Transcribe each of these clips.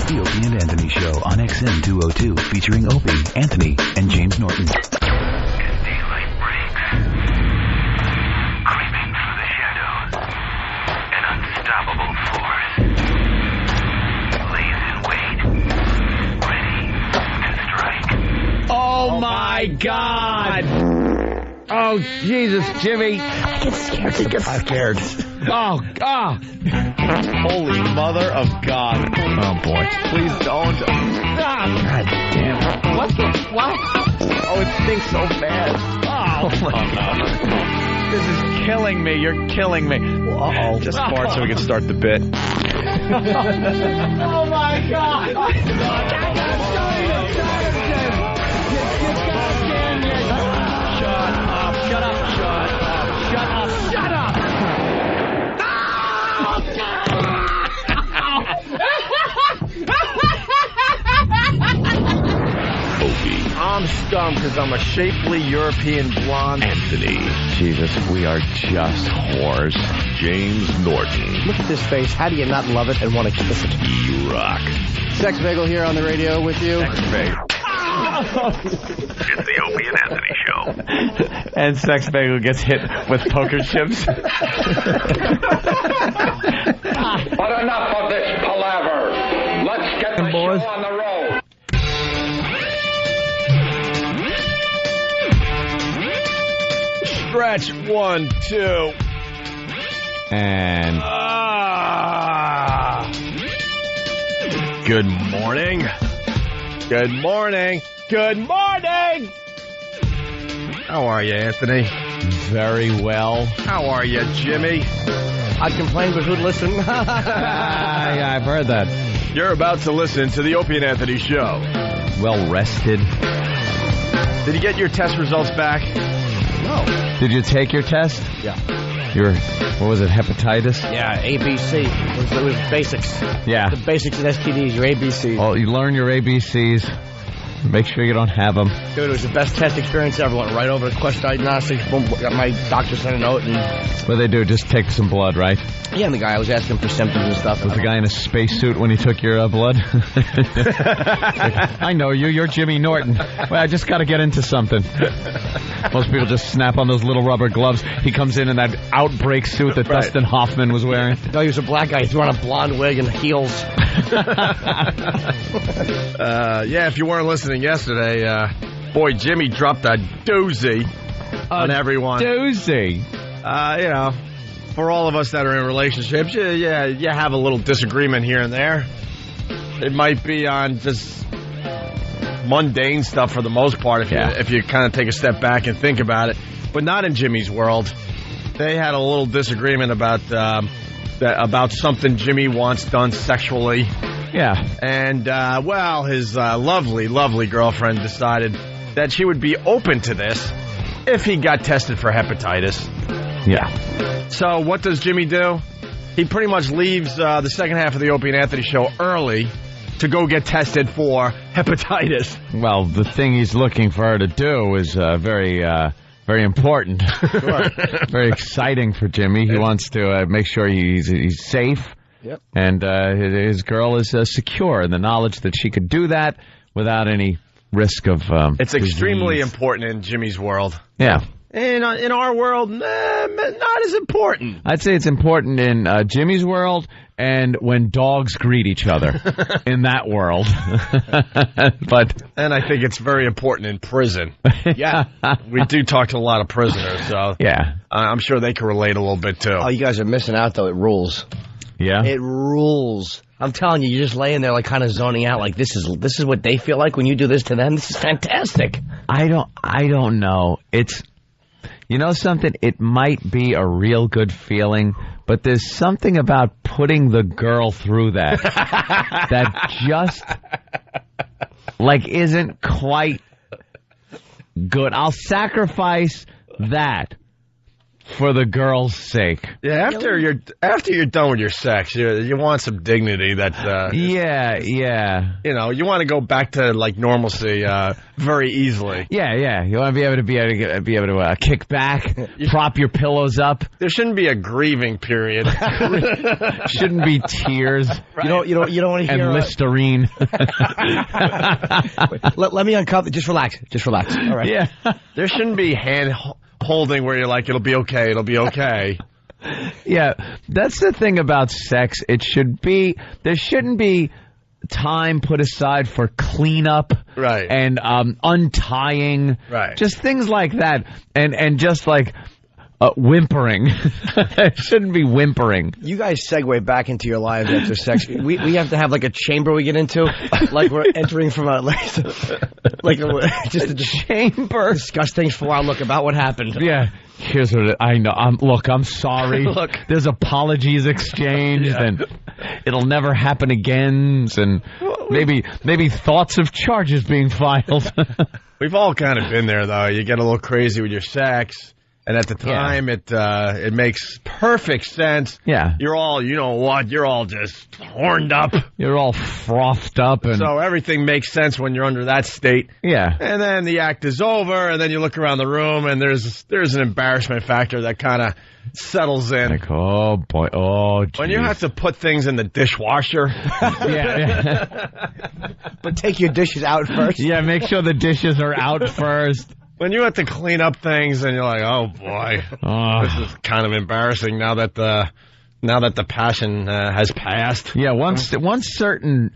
It's the Opie and Anthony Show on XM 202, featuring Opie, Anthony, and James Norton. As daylight breaks, creeping through the shadows, an unstoppable force lays in wait, ready to strike. Oh my God! Oh, Jesus, Jimmy. I get scared. He gets scared. Oh, God. Holy mother of God. Oh, boy. Please don't. God damn. What? Oh, it stinks so bad. Oh, no. This is killing me. You're killing me. Uh-oh. Just fart so we can start the bit. Oh, my God. Shut up. I'm stumped because I'm a shapely European blonde. Anthony. Jesus, we are just whores. James Norton. Look at this face. How do you not love it and want to kiss it? E-Rock. Sex Bagel here on the radio with you. Sex Bagel. It's the Opie and Anthony Show. And Sex Bagel gets hit with poker chips. But enough of this palaver. Let's get the show on the road. Stretch 1, 2. And Good morning. Good morning. Good morning. How are you, Anthony? very well. How are you, Jimmy? I'd complain, but who'd listen? I've heard that. You're about to listen to the Opie and Anthony Show. Well rested. Did you get your test results back? No. Did you take your test? Yeah. Your, what was it, hepatitis? Yeah, ABC. It was basics. Yeah. The basics of STDs, your ABCs. Well, you learn your ABCs. Make sure you don't have them. Dude, it was the best test experience ever. Went right over the question diagnostics. Boom, got my doctor sent a note. And What they do, just take some blood, right? yeah, and the guy, I was asking for symptoms and stuff. Was the guy in a spacesuit when he took your blood? I know you. You're Jimmy Norton. Well, I just got to get into something. Most people just snap on those little rubber gloves. He comes in that outbreak suit that Dustin Hoffman was wearing. No, he was a black guy. He threw on a blonde wig and heels. Yeah, if you weren't listening yesterday, boy, Jimmy dropped a doozy on everyone. Doozy. You know, for all of us that are in relationships, you have a little disagreement here and there. It might be on just mundane stuff for the most part if you kind of take a step back and think about it. But not in Jimmy's world. They had a little disagreement about something Jimmy wants done sexually. Yeah. And, his lovely, lovely girlfriend decided that she would be open to this if he got tested for hepatitis. Yeah. So what does Jimmy do? He pretty much leaves the second half of the Opie and Anthony Show early to go get tested for hepatitis. Well, the thing he's looking for her to do is very important. Sure. Very exciting for Jimmy. He wants to make sure he's safe. Yep. And his girl is secure in the knowledge that she could do that without any risk of It's extremely disease. important in Jimmy's world. Yeah. In our world, not as important. I'd say it's important in Jimmy's world and when dogs greet each other in that world. And I think it's very important in prison. Yeah. We do talk to a lot of prisoners, so yeah. I'm sure they can relate a little bit, too. Oh, you guys are missing out, though. It rules. Yeah. It rules. I'm telling you, you're just laying there like kind of zoning out like this is what they feel like when you do this to them. This is fantastic. I don't know. It's, you know something? It might be a real good feeling, but there's something about putting the girl through that that just like isn't quite good. I'll sacrifice that for the girl's sake. Yeah, after you're done with your sex, you want some dignity. That Yeah. you know, you want to go back to like normalcy very easily. Yeah. You want to be able to kick back, prop your pillows up. There shouldn't be a grieving period. Shouldn't be tears. Right. You don't want to hear and Listerine. let me uncuff it. Just relax. All right. Yeah. There shouldn't be hand holding where you're like, it'll be okay. Yeah, that's the thing about sex. There shouldn't be time put aside for cleanup, right? And untying, right? Just things like that, and just like whimpering. It shouldn't be whimpering. You guys segue back into your lives after sex. We have to have like a chamber we get into, like we're entering from just a chamber. Discuss things for a while. Look about what happened. Yeah. Here's what I know. I'm sorry. Look. There's apologies exchanged, and it'll never happen again. And maybe thoughts of charges being filed. We've all kind of been there, though. You get a little crazy with your sex. And at the time, it makes perfect sense. Yeah. You're all, you know what, you're all just horned up. You're all frothed up. And so everything makes sense when you're under that state. Yeah. And then the act is over, and then you look around the room, and there's an embarrassment factor that kind of settles in. Like, oh, boy, oh, geez. When you have to put things in the dishwasher. Yeah. But take your dishes out first. Yeah, make sure the dishes are out first. When you have to clean up things and you're like, oh boy, this is kind of embarrassing now that the passion has passed. Yeah, once certain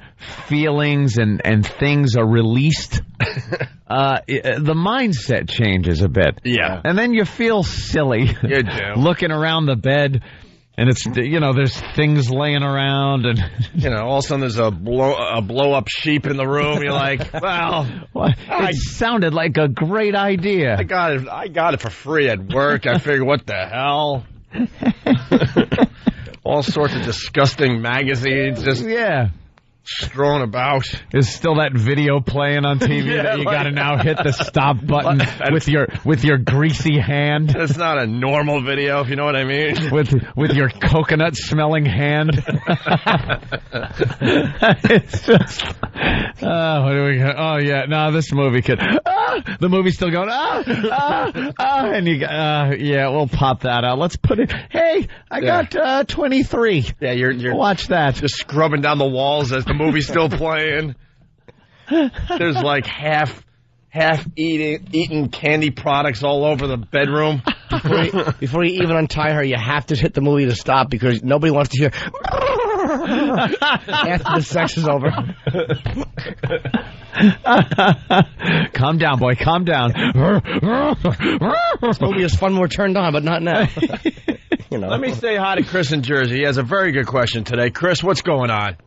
feelings and things are released, the mindset changes a bit. Yeah. And then you feel silly. You do. Looking around the bed. And it's, there's things laying around, and all of a sudden there's a blow up sheep in the room. You're like, well, it sounded like a great idea. I got it for free at work. I figured, what the hell? All sorts of disgusting magazines, just strewn about. There's still that video playing on TV that you got to now hit the stop button with your greasy hand. It's not a normal video, if you know what I mean. With your coconut smelling hand. It's just what do we got? Oh yeah, no, this movie could. The movie's still going. And you we'll pop that out. Let's put it. Hey, I got 23. Yeah, you're watch that. Just scrubbing down the walls as the movie's still playing. There's like half eaten candy products all over the bedroom. Before you even untie her, you have to hit the movie to stop because nobody wants to hear after the sex is over. Calm down, boy. Calm down. This movie is fun when we're turned on, but not now. Let me say hi to Chris in Jersey. He has a very good question today. Chris, what's going on?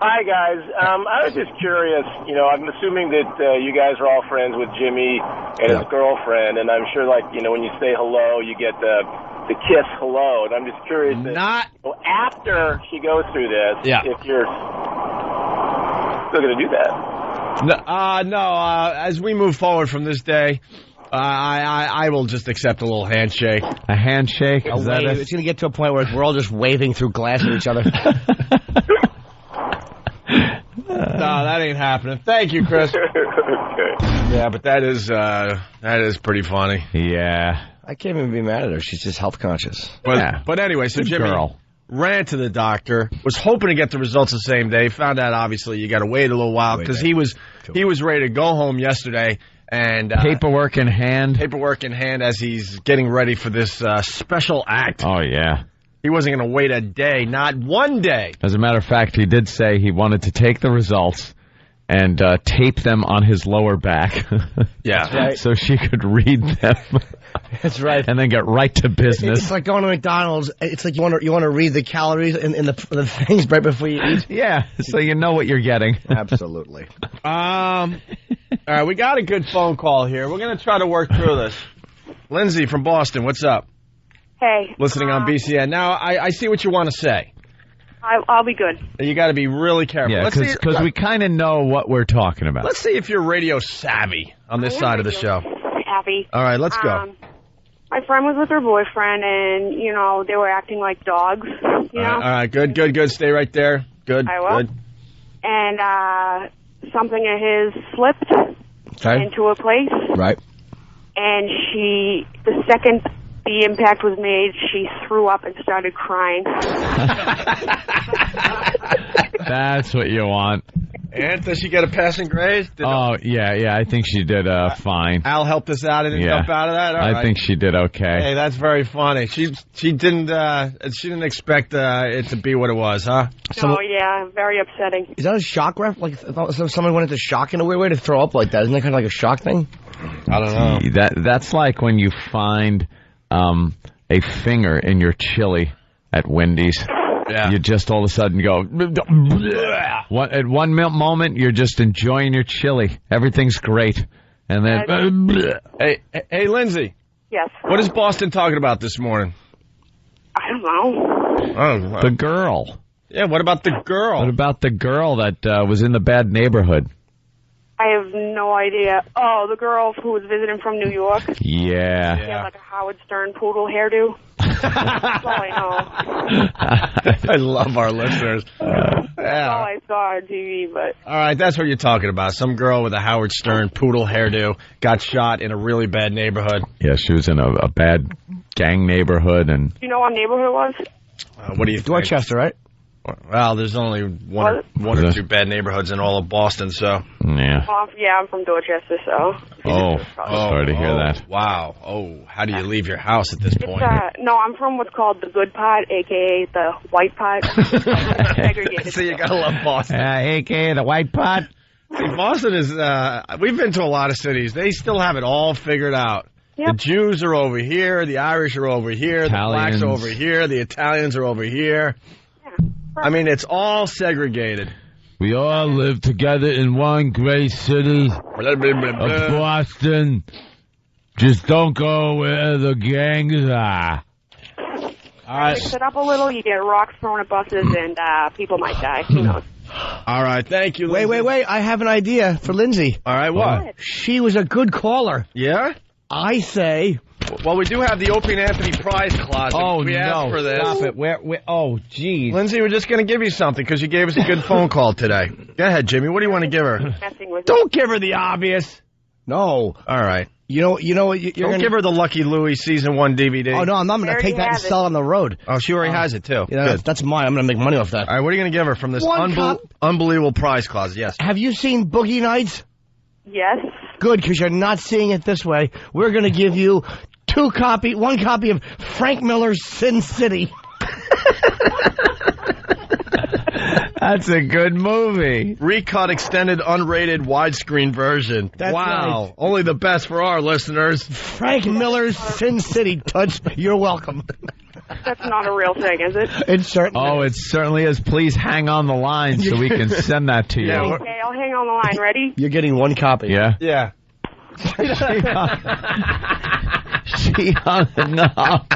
Hi, guys. I was just curious. I'm assuming that you guys are all friends with Jimmy and his girlfriend, and I'm sure, when you say hello, you get the kiss hello. And I'm just curious. After she goes through this, if you're still going to do that. No. As we move forward from this day, I will just accept a little handshake. A handshake? It's going to get to a point where we're all just waving through glass at each other. No, that ain't happening. Thank you, Chris. Okay. Yeah, but that is pretty funny. Yeah. I can't even be mad at her. She's just health conscious. But anyway, so Jimmy ran to the doctor, was hoping to get the results the same day. Found out, obviously, you got to wait a little while because he was ready to go home yesterday. And paperwork in hand as he's getting ready for this special act. Oh, yeah. He wasn't going to wait a day, not one day. As a matter of fact, he did say he wanted to take the results and tape them on his lower back. Yeah. That's right. So she could read them. That's right. And then get right to business. It's like going to McDonald's. It's like you want to read the calories in the things right before you eat. Yeah, so you know what you're getting. Absolutely. All right, we got a good phone call here. We're going to try to work through this. Lindsay from Boston, what's up? Hey. Listening on BCN. Now, I see what you want to say. I'll be good. You got to be really careful. Yeah, because we kind of know what we're talking about. Let's see if you're radio savvy on this side of the show. Savvy. All right, let's go. My friend was with her boyfriend, and, you know, they were acting like dogs, you know? All right, good. Stay right there. Good, I will. good. And something of his slipped into a place. Right. And the second the impact was made, she threw up and started crying. That's what you want. And does she get a passing grade? Yeah, I think she did fine. Al helped us out and jump out of that? All right. I think she did okay. Hey, that's very funny. She didn't expect it to be what it was, huh? Yeah, very upsetting. Is that a shock ref? Like, if someone went into shock in a weird way to throw up like that. Isn't that kind of like a shock thing? I don't know. That's like when you find a finger in your chili at Wendy's. Yeah. You just all of a sudden go. At one moment, you're just enjoying your chili. Everything's great. And then. Hey, Lindsay. Yes. What is Boston talking about this morning? I don't know. Oh, the girl. Yeah, what about the girl? What about the girl that was in the bad neighborhood? I have no idea. Oh, the girl who was visiting from New York? Yeah. She had like a Howard Stern poodle hairdo. That's all I know. I love our listeners. That's all I saw on TV, but... All right, that's what you're talking about. Some girl with a Howard Stern poodle hairdo got shot in a really bad neighborhood. Yeah, she was in a bad gang neighborhood. And do you know what neighborhood it was? What do you think? Dorchester, right? Well, there's only one or two bad neighborhoods in all of Boston, so... Yeah. Yeah, I'm from Dorchester, so... Sorry to hear that. Wow. Oh, how do you leave your house at this point? No, I'm from what's called the good part, a.k.a. the white part. Segregated. So you gotta love Boston. A.k.a. the white part. See, Boston is... we've been to a lot of cities. They still have it all figured out. Yep. The Jews are over here, the Irish are over here, Italians. the blacks are over here, the Italians are over here. I mean, it's all segregated. We all live together in one great city of Boston. Just don't go where the gangs are. All right. Mix it up a little, you get rocks thrown at buses, and people might die. Who knows? All right, thank you, Lindsay. Wait. I have an idea for Lindsay. All right, what? She was a good caller. Yeah? I say... Well, we do have the Opie and Anthony prize closet. We asked for this. Stop it. Where, oh, geez. Lindsay, we're just going to give you something because you gave us a good phone call today. Go ahead, Jimmy. What do you want to give her? Don't give her the obvious. No. All right. You know, don't give her the Lucky Louie Season 1 DVD. Oh, no, I'm going to take that and sell it on the road. Oh, she already has it, too. Yeah, that's mine. I'm going to make money off that. All right, what are you going to give her from this unbelievable prize closet? Yes. Have you seen Boogie Nights? Yes. Good, because you're not seeing it this way. We're going to give you one copy of Frank Miller's Sin City. That's a good movie. Recut, extended, unrated, widescreen version. That's wow. Right. Only the best for our listeners. Frank Miller's Sin City. Touch. You're welcome. That's not a real thing, is it? It certainly is. It certainly is. Please hang on the line so we can send that to you. Okay, I'll hang on the line. Ready? You're getting one copy. Yeah? Yeah. She hung up.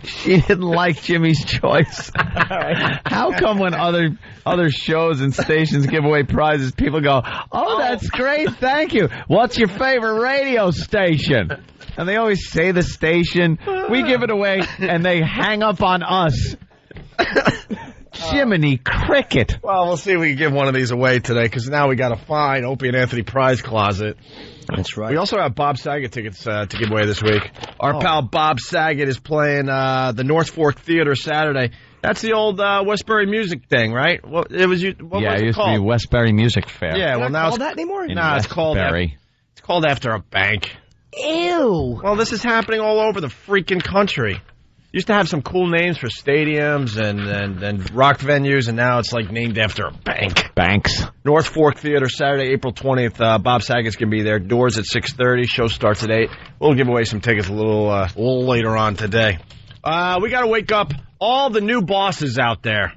She didn't like Jimmy's choice. How come when other shows and stations give away prizes, people go, oh, that's great, thank you. What's your favorite radio station? And they always say the station. We give it away, and they hang up on us. Jiminy Cricket. Well, we'll see if we can give one of these away today, because now we got to find Opie and Anthony prize closet. That's right. We also have Bob Saget tickets to give away this week. Our pal Bob Saget is playing the North Fork Theater Saturday. That's the old Westbury Music thing, right? What was it called? It used to be Westbury Music Fair. Yeah, well now it's that anymore? No, it's called after a bank. Ew. Well, this is happening all over the freaking country. Used to have some cool names for stadiums and rock venues, and now it's like named after a bank. Banks. North Fork Theater, Saturday, April 20th. Bob Saget's going to be there. Doors at 6:30. Show starts at 8. We'll give away some tickets a little later on today. We got to wake up all the new bosses out there.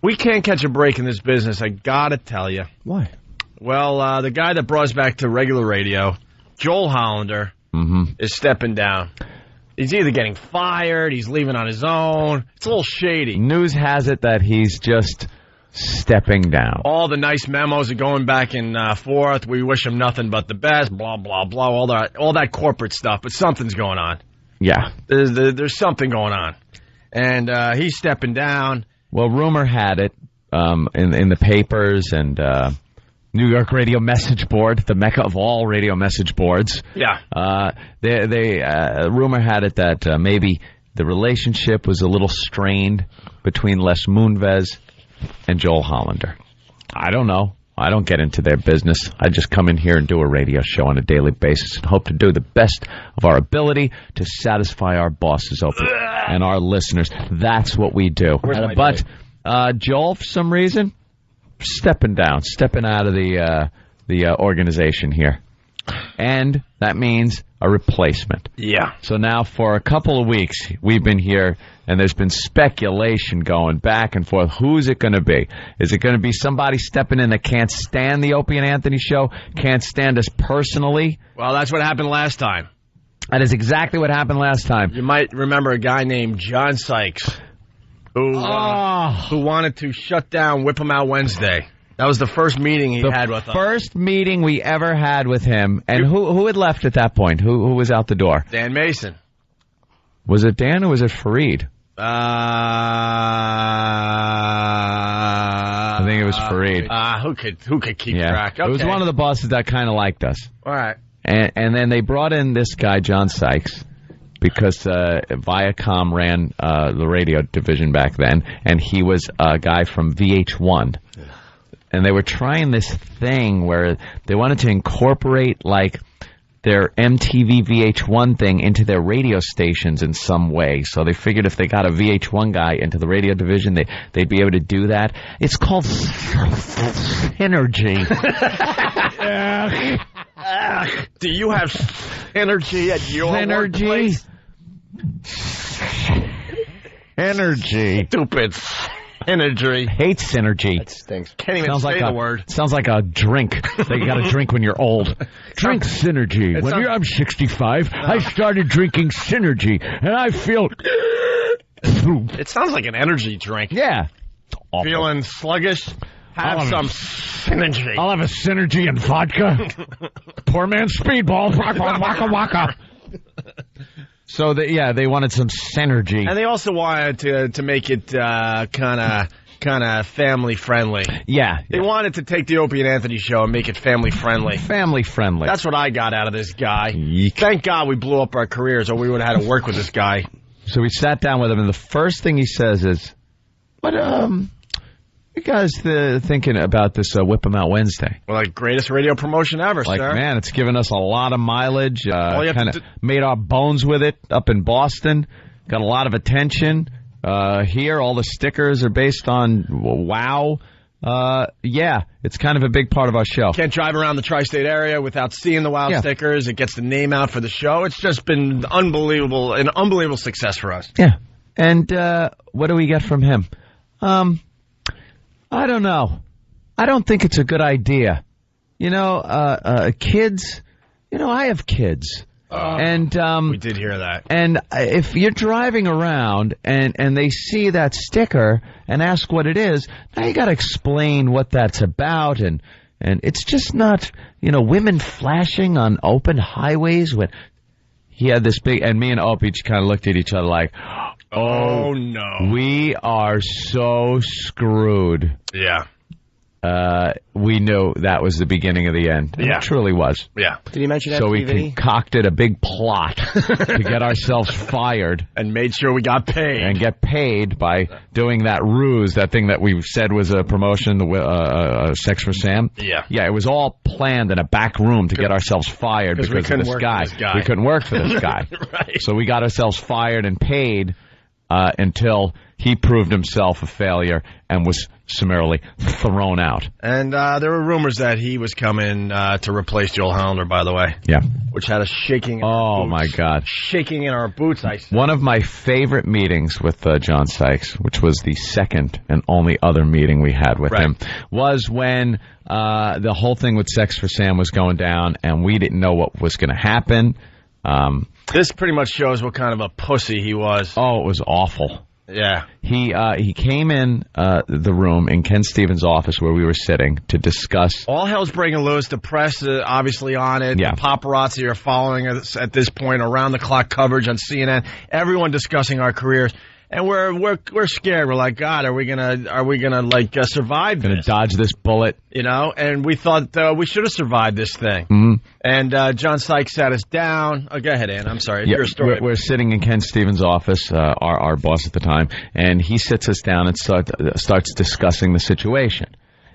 We can't catch a break in this business, I got to tell you. Why? Well, the guy that brought us back to regular radio, Joel Hollander, is stepping down. He's either getting fired, he's leaving on his own. It's a little shady. News has it that he's just stepping down. All the nice memos are going back and forth. We wish him nothing but the best, blah, blah, blah, all that corporate stuff. But something's going on. Yeah. There's something going on. And he's stepping down. Well, rumor had it in the papers and New York radio message board, the mecca of all radio message boards. Yeah. Rumor had it that maybe the relationship was a little strained between Les Moonves and Joel Hollander. I don't know. I don't get into their business. I just come in here and do a radio show on a daily basis and hope to do the best of our ability to satisfy our bosses, Opie, and our listeners. That's what we do. But Joel, for some reason, stepping out of the organization here. And that means a replacement. Yeah. So now for a couple of weeks, we've been here, and there's been speculation going back and forth. Who's it going to be? Is it going to be somebody stepping in that can't stand the Opie and Anthony show, can't stand us personally? Well, that's what happened last time. That is exactly what happened last time. You might remember a guy named John Sykes who wanted to shut down Whip 'em Out Wednesday. That was the first meeting he had with us. First meeting we ever had with him. And who had left at that point? Who was out the door? Dan Mason. Was it Dan or was it Fareed? I think it was Fareed. Who could keep track? Okay. It was one of the bosses that kind of liked us. All right. And then they brought in this guy, John Sykes, because Viacom ran the radio division back then, and he was a guy from VH1. And they were trying this thing where they wanted to incorporate, like, their MTV VH1 thing into their radio stations in some way. So they figured if they got a VH1 guy into the radio division, they'd be able to do that. It's called synergy. Do you have energy at your workplace? Energy. Stupid. Energy. Hate synergy. That stinks. Can't even say the word. Sounds like a drink that you got to drink when you're old. Drink synergy. I'm 65, I started drinking synergy, and I feel... It sounds like an energy drink. Yeah. Feeling sluggish? Have some synergy. I'll have a synergy and vodka. Poor man's speedball. Waka waka. So they wanted some synergy, and they also wanted to make it kind of family friendly. Yeah, they wanted to take the Opie and Anthony show and make it family friendly. Family friendly. That's what I got out of this guy. Thank God we blew up our careers, or we would have had to work with this guy. So we sat down with him, and the first thing he says is, "What you guys thinking about this Whip 'em Out Wednesday?" Well, like greatest radio promotion ever, like, sir. Man, it's given us a lot of mileage. Kind of made our bones with it up in Boston. Got a lot of attention here. All the stickers are based on WOW. Yeah, it's kind of a big part of our show. Can't drive around the tri-state area without seeing the WOW stickers. It gets the name out for the show. It's just been an unbelievable success for us. Yeah. And what do we get from him? I don't know. I don't think it's a good idea. Kids, I have kids. And we did hear that. And if you're driving around and they see that sticker and ask what it is, now you got to explain what that's about. And it's just not, women flashing on open highways when he had this big, and me and Opie kind of looked at each other like, oh no, we are so screwed. Yeah. We knew that was the beginning of the end. Yeah. It truly was. Yeah. Did he mention that? So we concocted a big plot to get ourselves fired. And made sure we got paid. And get paid by doing that ruse, that thing that we said was a promotion, Sex for Sam. Yeah. Yeah, it was all planned in a back room to get ourselves fired because of this guy. We couldn't work for this guy. Right. So we got ourselves fired and paid until he proved himself a failure and was summarily thrown out. And there were rumors that he was coming to replace Joel Hollander, by the way. Yeah. Which had us shaking in our boots. My God. Shaking in our boots, I said. One of my favorite meetings with John Sykes, which was the second and only other meeting we had with him, was when the whole thing with Sex for Sam was going down, and we didn't know what was going to happen. This pretty much shows what kind of a pussy he was. Oh, it was awful. Yeah. He came in the room in Ken Stevens' office where we were sitting to discuss. All hell's breaking loose. The press obviously on it. Yeah. The paparazzi are following us at this point. Around the clock coverage on CNN. Everyone discussing our careers. And we're scared. We're like, God, are we gonna survive this? Gonna dodge this bullet, you know? And we thought we should have survived this thing. Mm-hmm. And John Sykes sat us down. Oh, go ahead, Ann. I'm sorry. Yeah, Your story. we're sitting in Ken Stevens' office, our boss at the time, and he sits us down and starts discussing the situation.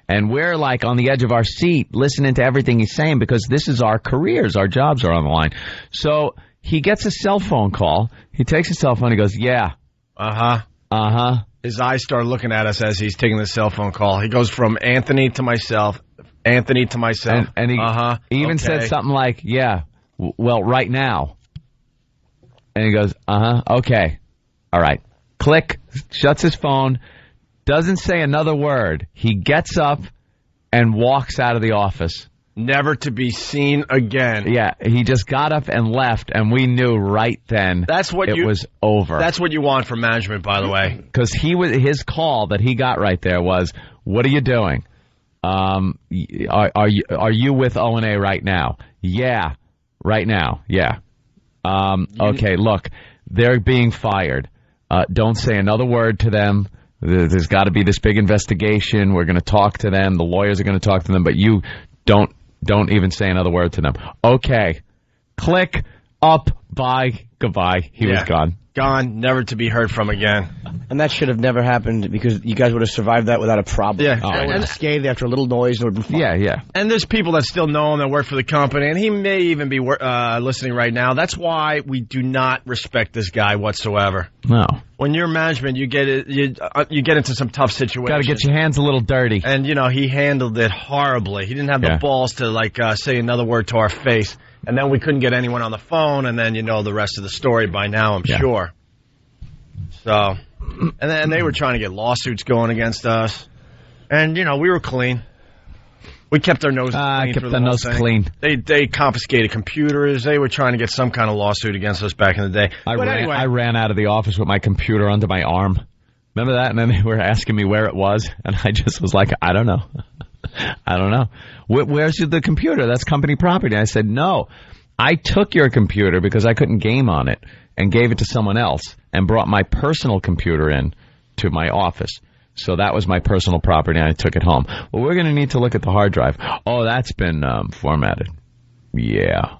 And we're like on the edge of our seat, listening to everything he's saying because this is our careers, our jobs are on the line. So he gets a cell phone call. He takes his cell phone. He goes, "Yeah." His eyes start looking at us as he's taking the cell phone call. He goes from Anthony to myself, and he even said something like, "Yeah, well, right now." And he goes, "Okay, all right." Click, shuts his phone, doesn't say another word. He gets up and walks out of the office. Never to be seen again. Yeah, he just got up and left, and we knew right then it was over. That's what you want from management, by the way. Because his call that he got right there was, "What are you doing? Are you with O&A right now?" "Yeah, right now. Yeah." "Okay, look, they're being fired. Don't say another word to them. There's got to be this big investigation. We're going to talk to them. The lawyers are going to talk to them, but you don't even say another word to them." "Okay." Click, up, bye, goodbye. He was gone. Gone, never to be heard from again. And that should have never happened because you guys would have survived that without a problem. Yeah. I would have scathed after a little noise. It would have been fine. Yeah. And there's people that still know him that work for the company, and he may even be listening right now. That's why we do not respect this guy whatsoever. No. When you're management, you get into some tough situations. Got to get your hands a little dirty. And, he handled it horribly. He didn't have the balls to, say another word to our face. And then we couldn't get anyone on the phone, and then the rest of the story by now, I'm sure. So, and then they were trying to get lawsuits going against us. And, we were clean. We kept our nose clean. Kept the nose clean. They confiscated computers. They were trying to get some kind of lawsuit against us back in the day. I ran out of the office with my computer under my arm. Remember that? And then they were asking me where it was, and I just was like, I don't know. I don't know. Where's the computer? That's company property. I said, no. I took your computer because I couldn't game on it and gave it to someone else and brought my personal computer in to my office. So that was my personal property, and I took it home. Well, we're going to need to look at the hard drive. Oh, that's been formatted. Yeah.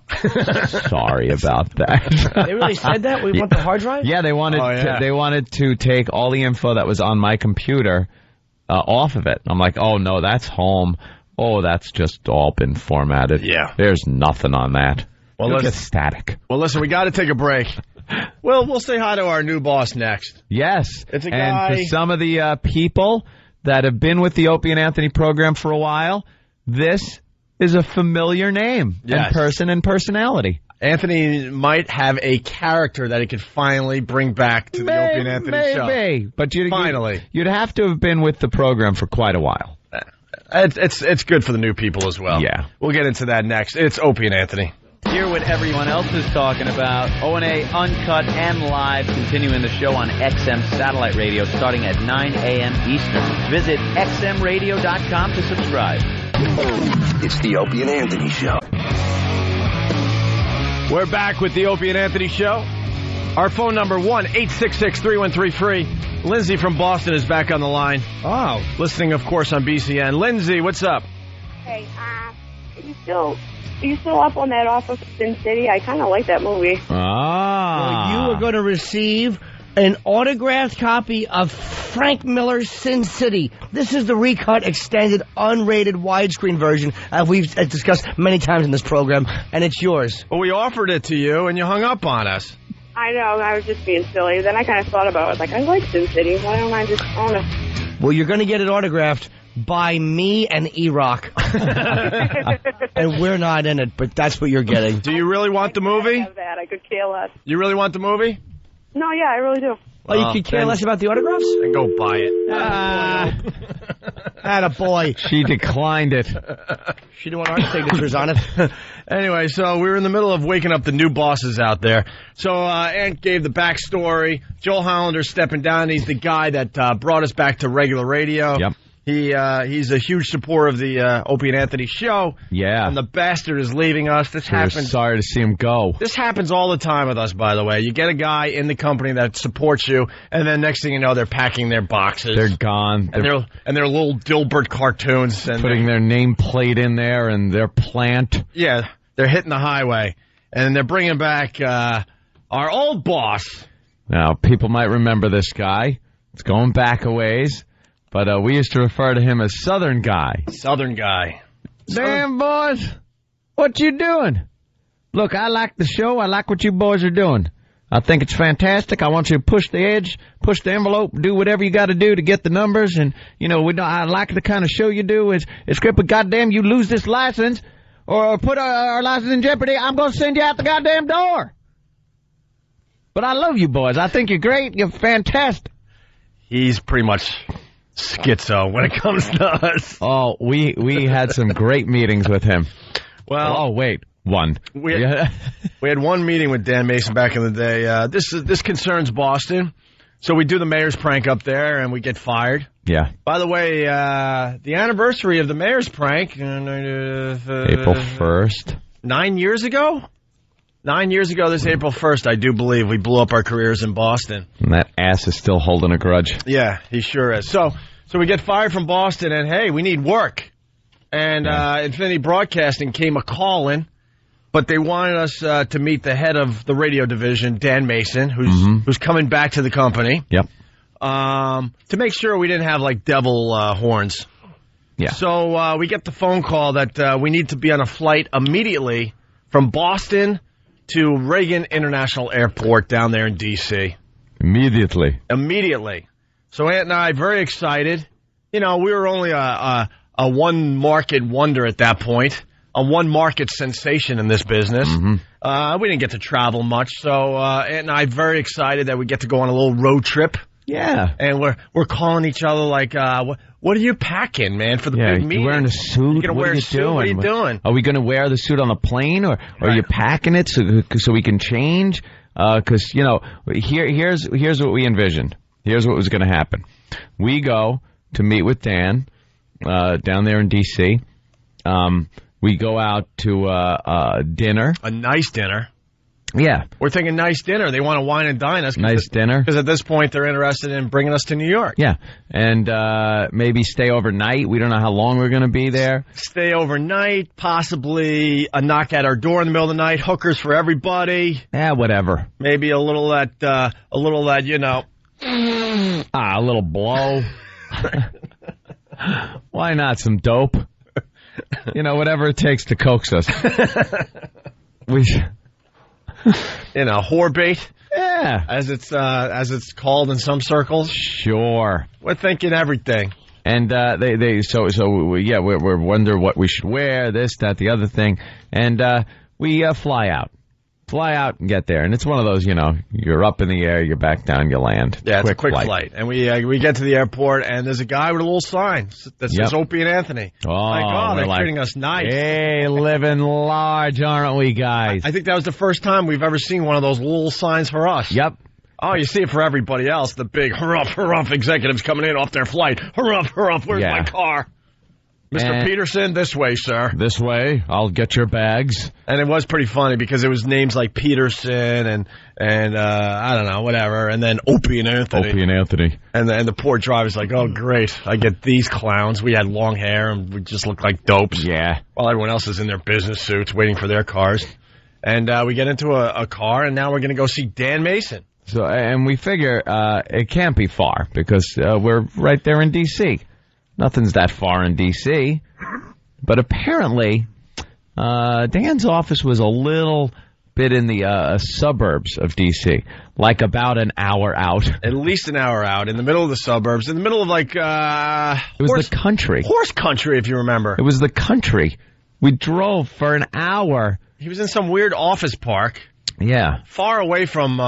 Sorry about that. They really said that? We want the hard drive? Yeah, they wanted to take all the info that was on my computer off of it. I'm like, oh, no, that's home. Oh, that's just all been formatted. Yeah. There's nothing on that. Well, Look at static. Well, listen, we got to take a break. Well, we'll say hi to our new boss next. Yes. It's a guy. And for some of the people that have been with the Opie and Anthony program for a while, this is a familiar name and person and personality. Anthony might have a character that he could finally bring back to the Opie and Anthony show. Maybe. But finally. You'd have to have been with the program for quite a while. It's good for the new people as well. Yeah. We'll get into that next. It's Opie and Anthony. Hear what everyone else is talking about. O&A Uncut and Live, continuing the show on XM Satellite Radio starting at 9 a.m. Eastern. Visit xmradio.com to subscribe. It's the Opie and Anthony Show. We're back with the Opie and Anthony Show. Our phone number, 1-866-313-FREE. Lindsay from Boston is back on the line. Oh. Listening, of course, on BCN. Lindsay, what's up? Hey, are you still up on that Office of Sin City? I kind of like that movie. Ah. Well, you are going to receive an autographed copy of Frank Miller's Sin City. This is the recut, extended, unrated, widescreen version we've discussed many times in this program, and it's yours. Well, we offered it to you, and you hung up on us. I know, I was just being silly. Then I kind of thought about it. I like Sin City. Why don't I just own it? Well, you're going to get it autographed by me and E-Rock. And we're not in it, but that's what you're getting. Do you really want the movie? I have that. I could care less. You really want the movie? No, yeah, I really do. Oh, you could care less about the autographs? Then go buy it. Attaboy. She declined it. She didn't want our signatures on it. Anyway, so we were in the middle of waking up the new bosses out there. So Ant gave the backstory. Joel Hollander's stepping down. He's the guy that brought us back to regular radio. Yep. He's a huge supporter of the Opie and Anthony show. Yeah. And the bastard is leaving us. This We're happens. sorry to see him go. This happens all the time with us, by the way. You get a guy in the company that supports you, and then next thing you know, they're packing their boxes. They're gone. And they're little Dilbert cartoons. And putting their nameplate in there and their plant. Yeah, they're hitting the highway. And they're bringing back our old boss. Now, people might remember this guy. It's going back a ways. But we used to refer to him as Southern Guy. Southern Guy. Damn, boys. What you doing? Look, I like the show. I like what you boys are doing. I think it's fantastic. I want you to push the edge, push the envelope, do whatever you got to do to get the numbers. And, you know, I like the kind of show you do. It's great, but goddamn, you lose this license or put our license in jeopardy, I'm going to send you out the goddamn door. But I love you boys. I think you're great. You're fantastic. He's pretty much schizo when it comes to us. Oh, we had some great meetings with him. Well, one. We had one meeting with Dan Mason back in the day. This concerns Boston, so we do the mayor's prank up there, and we get fired. Yeah. By the way, the anniversary of the mayor's prank, April 1st. 9 years ago. 9 years ago, this April 1st, I do believe we blew up our careers in Boston. And that ass is still holding a grudge. Yeah, he sure is. So we get fired from Boston, and hey, we need work. And Infinity Broadcasting came a-calling, but they wanted us to meet the head of the radio division, Dan Mason, who's coming back to the company. Yep. To make sure we didn't have, like, devil horns. Yeah. So we get the phone call that we need to be on a flight immediately from Boston to Reagan International Airport down there in D.C. Immediately. So Ant and I, very excited. You know, we were only a one-market wonder at that point, a one-market sensation in this business. Mm-hmm. We didn't get to travel much, so Ant and I, very excited that we get to go on a little road trip. Yeah. And we're calling each other like, what are you packing, man, for the big meeting? You wearing a suit? You gonna wear a suit? What are you doing? Are we going to wear the suit on the plane, or are you packing it so we can change? Because, you know, here's what we envisioned. Here's what was going to happen. We go to meet with Dan down there in D.C. We go out to dinner. A nice dinner. Yeah. We're thinking nice dinner. They want to wine and dine us. Nice dinner. Because at this point, they're interested in bringing us to New York. Yeah. And maybe stay overnight. We don't know how long we're going to be there. Stay overnight. Possibly a knock at our door in the middle of the night. Hookers for everybody. Yeah, whatever. Maybe a little that, you know. A little blow. Why not some dope? You know, whatever it takes to coax us. In a whore bait? Yeah. As it's called in some circles? Sure. We're thinking everything. And we wonder what we should wear, this, that, the other thing. And we fly out. Fly out and get there. And it's one of those, you know, you're up in the air, you're back down, you land. Yeah, it's a quick flight. And we get to the airport, and there's a guy with a little sign that says Opie and Anthony. Oh, they're treating us nice. Hey, living large, aren't we, guys? I think that was the first time we've ever seen one of those little signs for us. Yep. Oh, you see it for everybody else. The big hurruff executives coming in off their flight. Hurruff, where's my car? Mr. Peterson, this way, sir. This way. I'll get your bags. And it was pretty funny because it was names like Peterson and I don't know, whatever. And then Opie and Anthony. Opie and Anthony. And the poor driver's like, oh, great. I get these clowns. We had long hair and we just looked like dopes. Yeah. While everyone else is in their business suits waiting for their cars. And we get into a car, and now we're going to go see Dan Mason. So, and we figure it can't be far because we're right there in D.C. Nothing's that far in D.C., but apparently Dan's office was a little bit in the suburbs of D.C., like about an hour out. At least an hour out, in the middle of the suburbs, in the middle of like... it was the country. Horse country, if you remember. It was the country. We drove for an hour. He was in some weird office park. Yeah. Far away from...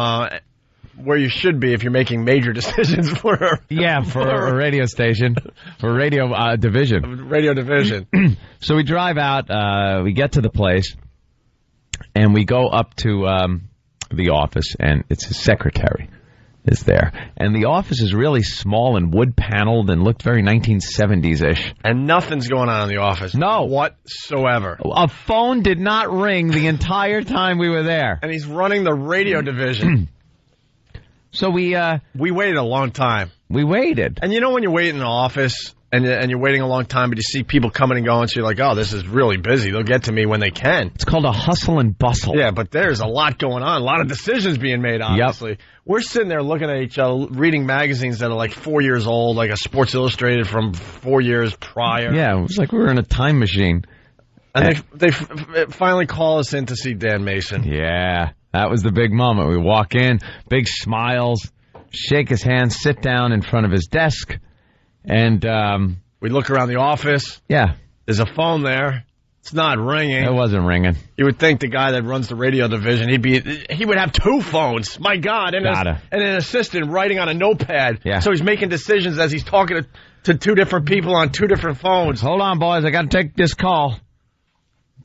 where you should be if you're making major decisions for a radio station, for radio division. Radio division. So we drive out, we get to the place, And we go up to the office, and it's his secretary is there. And the office is really small and wood-paneled and looked very 1970s-ish. And nothing's going on in the office. No. Whatsoever. A phone did not ring the entire time we were there. And he's running the radio division. So we waited a long time. We waited. And you know when you wait in the office and you're waiting a long time, but you see people coming and going, so you're like, oh, this is really busy. They'll get to me when they can. It's called a hustle and bustle. Yeah, but there's a lot going on, a lot of decisions being made, obviously. Yep. We're sitting there looking at each other, reading magazines that are like 4 years old, like a Sports Illustrated from 4 years prior. Yeah, it was like we were in a time machine. And they finally call us in to see Dan Mason. Yeah, that was the big moment. We walk in, big smiles, shake his hand, sit down in front of his desk, and we look around the office. Yeah. There's a phone there. It's not ringing. It wasn't ringing. You would think the guy that runs the radio division, he would have 2 phones. My God. And an assistant writing on a notepad. Yeah. So he's making decisions as he's talking to 2 different people on 2 different phones. Hold on, boys. I got to take this call.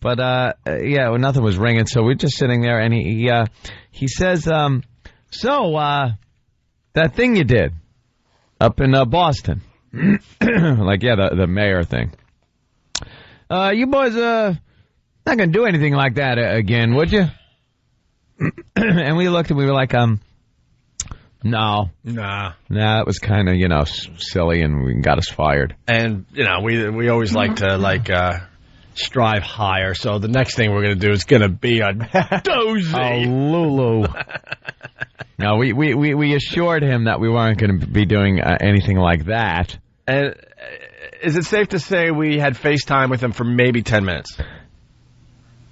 But, yeah, nothing was ringing. So we're just sitting there, and he says, that thing you did up in Boston. Like, yeah, the mayor thing. You boys not going to do anything like that again, would you? And we looked and we were like, no. Nah, that was kind of, silly and got us fired. And, we always like to, strive higher. So the next thing we're going to do is going to be a doozy. Oh, Lulu. No, we assured him that we weren't going to be doing anything like that. And is it safe to say we had FaceTime with him for maybe 10 minutes?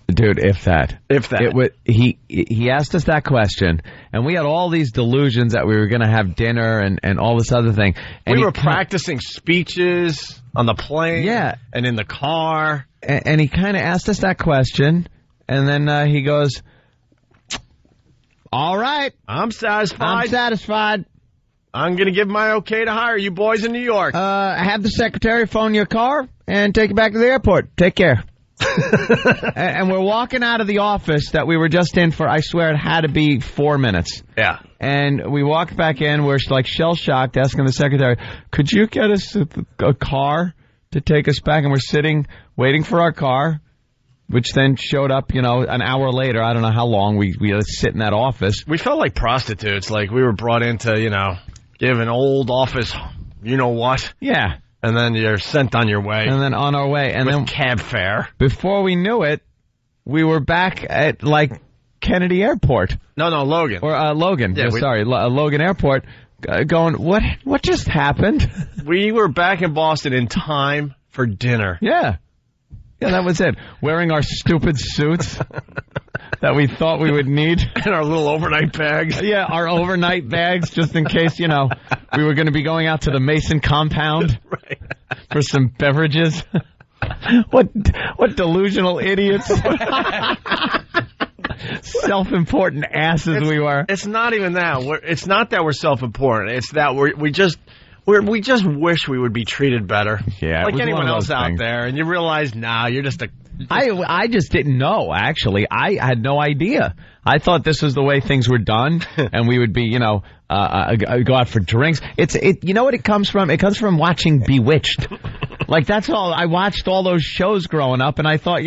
Dude, if that. He asked us that question, and we had all these delusions that we were going to have dinner and all this other thing. And we were practicing speeches on the plane and in the car. And he kind of asked us that question, and then he goes, all right. I'm satisfied. I'm going to give my okay to hire you boys in New York. Have the secretary phone your car and take you back to the airport. Take care. And we're walking out of the office that we were just in for, I swear, it had to be 4 minutes. Yeah. And we walked back in. We're like shell-shocked, asking the secretary, could you get us a car to take us back? And we're sitting, waiting for our car, which then showed up, an hour later. I don't know how long we had to sit in that office. We felt like prostitutes, like we were brought in to, give an old office, what? Yeah. And then you're sent on your way. And then on our way. And then cab fare. Before we knew it, we were back at, Kennedy Airport. No, Logan. Or Logan. Yeah, Logan Airport. Going, what just happened? We were back in Boston in time for dinner. Yeah. Yeah, that was it. Wearing our stupid suits that we thought we would need. And our little overnight bags. Yeah, our overnight bags, just in case, we were going to be going out to the Mason compound for some beverages. What delusional idiots. Self-important asses we were. It's not even that. It's not that we're self-important. It's that we just wish we would be treated better. Yeah, like anyone else out there. And you realize, you're just a... I just didn't know, actually. I had no idea. I thought this was the way things were done, and we would be, go out for drinks. You know what it comes from? It comes from watching Bewitched. That's all. I watched all those shows growing up, and I thought,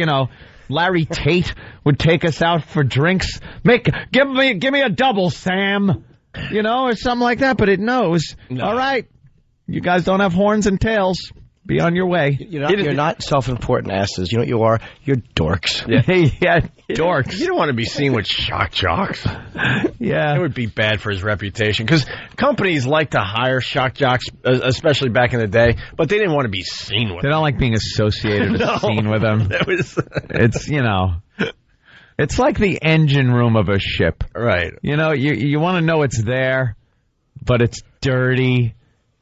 Larry Tate would take us out for drinks. Give me a double, Sam. Or something like that. But it was all right. You guys don't have horns and tails. Be on your way. You're not self-important asses. You know what you are? You're dorks. Yeah, dorks. You don't want to be seen with shock jocks. Yeah. It would be bad for his reputation. Because companies like to hire shock jocks, especially back in the day, but they didn't want to be seen with them. They don't like being associated or seen with them. It's, it's like the engine room of a ship. Right. You want to know it's there, but it's dirty.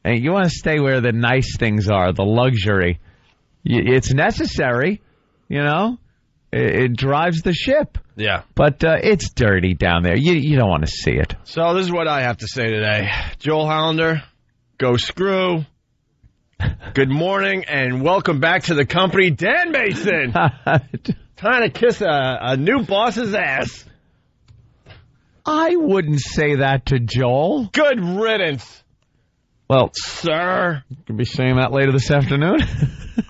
And you want to stay where the nice things are, the luxury. It's necessary, It drives the ship. Yeah. But it's dirty down there. You don't want to see it. So this is what I have to say today. Joel Hollander, go screw. Good morning and welcome back to the company, Dan Mason. trying to kiss a new boss's ass. I wouldn't say that to Joel. Good riddance. Well, sir. Could be saying that later this afternoon.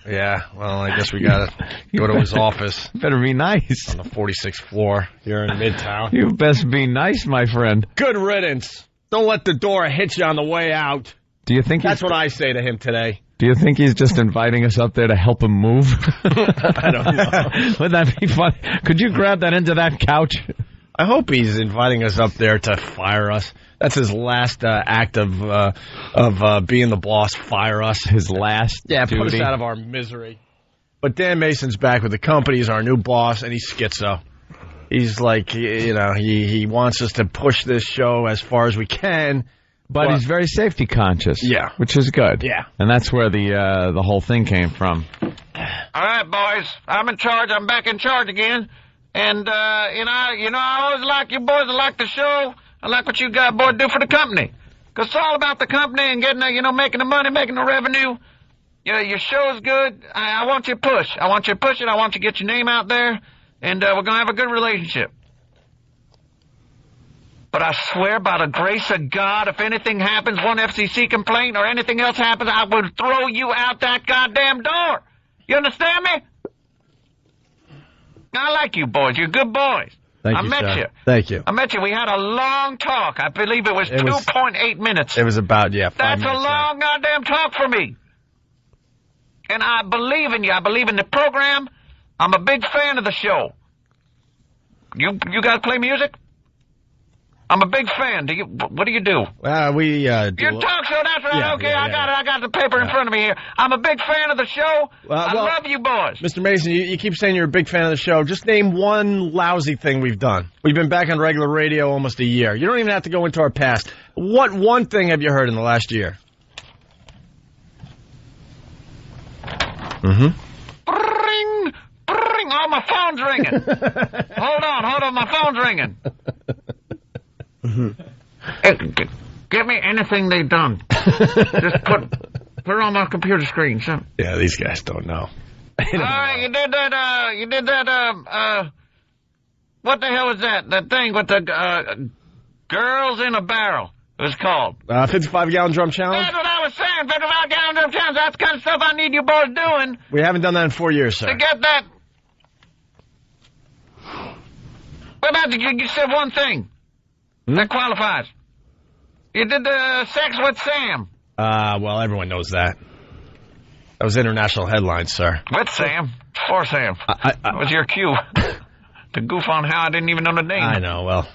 Yeah, well, I guess we got to go to his office. Better be nice. On the 46th floor here in Midtown. You best be nice, my friend. Good riddance. Don't let the door hit you on the way out. Do you think That's what I say to him today. Do you think he's just inviting us up there to help him move? I don't know. Wouldn't that be fun? Could you grab that into that couch? I hope he's inviting us up there to fire us. That's his last act of being the boss. Fire us. His last duty. Put us out of our misery. But Dan Mason's back with the company. He's our new boss, and he's schizo. He's like, he wants us to push this show as far as we can. But he's very safety conscious. Yeah. Which is good. Yeah. And that's where the whole thing came from. All right, boys. I'm in charge. I'm back in charge again. And, I always like you boys. I like the show. I like what you guys, boys, do for the company. Because it's all about the company and getting, making the money, making the revenue. Your show is good. I want you to push. I want you to push it. I want you to get your name out there. And we're going to have a good relationship. But I swear by the grace of God, if anything happens, one FCC complaint or anything else happens, I will throw you out that goddamn door. You understand me? I like you boys. You're good boys. Thank I you, met sir. you. Thank you. I met you. We had a long talk. I believe it was 2.8 minutes. It was about, 5 That's minutes. That's a long goddamn talk for me. And I believe in you. I believe in the program. I'm a big fan of the show. You guys play music? I'm a big fan. What do you do? We do. Your talk show, that's right. Yeah, okay, yeah, I got the paper in front of me here. I'm a big fan of the show. I well, love you boys. Mr. Mason, you keep saying you're a big fan of the show. Just name one lousy thing we've done. We've been back on regular radio almost a year. You don't even have to go into our past. What one thing have you heard in the last year? Ring, ring. Oh, my phone's ringing. Hold on, my phone's ringing. Give me anything they've done. Just put it on my computer screen. So. Yeah, these guys don't know. You did that, what the hell was that? That thing with the, Girls in a Barrel, it was called. 55-gallon drum challenge? That's what I was saying, 55-gallon drum challenge. That's the kind of stuff I need you boys doing. We haven't done that in 4 years, sir. To get that. What about you said one thing. That qualifies. You did the sex with Sam. Well, everyone knows that. That was international headlines, sir. With Sam. For Sam. That was your cue. To goof on how I didn't even know the name. I know, well.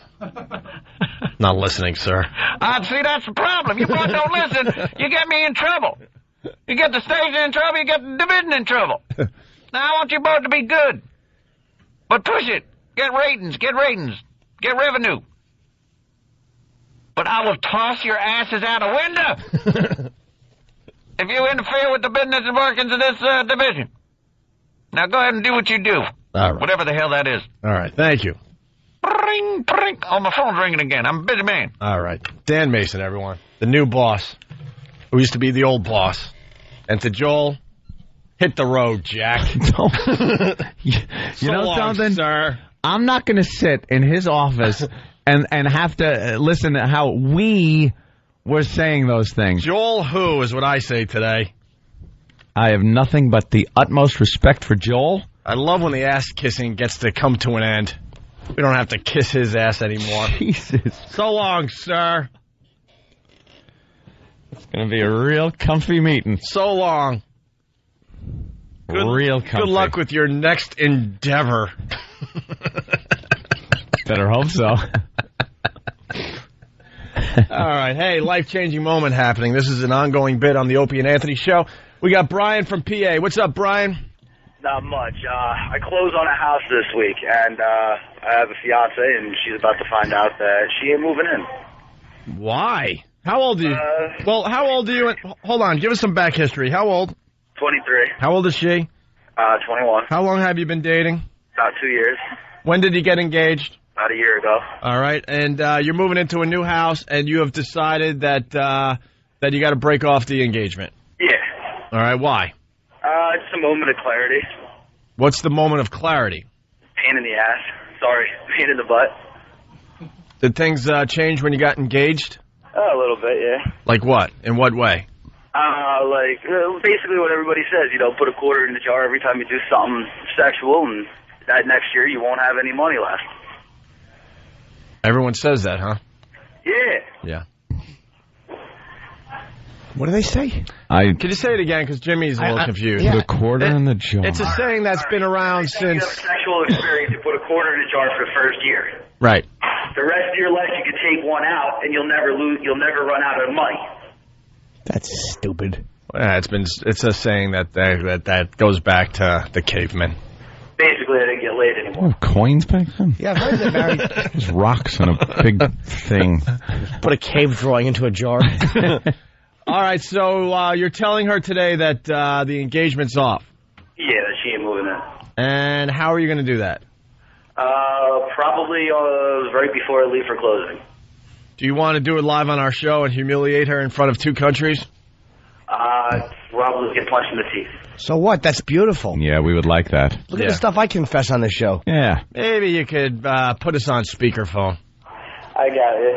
Not listening, sir. See, that's the problem. You boys don't listen. You get me in trouble. You get the station in trouble, you get the division in trouble. Now, I want you both to be good. But push it. Get ratings. Get revenue. But I will toss your asses out a window if you interfere with the business and workings of this division. Now go ahead and do what you do. All right. Whatever the hell that is. All right, thank you. Ring, ring. Oh, my phone's ringing again. I'm a busy man. All right. Dan Mason, everyone. The new boss, who used to be the old boss. And to Joel, hit the road, Jack. You know long, something? Sir. I'm not going to sit in his office and have to listen to how we were saying those things. Joel who is what I say today. I have nothing but the utmost respect for Joel. I love when the ass kissing gets to come to an end. We don't have to kiss his ass anymore. Jesus. So long, sir. It's going to be a real comfy meeting. So long. Real comfy. Good luck with your next endeavor. Better hope so. All right. Hey, life-changing moment happening. This is an ongoing bit on the Opie and Anthony show. We got Brian from PA. What's up, Brian? Not much. I close on a house this week, and I have a fiance, and she's about to find out that she ain't moving in. Why? How old are you? How old are you? Hold on. Give us some back history. How old? 23. How old is she? 21. How long have you been dating? About 2 years. When did you get engaged? About a year ago. All right. And you're moving into a new house, and you have decided that that you got to break off the engagement. Yeah. All right. Why? It's a moment of clarity. What's the moment of clarity? pain in the ass. Sorry, pain in the butt. Did things change when you got engaged? A little bit, yeah. Like what? In what way? Basically what everybody says, put a quarter in the jar every time you do something sexual, and that next year you won't have any money left. Everyone says that, huh? Yeah. Yeah. What do they say? Can you say it again? Because Jimmy's a little confused. The quarter in the jar. It's a saying that's been around since... You have a sexual experience, you put a quarter in a jar for the first year. Right. The rest of your life, you could take one out, and you'll never run out of money. That's stupid. It's a saying that goes back to the cavemen. Basically, I didn't get laid anymore. Oh, coins back then? Yeah, I've heard that married. There's rocks in a big thing. Put a cave drawing into a jar. All right, so you're telling her today that the engagement's off. Yeah, that she ain't moving in. And how are you going to do that? Probably right before I leave for closing. Do you want to do it live on our show and humiliate her in front of 2 countries? Probably get punched in the teeth. So what? That's beautiful. Yeah, we would like that. Look at the stuff I confess on the show. Yeah. Maybe you could put us on speakerphone. I got it.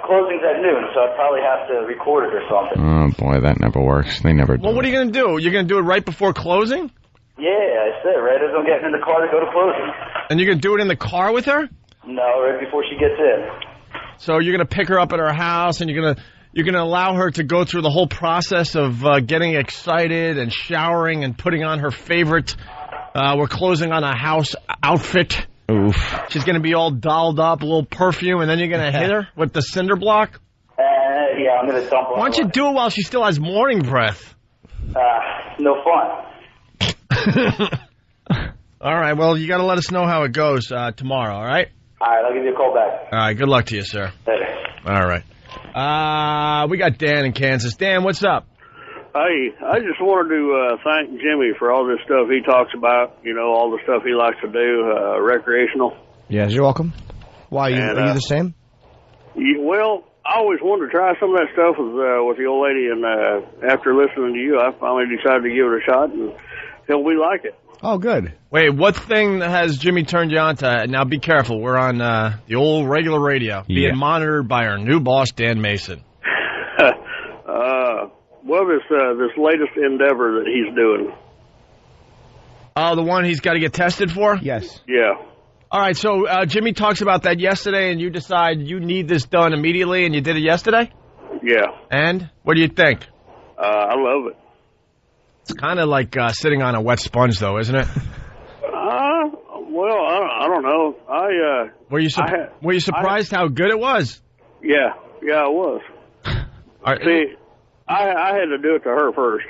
Closing's at noon, so I'd probably have to record it or something. Oh, boy, that never works. They never do. Well, what are you going to do? You're going to do it right before closing? Yeah, I said, right as I'm getting in the car to go to closing. And you're going to do it in the car with her? No, right before she gets in. So you're going to pick her up at her house, and you're going to allow her to go through the whole process of getting excited and showering and putting on her favorite we're closing on a house outfit. Oof. She's going to be all dolled up, a little perfume, and then you're going to hit her with the cinder block? Yeah, I'm going to dump her. Why don't you do it while she still has morning breath? No fun. All right, well, you got to let us know how it goes tomorrow, all right? All right, I'll give you a call back. All right, good luck to you, sir. Later. All right. We got Dan in Kansas. Dan, what's up? Hey, I just wanted to thank Jimmy for all this stuff he talks about, all the stuff he likes to do, recreational. Yes, you're welcome. Why, are you the same? Well, I always wanted to try some of that stuff with the old lady, and after listening to you, I finally decided to give it a shot, and we like it. Oh, good. Wait, what thing has Jimmy turned you on to? Now, be careful. We're on the old regular radio, being monitored by our new boss, Dan Mason. Well, this latest endeavor that he's doing. Oh, the one he's got to get tested for? Yes. Yeah. All right, so Jimmy talks about that yesterday, and you decide you need this done immediately, and you did it yesterday? Yeah. And? What do you think? I love it. It's kind of like sitting on a wet sponge, though, isn't it? Well, I don't know. Were you surprised how good it was? Yeah, I was. See, I had to do it to her first.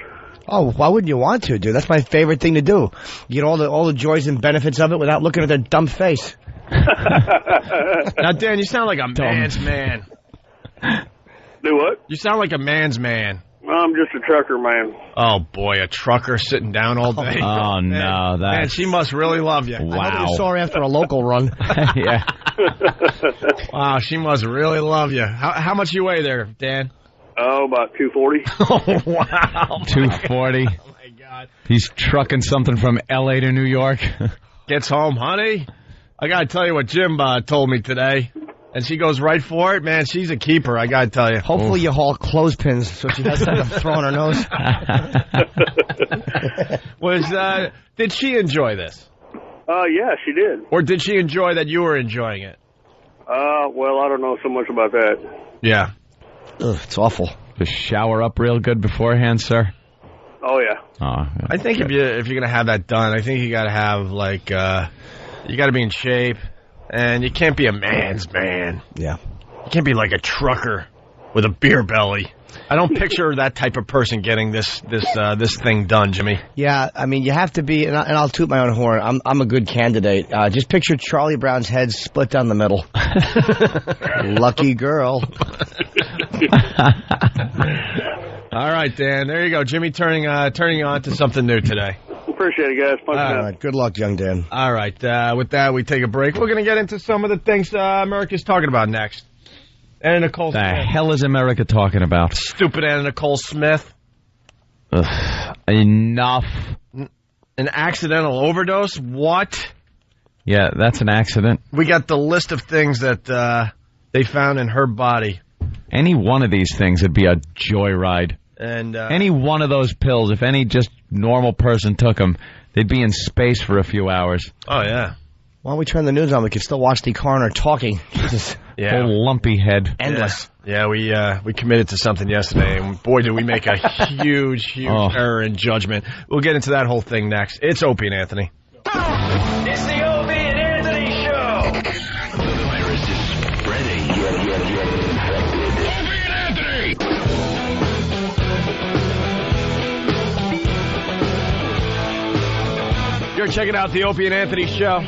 Oh, why wouldn't you want to, dude? That's my favorite thing to do. You get all the joys and benefits of it without looking at their dumb face. Now, Dan, you sound like a man's man. Do what? You sound like a man's man. I'm just a trucker, man. Oh, boy, a trucker sitting down all day. Oh, no. Man, she must really love you. Wow. I hope you saw her after a local run. Yeah. Wow, she must really love you. How much you weigh there, Dan? Oh, about 240. Oh, wow. 240. Oh, my God. He's trucking something from L.A. to New York. Gets home, honey. I got to tell you what Jim told me today. And she goes right for it. Man, she's a keeper, I got to tell you. Hopefully you haul clothespins so she has something to throw on her nose. Did she enjoy this? Yeah, she did. Or did she enjoy that you were enjoying it? Well, I don't know so much about that. Yeah. Ugh, it's awful. Just shower up real good beforehand, sir? Oh, yeah. Oh, I think if you're going to have that done, I think you got to have, you got to be in shape. And you can't be a man's man. Yeah. You can't be like a trucker with a beer belly. I don't picture that type of person getting this thing done, Jimmy. Yeah, I mean, you have to be, and I'll toot my own horn. I'm a good candidate. Just picture Charlie Brown's head split down the middle. Lucky girl. All right, Dan. There you go. Jimmy turning you on to something new today. Appreciate it, guys. All right. Good luck, young Dan. All right. With that, we take a break. We're going to get into some of the things America's talking about next. Anna Nicole Smith. The hell is America talking about? Stupid Anna Nicole Smith. Ugh, enough. An accidental overdose? What? Yeah, that's an accident. We got the list of things that they found in her body. Any one of these things would be a joyride. And any one of those pills, if any just normal person took them, they'd be in space for a few hours. Oh, yeah. Why don't we turn the news on? We can still watch the coroner talking. Jesus. Yeah. Whole lumpy head. Endless. Yeah, we committed to something yesterday, and boy, did we make a huge error in judgment. We'll get into that whole thing next. It's Opie and Anthony. It's the Opie and Anthony Show. The virus is spreading. Opie and Anthony. You're checking out the Opie and Anthony Show.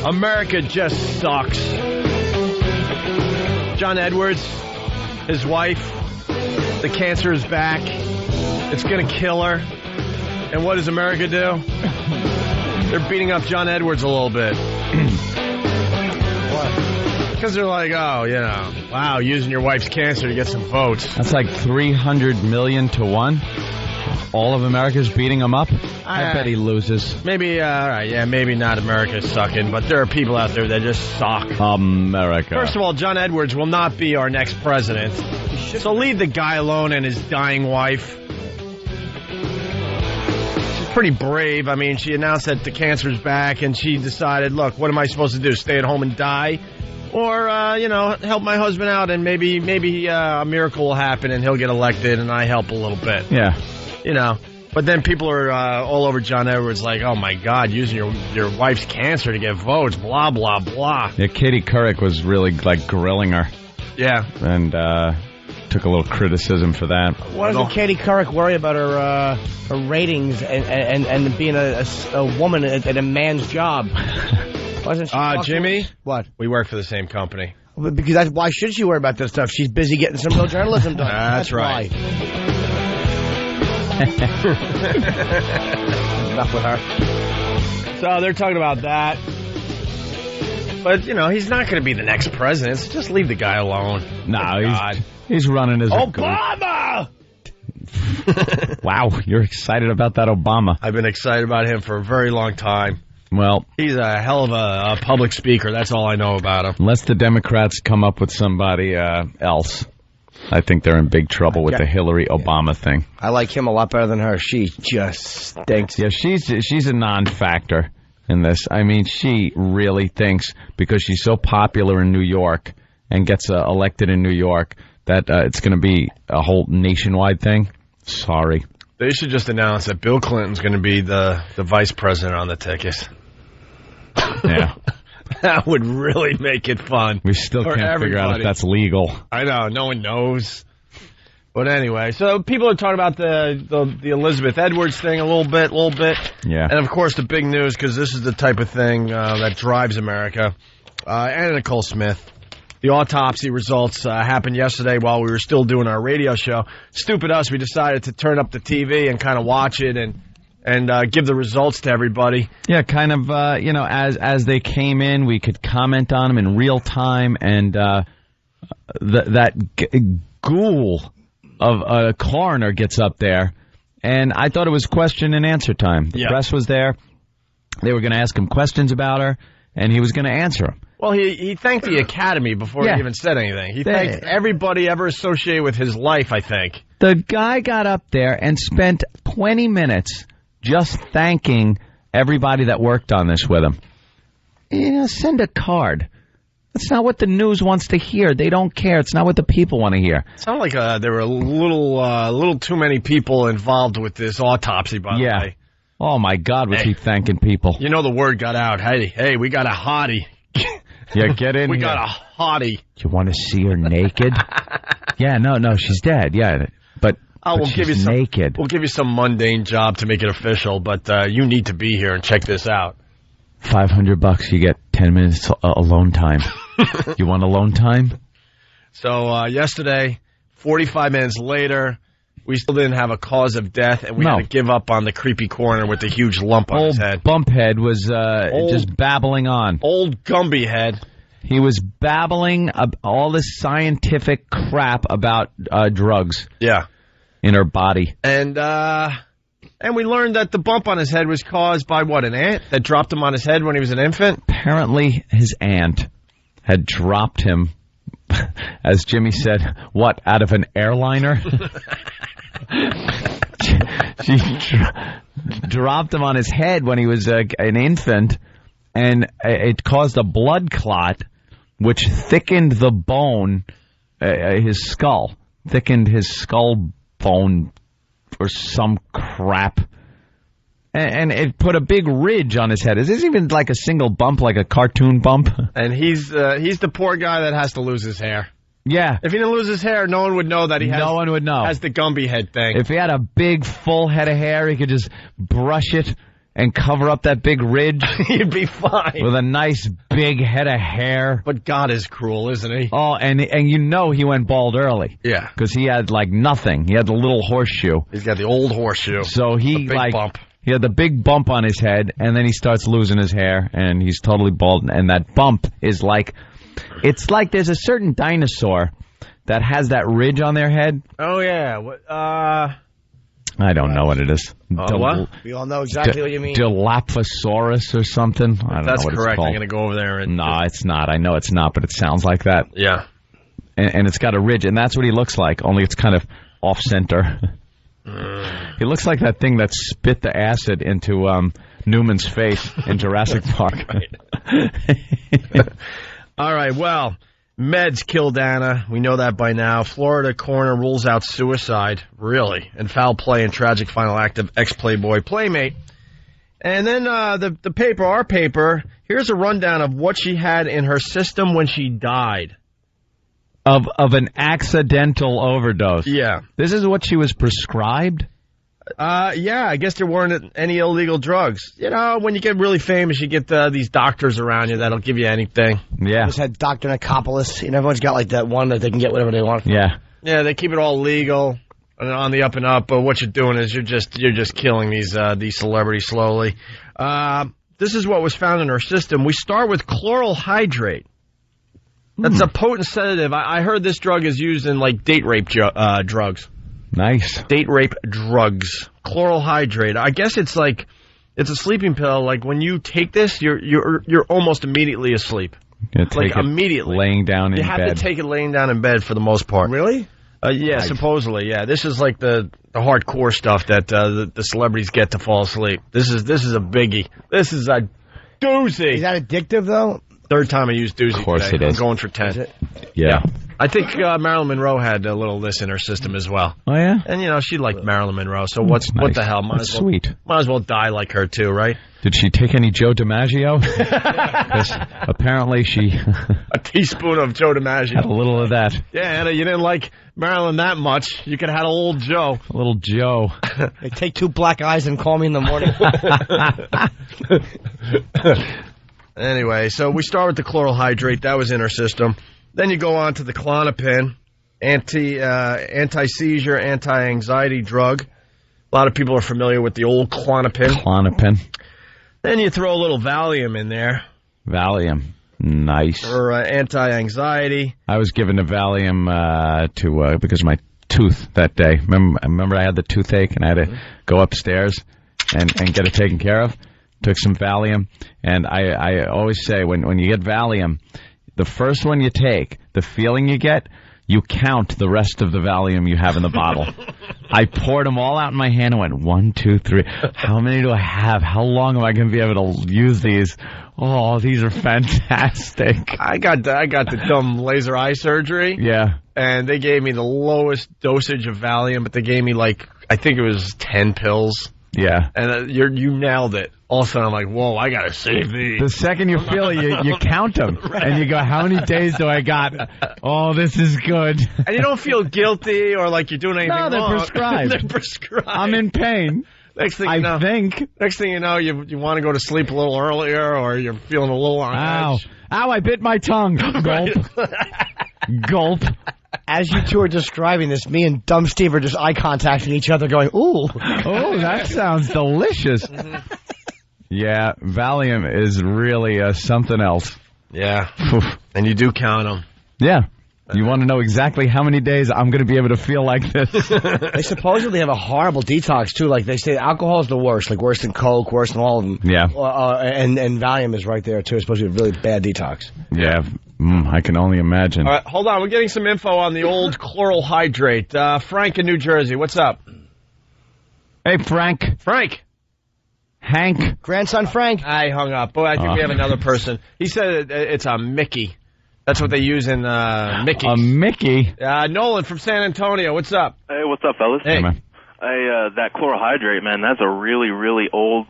America just sucks. John Edwards, his wife, the cancer is back. It's going to kill her. And what does America do? They're beating up John Edwards a little bit. What? Because they're like, oh, you know, wow, using your wife's cancer to get some votes. That's like 300 million to 1. All of America's beating him up? I bet he loses. Maybe, all right, yeah, maybe not America's sucking, but there are people out there that just suck. America. First of all, John Edwards will not be our next president. So leave the guy alone and his dying wife. She's pretty brave. I mean, she announced that the cancer's back, and she decided, look, what am I supposed to do, stay at home and die? Or, help my husband out, and maybe a miracle will happen, and he'll get elected, and I help a little bit. Yeah. You know, but then people are all over John Edwards like, oh, my God, using your wife's cancer to get votes, blah, blah, blah. Yeah, Katie Couric was really, like, grilling her. Yeah. And took a little criticism for that. Why doesn't Katie Couric worry about her ratings and being a woman at a man's job? Wasn't she Jimmy? What? We work for the same company. Because why should she worry about this stuff? She's busy getting some real journalism done. That's right. Why. Enough with her. So they're talking about that. But, you know, he's not going to be the next president. So just leave the guy alone. No, he's running as Obama! Wow, you're excited about that Obama. I've been excited about him for a very long time. Well, he's a hell of a public speaker. That's all I know about him. Unless the Democrats come up with somebody else, I think they're in big trouble with the Hillary Obama thing. I like him a lot better than her. She just stinks. Yeah, she's a non-factor in this. I mean, she really thinks because she's so popular in New York and gets elected in New York that it's going to be a whole nationwide thing. Sorry. They should just announce that Bill Clinton's going to be the vice president on the ticket. Yeah. That would really make it fun. We still can't figure out if that's legal. I know. No one knows. But anyway, so people are talking about the Elizabeth Edwards thing a little bit. Yeah. And, of course, the big news, because this is the type of thing that drives America. Anna Nicole Smith. The autopsy results happened yesterday while we were still doing our radio show. Stupid us, we decided to turn up the TV and kind of watch it and give the results to everybody. Yeah, kind of, as they came in, we could comment on them in real time, and that ghoul of a coroner gets up there, and I thought it was question and answer time. The press was there. They were going to ask him questions about her, and he was going to answer them. Well, he thanked the Academy before he even said anything. He thanked everybody ever associated with his life, I think. The guy got up there and spent 20 minutes just thanking everybody that worked on this with him. You know, send a card. That's not what the news wants to hear. They don't care. It's not what the people want to hear. It sounded like there were a little too many people involved with this autopsy, by the way. Oh, my God, was he thanking people. You know the word got out. Hey, we got a hottie. Yeah, get in we here. got a hottie. You want to see her naked? Yeah, no, she's dead. Yeah, but she's naked. We'll give you some mundane job to make it official, but you need to be here and check this out. $500, you get 10 minutes alone time. You want alone time? So yesterday, 45 minutes later, we still didn't have a cause of death, and we had to give up on the creepy coroner with the huge lump on his head. Bumphead was just babbling on. Old Gumby head. He was babbling all this scientific crap about drugs. Yeah. In her body. And And we learned that the bump on his head was caused by what, an ant that dropped him on his head when he was an infant? Apparently, his aunt had dropped him, as Jimmy said, what, out of an airliner? She dropped him on his head when he was an infant, and it caused a blood clot, which thickened the bone, his skull, thickened his skull bone or some crap. And it put a big ridge on his head. Is this even like a single bump, like a cartoon bump? And he's the poor guy that has to lose his hair. Yeah. If he didn't lose his hair, no one would know that he has. No one would know. Has the Gumby head thing. If he had a big, full head of hair, he could just brush it and cover up that big ridge. He'd be fine. With a nice big head of hair. But God is cruel, isn't he? Oh, and you know he went bald early. Yeah. Because he had like nothing. He had the little horseshoe. He's got the old horseshoe. So he the big bump. He had the big bump on his head, and then he starts losing his hair, and he's totally bald. And that bump is like, it's like there's a certain dinosaur that has that ridge on their head. Oh, yeah. I don't know what it is. What? We all know exactly what you mean. Dilophosaurus or something. I don't That's know what correct. It's called. I'm going to go over there. And no, it's not. I know it's not, but it sounds like that. Yeah. And it's got a ridge, and that's what he looks like, only it's kind of off-center. He looks like that thing that spit the acid into Newman's face in Jurassic Park. All right, well, meds killed Anna. We know that by now. Florida coroner rules out suicide, really, and foul play and tragic final act of ex-Playboy playmate. And then the paper, our paper, here's a rundown of what she had in her system when she died. Of an accidental overdose. Yeah. This is what she was prescribed? Yeah, I guess there weren't any illegal drugs. You know, when you get really famous, you get these doctors around you that'll give you anything. Yeah. Just had Dr. Nicopolis, and everyone's got like that one that they can get whatever they want. Yeah. Yeah, they keep it all legal and on the up and up, but what you're doing is you're just killing these celebrities slowly. This is what was found in her system. We start with chloral hydrate. That's a potent sedative. I heard this drug is used in, like, date rape drugs. Nice. Date rape drugs. Chloral hydrate. I guess it's like, it's a sleeping pill. Like, when you take this, you're almost immediately asleep. Like, immediately. Laying down in bed. You have to take it laying down in bed for the most part. Really? Yeah, Nice. supposedly, yeah. This is like the hardcore stuff that the celebrities get to fall asleep. This is a biggie. This is a doozy. Is that addictive, though? Third time I used doozy Of course today. it is. I'm going for 10. Yeah. I think Marilyn Monroe had a little of this in her system as well. Oh, yeah? And, you know, she liked Marilyn Monroe, so what the hell? Might That's as well, sweet. Might as well die like her, too, right? Did she take any Joe DiMaggio? 'Cause apparently she A teaspoon of Joe DiMaggio. had a little of that. Yeah, Anna, you didn't like Marilyn that much. You could have had old Joe. A little Joe. They take 2 black eyes and call me in the morning. Anyway, so we start with the chloral hydrate. That was in her system. Then you go on to the Klonopin, anti-seizure, anti-anxiety drug. A lot of people are familiar with the old Klonopin. Klonopin. Then you throw a little Valium in there. Valium. Nice. For anti-anxiety. I was given a Valium because of my tooth that day. Remember I had the toothache and I had to go upstairs and get it taken care of? Took some Valium. And I always say when you get Valium, the first one you take, the feeling you get, you count the rest of the Valium you have in the bottle. I poured them all out in my hand and went, 1, 2, 3. How many do I have? How long am I going to be able to use these? Oh, these are fantastic. I got the dumb laser eye surgery. Yeah. And they gave me the lowest dosage of Valium, but they gave me I think it was 10 pills. Yeah. And you nailed it. All of a sudden, I'm like, whoa, I got to save these. The second you feel it, you count them. Right. And you go, how many days do I got? Oh, this is good. And you don't feel guilty or like you're doing anything wrong. No, they're prescribed. They're prescribed. I'm in pain. Next thing you know, Next thing you know, you want to go to sleep a little earlier or you're feeling a little on edge. Ow, I bit my tongue. Gulp. Gulp. As you two are describing this, me and Dumb Steve are just eye contacting each other going, ooh. Oh, that sounds delicious. Yeah, Valium is really something else. Yeah. And you do count them. Yeah. You want to know exactly how many days I'm going to be able to feel like this? They supposedly have a horrible detox, too. Like, they say alcohol is the worst, like worse than Coke, worse than all of them. Yeah. And Valium is right there, too. It's supposed to be a really bad detox. Yeah, I can only imagine. All right, hold on. We're getting some info on the old chloral hydrate. Frank in New Jersey, what's up? Hey, Frank. Frank. Hank. Grandson Frank. I hung up. Boy, I think we have another person. He said it's a Mickey. That's what they use in Mickey. A Mickey? Nolan from San Antonio, what's up? Hey, what's up, fellas? Hey, man. That chlorohydrate, man, that's a really, really old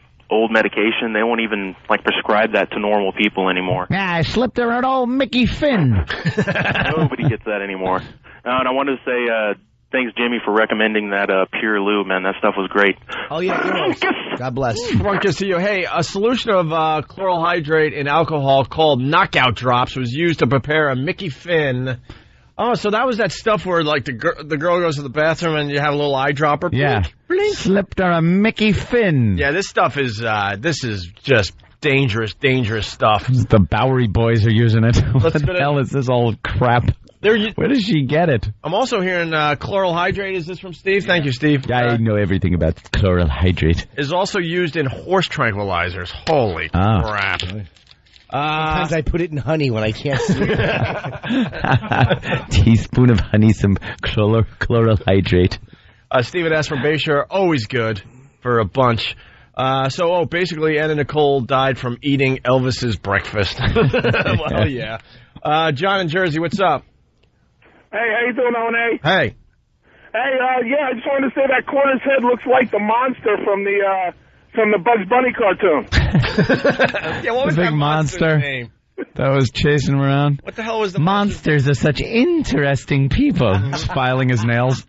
medication. They won't even, prescribe that to normal people anymore. Yeah, I slipped her an old Mickey Finn. Nobody gets that anymore. And I wanted to say thanks, Jimmy, for recommending that Pure Lube, man. That stuff was great. Oh, yeah. God bless. Good to see you. Hey, a solution of chloral hydrate in alcohol called Knockout Drops was used to prepare a Mickey Finn. Oh, so that was that stuff where, the girl goes to the bathroom and you have a little eyedropper? Yeah. Blink. Slipped her a Mickey Finn. Yeah, this stuff is, just dangerous stuff. The Bowery boys are using it. What the hell is this old crap? Where does she get it? I'm also hearing chloral hydrate. Is this from Steve? Thank you, Steve. I know everything about chloral hydrate. Is also used in horse tranquilizers. Holy crap. Sometimes I put it in honey when I can't sleep. Teaspoon of honey, some chloral hydrate. Stephen S. from Bayshore, always good for a bunch. Basically, Anna Nicole died from eating Elvis's breakfast. Well, yeah. John in Jersey, what's up? Hey, how you doing, O&A? Hey. Hey, I just wanted to say that Corner's head looks like the monster from the Bugs Bunny cartoon. Yeah, what was the big that monster name? That was chasing him around. What the hell was the monsters are such interesting people. Just filing his nails.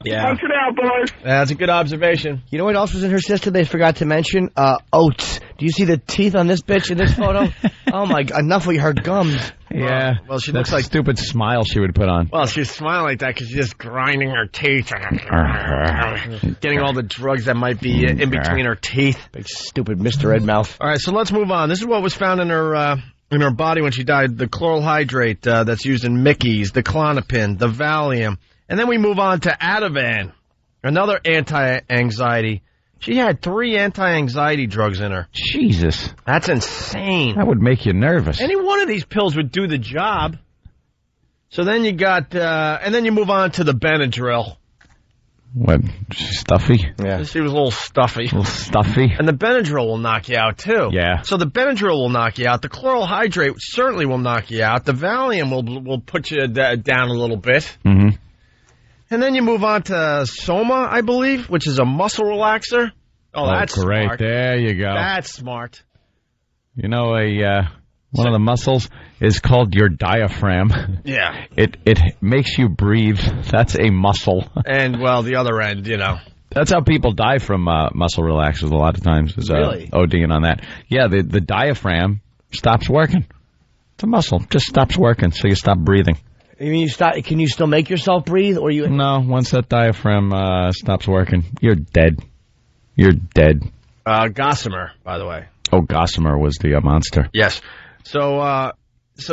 Yeah. Punch it out, boys. That's a good observation. You know what else was in her system they forgot to mention? Oats. Do you see the teeth on this bitch in this photo? Oh, my God. Enough with her gums. Yeah. Well, she that looks like stupid smile she would put on. Well, she's smiling like that because she's just grinding her teeth. Getting all the drugs that might be in between her teeth. Big stupid Mr. Red Mouth. All right, so let's move on. This is what was found in her body when she died. The chloral hydrate that's used in Mickey's, the Klonopin, the Valium. And then we move on to Ativan, another anti-anxiety. She had 3 anti-anxiety drugs in her. Jesus. That's insane. That would make you nervous. Any one of these pills would do the job. So then you got, and then you move on to the Benadryl. What, stuffy? Yeah. She was a little stuffy. A little stuffy. And the Benadryl will knock you out, too. Yeah. So the Benadryl will knock you out. The chloral hydrate certainly will knock you out. The Valium will put you down a little bit. Mm-hmm. And then you move on to Soma, I believe, which is a muscle relaxer. Oh, that's great. Smart. There you go. That's smart. You know, one of the muscles is called your diaphragm. Yeah. It makes you breathe. That's a muscle. And, well, the other end, you know. That's how people die from muscle relaxers a lot of times. Is, really? ODing on that. Yeah, the diaphragm stops working. It's a muscle. Just stops working, so you stop breathing. You mean can you still make yourself breathe? Or you? No, once that diaphragm stops working, you're dead. You're dead. Gossamer, by the way. Oh, Gossamer was the monster. Yes. So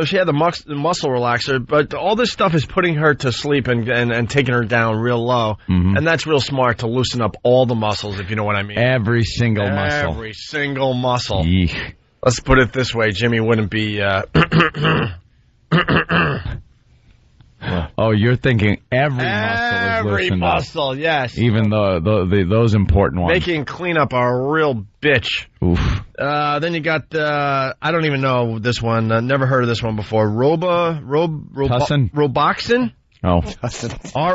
she had the muscle relaxer, but all this stuff is putting her to sleep and taking her down real low. Mm-hmm. And that's real smart to loosen up all the muscles, if you know what I mean. Every single muscle. Every single muscle. Yeesh. Let's put it this way. Jimmy wouldn't be... Oh, you're thinking every muscle is loosened Every muscle, yes. Even those important ones. Making cleanup a real bitch. Oof. Then you got, I don't even know this one. Never heard of this one before. Tussin? Roboxin? Oh.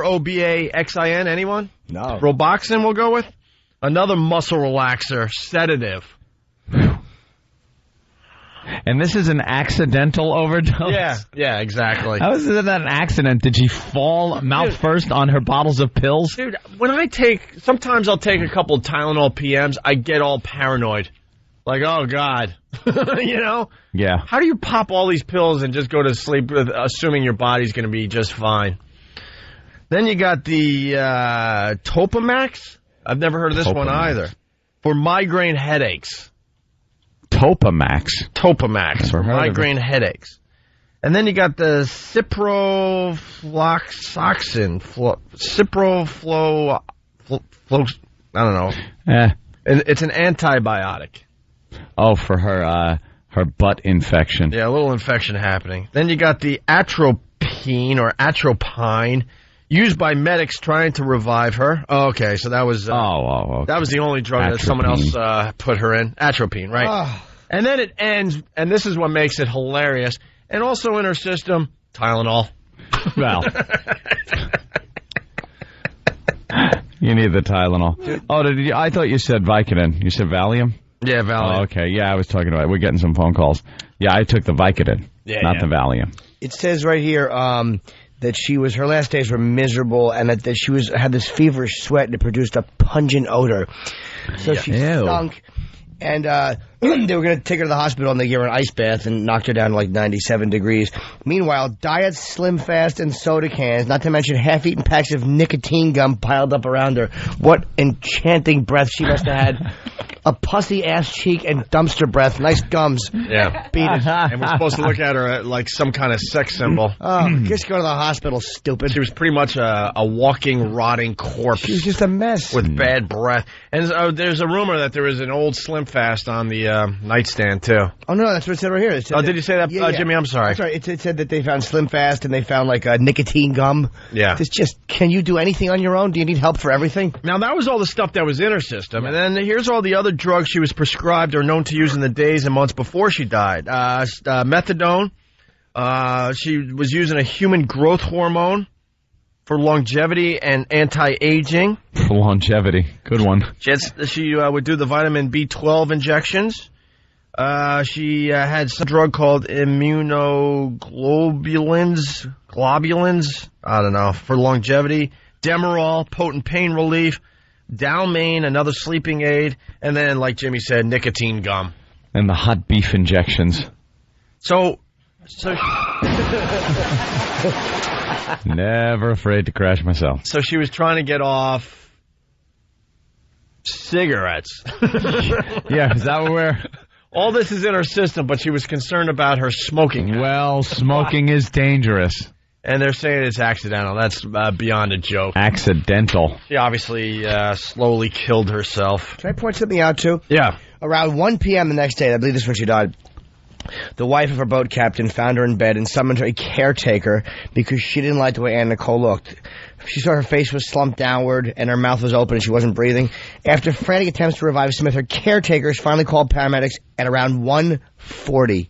Robaxin, anyone? No. Roboxin we'll go with. Another muscle relaxer, sedative. And this is an accidental overdose? Yeah, exactly. How is that an accident? Did she fall mouth first on her bottles of pills? Dude, sometimes I'll take a couple of Tylenol PMs, I get all paranoid. Like, oh, God. You know? Yeah. How do you pop all these pills and just go to sleep assuming your body's going to be just fine? Then you got the Topamax. I've never heard of this one either. For migraine headaches. Topamax for migraine headaches. And then you got the ciprofloxacin. I don't know. It's an antibiotic. Oh, for her butt infection. Yeah, a little infection happening. Then you got the atropine or atropine, used by medics trying to revive her. Oh, okay, so that was okay. That was the only drug that someone else put her in. Atropine, right? Oh. And then it ends, and this is what makes it hilarious, and also in her system, Tylenol. Well, you need the Tylenol. Oh, I thought you said Vicodin. You said Valium? Yeah, Valium. Oh, okay, yeah, I was talking about it. We're getting some phone calls. Yeah, I took the Vicodin, not the Valium. It says right here that her last days were miserable, and that she had this feverish sweat, and it produced a pungent odor. So she stunk. And they were going to take her to the hospital, and they gave her an ice bath and knocked her down to like 97 degrees. Meanwhile, Diet Slim Fast and soda cans, not to mention half-eaten packs of nicotine gum piled up around her. What enchanting breath she must have had. A pussy-ass cheek and dumpster breath. Nice gums. Yeah. Beat it. And we're supposed to look at her like some kind of sex symbol. Oh, just go to the hospital, stupid. She was pretty much a walking, rotting corpse. She was just a mess. With bad breath. And there's a rumor that there is an old Slim Fast on the nightstand, too. Oh, no, that's what it said right here. It said did you say that, Jimmy? I'm sorry. That's right. It said that they found Slim Fast and they found, like, nicotine gum. Yeah. It's just, can you do anything on your own? Do you need help for everything? Now, that was all the stuff that was in her system. And then here's all the other drugs she was prescribed or known to use in the days and months before she died. Methadone. She was using a human growth hormone for longevity and anti-aging. For longevity. Good one. She would do the vitamin B12 injections. She had some drug called immunoglobulins. I don't know. For longevity. Demerol, potent pain relief. Dalmane, another sleeping aid. And then, like Jimmy said, nicotine gum. And the hot beef injections. So never afraid to crash myself. So she was trying to get off cigarettes. Yeah, is that where... All this is in her system, but she was concerned about her smoking. Well, smoking is dangerous. And they're saying it's accidental. That's beyond a joke. Accidental. She obviously slowly killed herself. Can I point something out, too? Yeah. Around 1 p.m. the next day, I believe this is when she died, the wife of her boat captain found her in bed and summoned her a caretaker because she didn't like the way Anna Nicole looked. She saw her face was slumped downward and her mouth was open and she wasn't breathing. After frantic attempts to revive Smith, her caretakers finally called paramedics at around 1:40.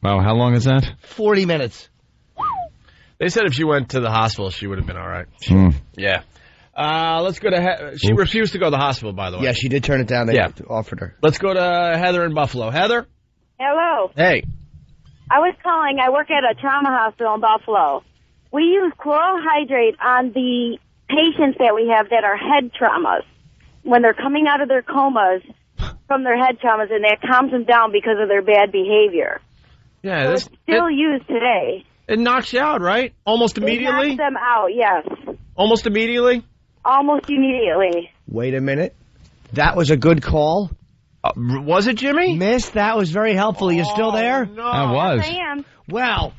Wow, how long is that? 40 minutes. They said if she went to the hospital, she would have been all right. Yeah. Let's go to... She refused to go to the hospital, by the way. Yeah, she did turn it down. They offered her. Let's go to Heather in Buffalo. Heather? Hello. Hey. I was calling. I work at a trauma hospital in Buffalo. We use chloral hydrate on the patients that we have that are head traumas. When they're coming out of their comas from their head traumas, and that calms them down because of their bad behavior. Yeah, so it's still used today. It knocks you out, right? Almost immediately? It knocks them out, yes. Almost immediately? Almost immediately. Wait a minute. That was a good call. Was it, Jimmy? Miss, that was very helpful. Are you still there? No. I was. Yes, I am. Well,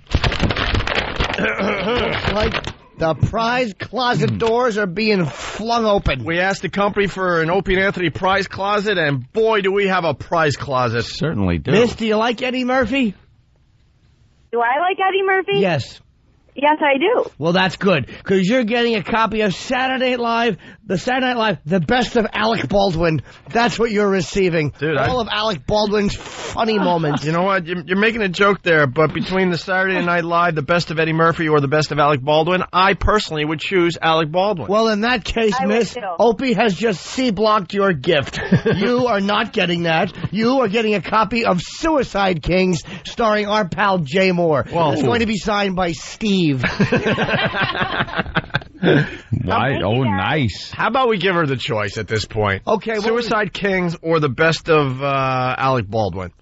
looks like the prize closet doors are being flung open. We asked the company for an Opie and Anthony prize closet, and boy, do we have a prize closet. Certainly do. Miss, do you like Eddie Murphy? Do I like Eddie Murphy? Yes. Yes, I do. Well, that's good, because you're getting a copy of Saturday Night Live, the best of Alec Baldwin. That's what you're receiving. Dude, all of Alec Baldwin's funny moments. You know what? You're making a joke there, but between the Saturday Night Live, the best of Eddie Murphy, or the best of Alec Baldwin, I personally would choose Alec Baldwin. Well, in that case, Miss, Opie has just C-blocked your gift. You are not getting that. You are getting a copy of Suicide Kings, starring our pal Jay Moore. Well, it's going to be signed by Steve. Why? Oh, nice. How about we give her the choice at this point? Okay. Suicide Kings or the best of Alec Baldwin?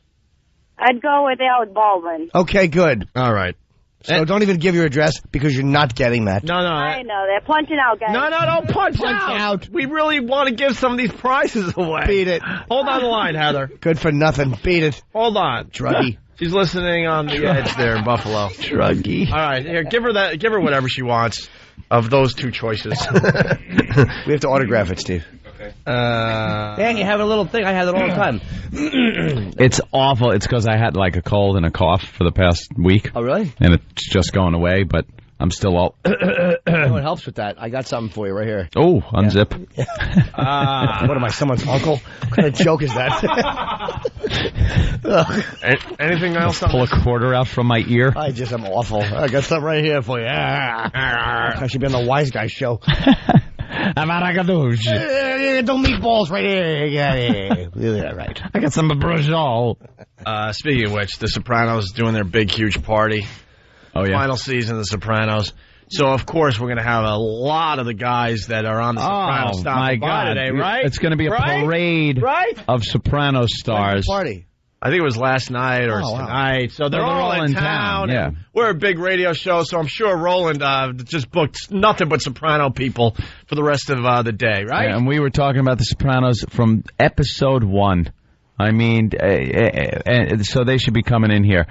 I'd go with Alec Baldwin. Okay, good. All right. So don't even give your address because you're not getting that. No. I know that. Punching out, guys. No, don't punch out. We really want to give some of these prizes away. Beat it. Hold on the line, Heather. Good for nothing. Beat it. Hold on. Druggy. She's listening on the edge there in Buffalo. Druggy. All right, here, give her whatever she wants of those two choices. We have to autograph it, Steve. Okay. Dan, you have a little thing. I have it all the time. It's awful. It's because I had like a cold and a cough for the past week. Oh, really? And it's just going away, but I'm still all... You know what helps with that? I got something for you right here. Oh, unzip. Yeah. What am I, someone's uncle? What kind of joke is that? Anything else? Pull a quarter out from my ear. I'm awful. I got something right here for you. I should be on the Wise Guy show. Don't meatballs right here. Yeah, right. I got some brujol. Speaking of which, The Sopranos is doing their big, huge party. Oh, yeah. Final season of The Sopranos. So, of course, we're going to have a lot of the guys that are on The Sopranos stopping by today, right? It's going to be a parade of Sopranos stars. Party. I think it was last night or tonight. So they're all in town. Yeah. We're a big radio show, so I'm sure Roland just booked nothing but Soprano people for the rest of the day, right? Yeah, and we were talking about The Sopranos from episode 1. I mean, so they should be coming in here.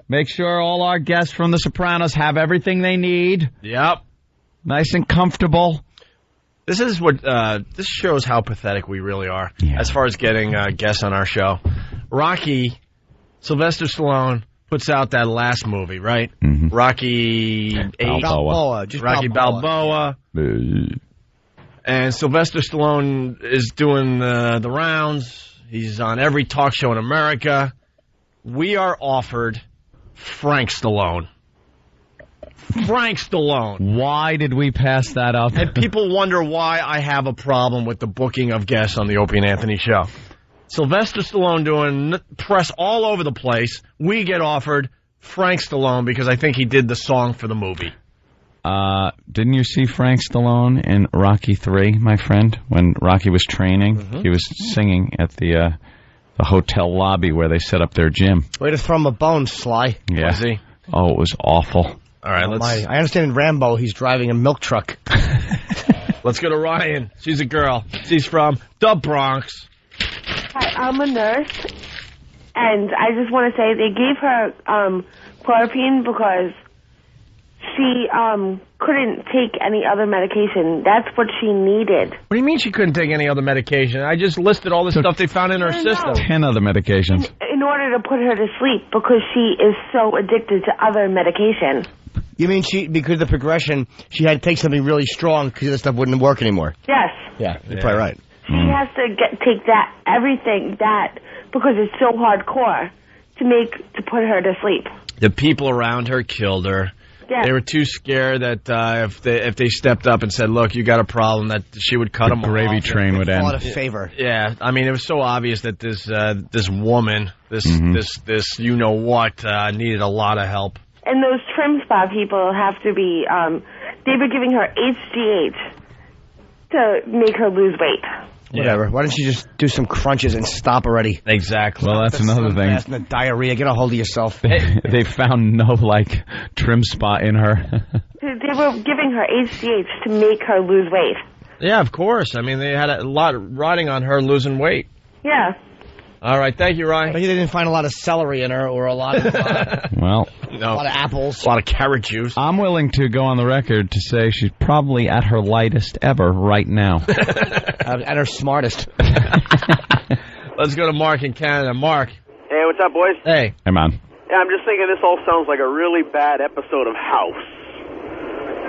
Make sure all our guests from The Sopranos have everything they need. Yep. Nice and comfortable. This is what this shows how pathetic we really are as far as getting guests on our show. Rocky, Sylvester Stallone puts out that last movie, right? Mm-hmm. Rocky Balboa. Rocky Balboa. And Sylvester Stallone is doing the rounds. He's on every talk show in America. We are offered Frank Stallone. Frank Stallone. Why did we pass that up? And people wonder why I have a problem with the booking of guests on the Opie and Anthony show. Sylvester Stallone doing press all over the place. We get offered Frank Stallone because I think he did the song for the movie. Didn't you see Frank Stallone in Rocky 3, my friend? When Rocky was training, he was singing at the hotel lobby where they set up their gym. Way to throw him a bone, Sly. Yeah. Was he? Oh, it was awful. All right, I understand in Rambo he's driving a milk truck. Let's go to Ryan. She's a girl. She's from the Bronx. Hi, I'm a nurse, and I just want to say they gave her chloroquine because she couldn't take any other medication. That's what she needed. What do you mean she couldn't take any other medication? I just listed all the stuff they found in her system. 10 other medications. In order to put her to sleep because she is so addicted to other medication. You mean because of the progression, she had to take something really strong because the stuff wouldn't work anymore? Yes. Yeah, you're probably right. She has to take everything because it's so hardcore to put her to sleep. The people around her killed her. Yeah. They were too scared that if they stepped up and said, "Look, you got a problem," that she would cut them off. The gravy train would end. A favor. Yeah, I mean, it was so obvious that this woman, this you know what, needed a lot of help. And those trim spa people have to be. They were giving her HGH to make her lose weight. Whatever. Why don't you just do some crunches and stop already? Exactly. Well, that's another thing. And the diarrhea. Get a hold of yourself. They found no, trim spot in her. They were giving her HGH to make her lose weight. Yeah, of course. I mean, they had a lot riding on her losing weight. Yeah. All right. Thank you, Ryan. But they didn't find a lot of celery in her or a lot of... a lot of apples. A lot of carrot juice. I'm willing to go on the record to say she's probably at her lightest ever right now. At her smartest. Let's go to Mark in Canada. Mark. Hey, what's up, boys? Hey. Hey, man. Yeah, I'm just thinking this all sounds like a really bad episode of House.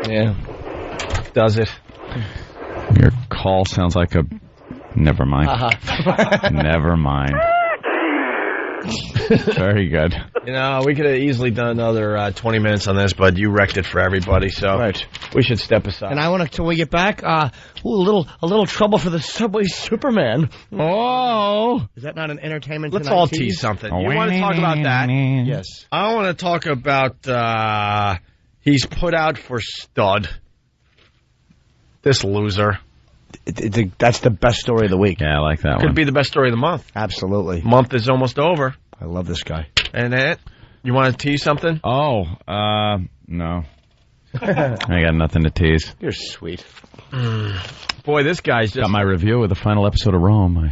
Yeah. Does it? Your call sounds like a... Never mind. Never mind. Very good. You know, we could have easily done another 20 minutes on this, but you wrecked it for everybody, so we should step aside. And I want to, till we get back, a little trouble for the Subway Superman. Oh. Is that not an entertainment Let's Tonight all tease? tease something. You want to talk about that? Yes. I want to talk about he's put out for stud. This loser. That's the best story of the week. Yeah, I like that one. Could be the best story of the month. Absolutely. Month is almost over. I love this guy. And that, you want to tease something? Oh, no. I got nothing to tease. You're sweet. Boy, this guy's just... Got my review of the final episode of Rome.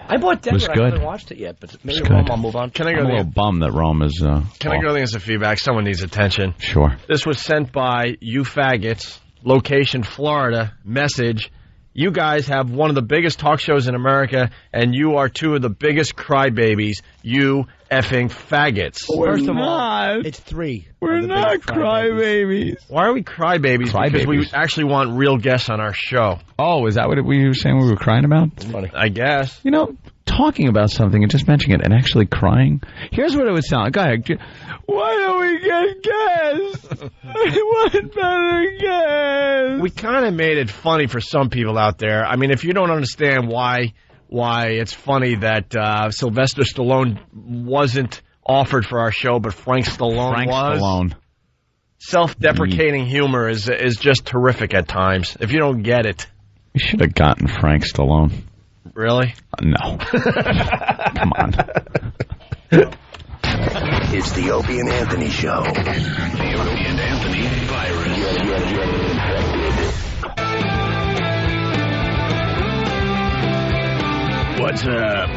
I bought Denver. Was I good. haven't watched it yet, but maybe It's Rome, good. I'll move on. Can I I'm go a the little bummed that Rome is. Can I go the instant feedback? Someone needs attention. Sure. This was sent by you faggots. Location, Florida. Message. You guys have one of the biggest talk shows in America, and you are two of the biggest crybabies. You effing faggots. First of all, it's 3. We're not crybabies. Why are we crybabies? Because we actually want real guests on our show. Oh, is that what we were saying we were crying about? Funny. I guess. You know, talking about something and just mentioning it and actually crying. Here's what it would sound like. Go ahead. Why don't we get guests? I want better guests. We kind of made it funny for some people out there. I mean, if you don't understand why it's funny that Sylvester Stallone wasn't offered for our show, but Frank Stallone was. Stallone. Self-deprecating humor is just terrific at times. If you don't get it. You should have gotten Frank Stallone. Really? No. Come on. It's the Opie and Anthony Show. The Opie and Anthony virus. You're infected. What's up?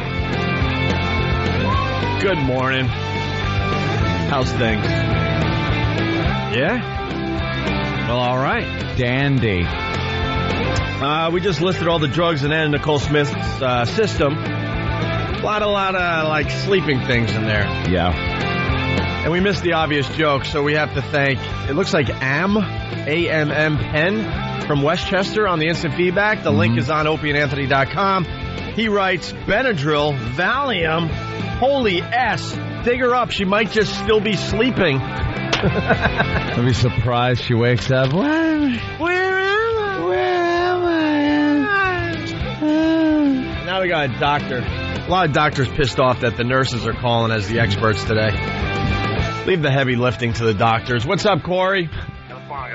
Good morning. How's things? Yeah? Well, all right. Dandy. We just listed all the drugs in Anna Nicole Smith's system. A lot of like sleeping things in there. Yeah. And we missed the obvious joke, so we have to thank, it looks like A-M-M Penn from Westchester on the instant feedback. The link is on opieandanthony.com. He writes, Benadryl, Valium, holy S, dig her up. She might just still be sleeping. I'll be surprised she wakes up. Where am I? Now we got a doctor. A lot of doctors pissed off that the nurses are calling as the experts today. Leave the heavy lifting to the doctors. What's up, Corey?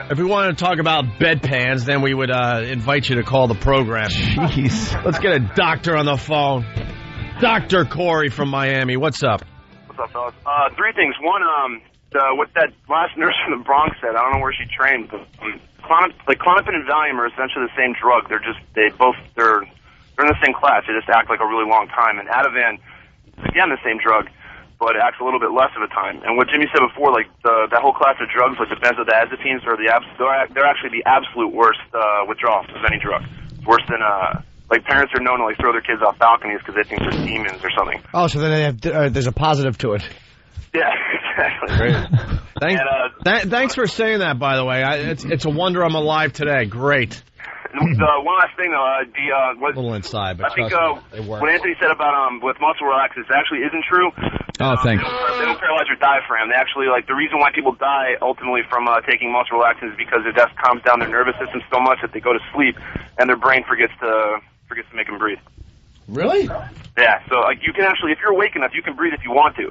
If we wanted to talk about bedpans, then we would invite you to call the program. Jeez. Let's get a doctor on the phone. Dr. Corey from Miami. What's up? What's up, fellas? 3 things. One, what that last nurse from the Bronx said, I don't know where she trained, but Klonopin and Valium are essentially the same drug. They're in the same class. They just act like a really long time. And Ativan is, again, the same drug, but it acts a little bit less of a time. And what Jimmy said before, like that whole class of drugs, like the benzodiazepines, are they're actually the absolute worst withdrawal of any drug. It's worse than like parents are known to like throw their kids off balconies because they think they're demons or something. Oh, so then they have, there's a positive to it. Yeah, exactly. Great. Thanks for saying that, by the way. It's a wonder I'm alive today. Great. One last thing, though. A little inside, but I think they work. what Anthony said about with muscle relaxers actually isn't true. Oh, thanks. They don't paralyze your diaphragm. They actually, like, the reason why people die ultimately from taking muscle relaxants is because it just calms down their nervous system so much that they go to sleep and their brain forgets to make them breathe. Really? Yeah. So, like, you can actually, if you're awake enough, you can breathe if you want to.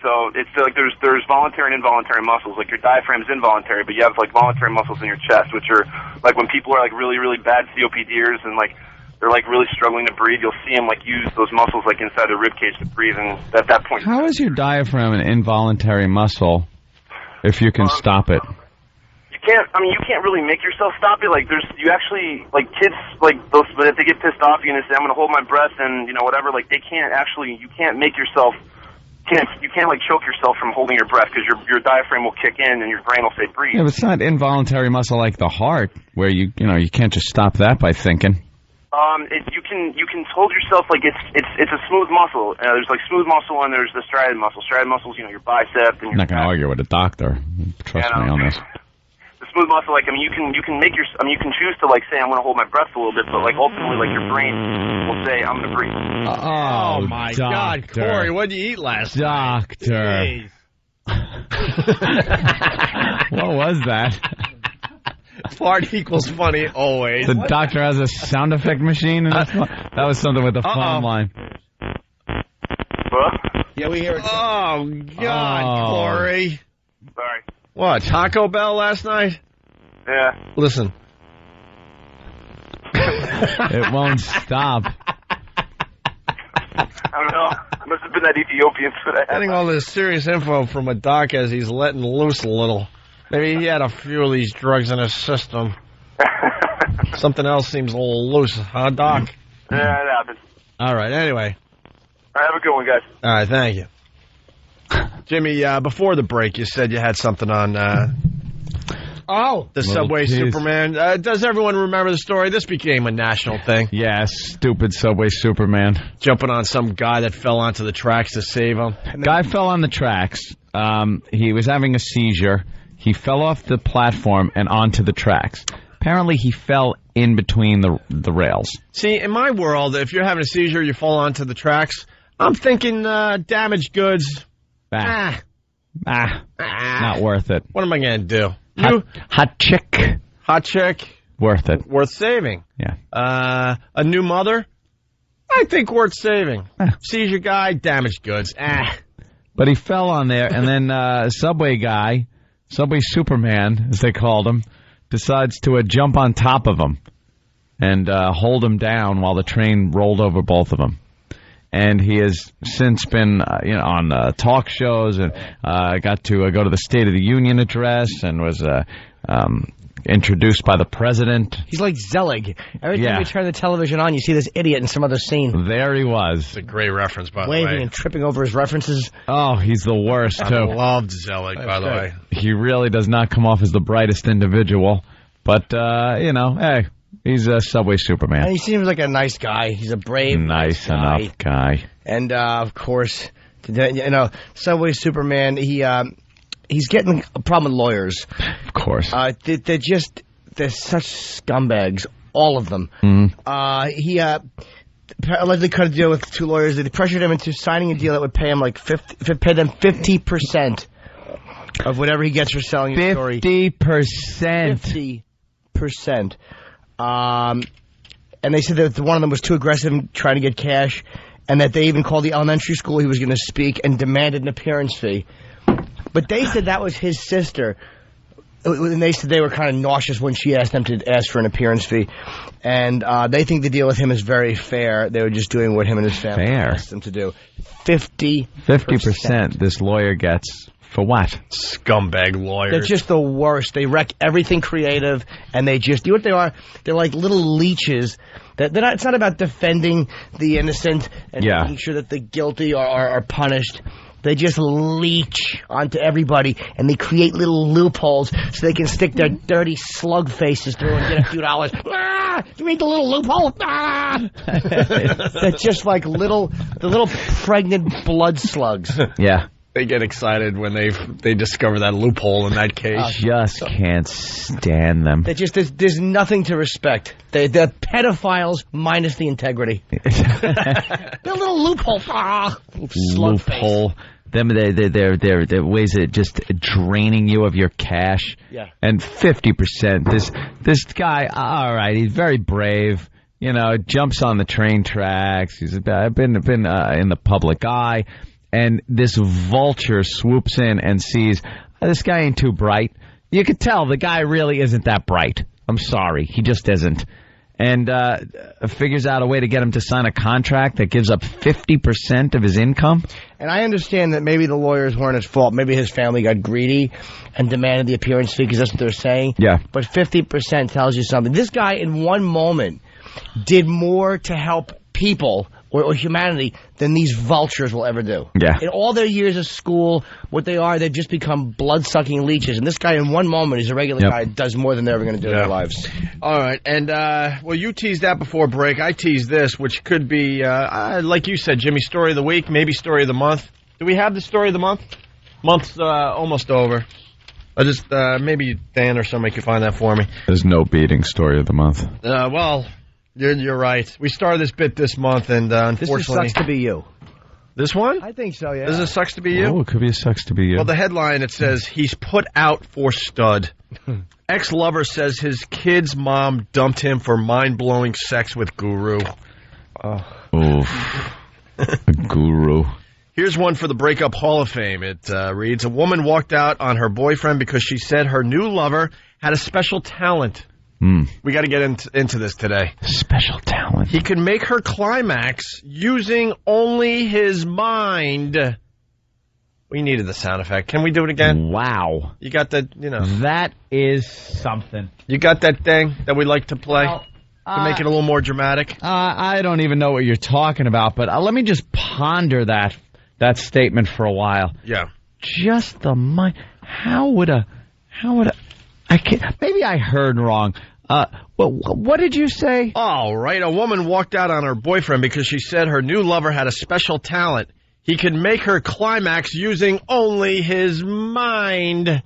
So it's like there's voluntary and involuntary muscles. Like your diaphragm is involuntary, but you have like voluntary muscles in your chest, which are like when people are like really, really bad COPDers and like they're like really struggling to breathe, you'll see them like use those muscles like inside their rib cage to breathe. And at that point, how is your diaphragm an involuntary muscle if you can stop it? You can't really make yourself stop it. Like you actually, like kids, like those, but if they get pissed off, you're gonna say, I'm gonna hold my breath and whatever. Like you can't make yourself. You can't like choke yourself from holding your breath because your diaphragm will kick in and your brain will say breathe. Yeah, but it's not involuntary muscle like the heart where you can't just stop that by thinking. You can hold yourself like it's a smooth muscle. There's like smooth muscle and there's the striated muscle. Striated muscles, your bicep. And I'm not going to argue with a doctor. Trust me on this. The smooth muscle, like you can choose to like say I'm going to hold my breath a little bit, but like ultimately like your brain will say I'm going to breathe. Oh my God, Corey, what did you eat last night? Doctor. What was that? Fart equals funny always. The doctor has a sound effect machine, and that was something with the phone line. Yeah, we hear it. Oh God, Corey. Sorry. What, Taco Bell last night? Yeah. Listen. It won't stop. I don't know. It must have been that Ethiopian food I had. Getting all this serious info from a doc as he's letting loose a little. Maybe he had a few of these drugs in his system. Something else seems a little loose, huh, Doc? Yeah, it happens. All right, anyway. All right, have a good one, guys. All right, thank you. Jimmy, before the break, you said you had something on the Subway Superman. Does everyone remember the story? This became a national thing. Yes, stupid Subway Superman. Jumping on some guy that fell onto the tracks to save him. Guy fell on the tracks. He was having a seizure. He fell off the platform and onto the tracks. Apparently, he fell in between the rails. See, in my world, if you're having a seizure, you fall onto the tracks, I'm thinking damaged goods. Not worth it. What am I going to do? Hot chick. Hot chick. Worth it. Worth saving. Yeah. A new mother. I think worth saving. Seizure guy, damaged goods. But he fell on there, and then Subway guy, Subway Superman, as they called him, decides to jump on top of him and hold him down while the train rolled over both of them. And he has since been on talk shows and got to go to the State of the Union address and was introduced by the president. He's like Zelig. Every time you turn the television on, you see this idiot in some other scene. There he was. It's a great reference, by the way. Waving and tripping over his references. Oh, he's the worst, too. I loved Zelig, by the way. He really does not come off as the brightest individual. But, hey, he's a Subway Superman. And he seems like a nice guy. He's a brave, nice enough guy. And, of course, Subway Superman, he's getting a problem with lawyers. Of course. They're such scumbags, all of them. Mm-hmm. He allegedly cut a deal with two lawyers. They pressured him into signing a deal that would pay him pay them 50% of whatever he gets for selling his story. 50%. 50%. And they said that one of them was too aggressive in trying to get cash, and that they even called the elementary school he was going to speak and demanded an appearance fee. But they said that was his sister. And they said they were kind of nauseous when she asked them to ask for an appearance fee. And they think the deal with him is very fair. They were just doing what him and his family asked them to do. 50% this lawyer gets for what? Scumbag lawyers. They're just the worst. They wreck everything creative, and they just do what they are. They're like little leeches. It's not about defending the innocent and making sure that the guilty are punished. They just leech onto everybody, and they create little loopholes so they can stick their dirty slug faces through and get a few dollars. You mean the little loophole? They're just like the little pregnant blood slugs. Yeah. They get excited when they discover that loophole in that case. Just can't stand them. There's nothing to respect. They're pedophiles minus the integrity. They're little loophole. Loophole. They're ways of just draining you of your cash. Yeah. And 50%. This guy, all right, he's very brave. Jumps on the train tracks. He's been in the public eye. And this vulture swoops in and sees, this guy ain't too bright. You could tell the guy really isn't that bright. I'm sorry. He just isn't. And figures out a way to get him to sign a contract that gives up 50% of his income. And I understand that maybe the lawyers weren't at fault. Maybe his family got greedy and demanded the appearance fee because that's what they're saying. Yeah. But 50% tells you something. This guy, in one moment, did more to help people or humanity than these vultures will ever do. Yeah. In all their years of school, they've just become blood-sucking leeches. And this guy, in one moment, he's a regular guy, does more than they're ever going to do in their lives. All right. And, you teased that before break. I teased this, which could be, like you said, Jimmy, story of the week, maybe story of the month. Do we have the story of the month? Month's almost over. I just, maybe Dan or somebody could find that for me. There's no beating story of the month. Well... You're right. We started this bit this month, and unfortunately... This sucks to be you. This one? I think so, yeah. This is sucks to be you? Oh, it could be a sucks to be you. Well, the headline, it says, he's put out for stud. Ex-lover says his kid's mom dumped him for mind-blowing sex with guru. Oof. Guru. Here's one for the Breakup Hall of Fame. It reads, a woman walked out on her boyfriend because she said her new lover had a special talent. We got to get into this today. Special talent. He could make her climax using only his mind. We needed the sound effect. Can we do it again? Wow. You got that, That is something. You got that thing that we like to play? Well, To make it a little more dramatic? I don't even know what you're talking about, but let me just ponder that statement for a while. Yeah. Just the mind. How would I can't, maybe I heard wrong. What did you say? All right. A woman walked out on her boyfriend because she said her new lover had a special talent. He could make her climax using only his mind.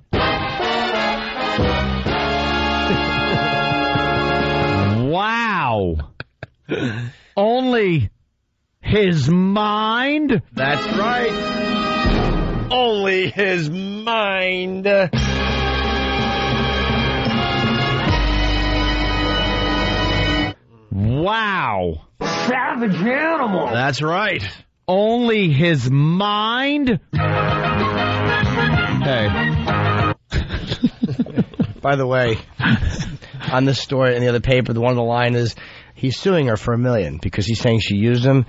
Wow. Only his mind? That's right. Only his mind. Wow. Savage animal. That's right. Only his mind? Hey. By the way, on this story in the other paper, the one on the line is he's suing her for $1 million because he's saying she used him,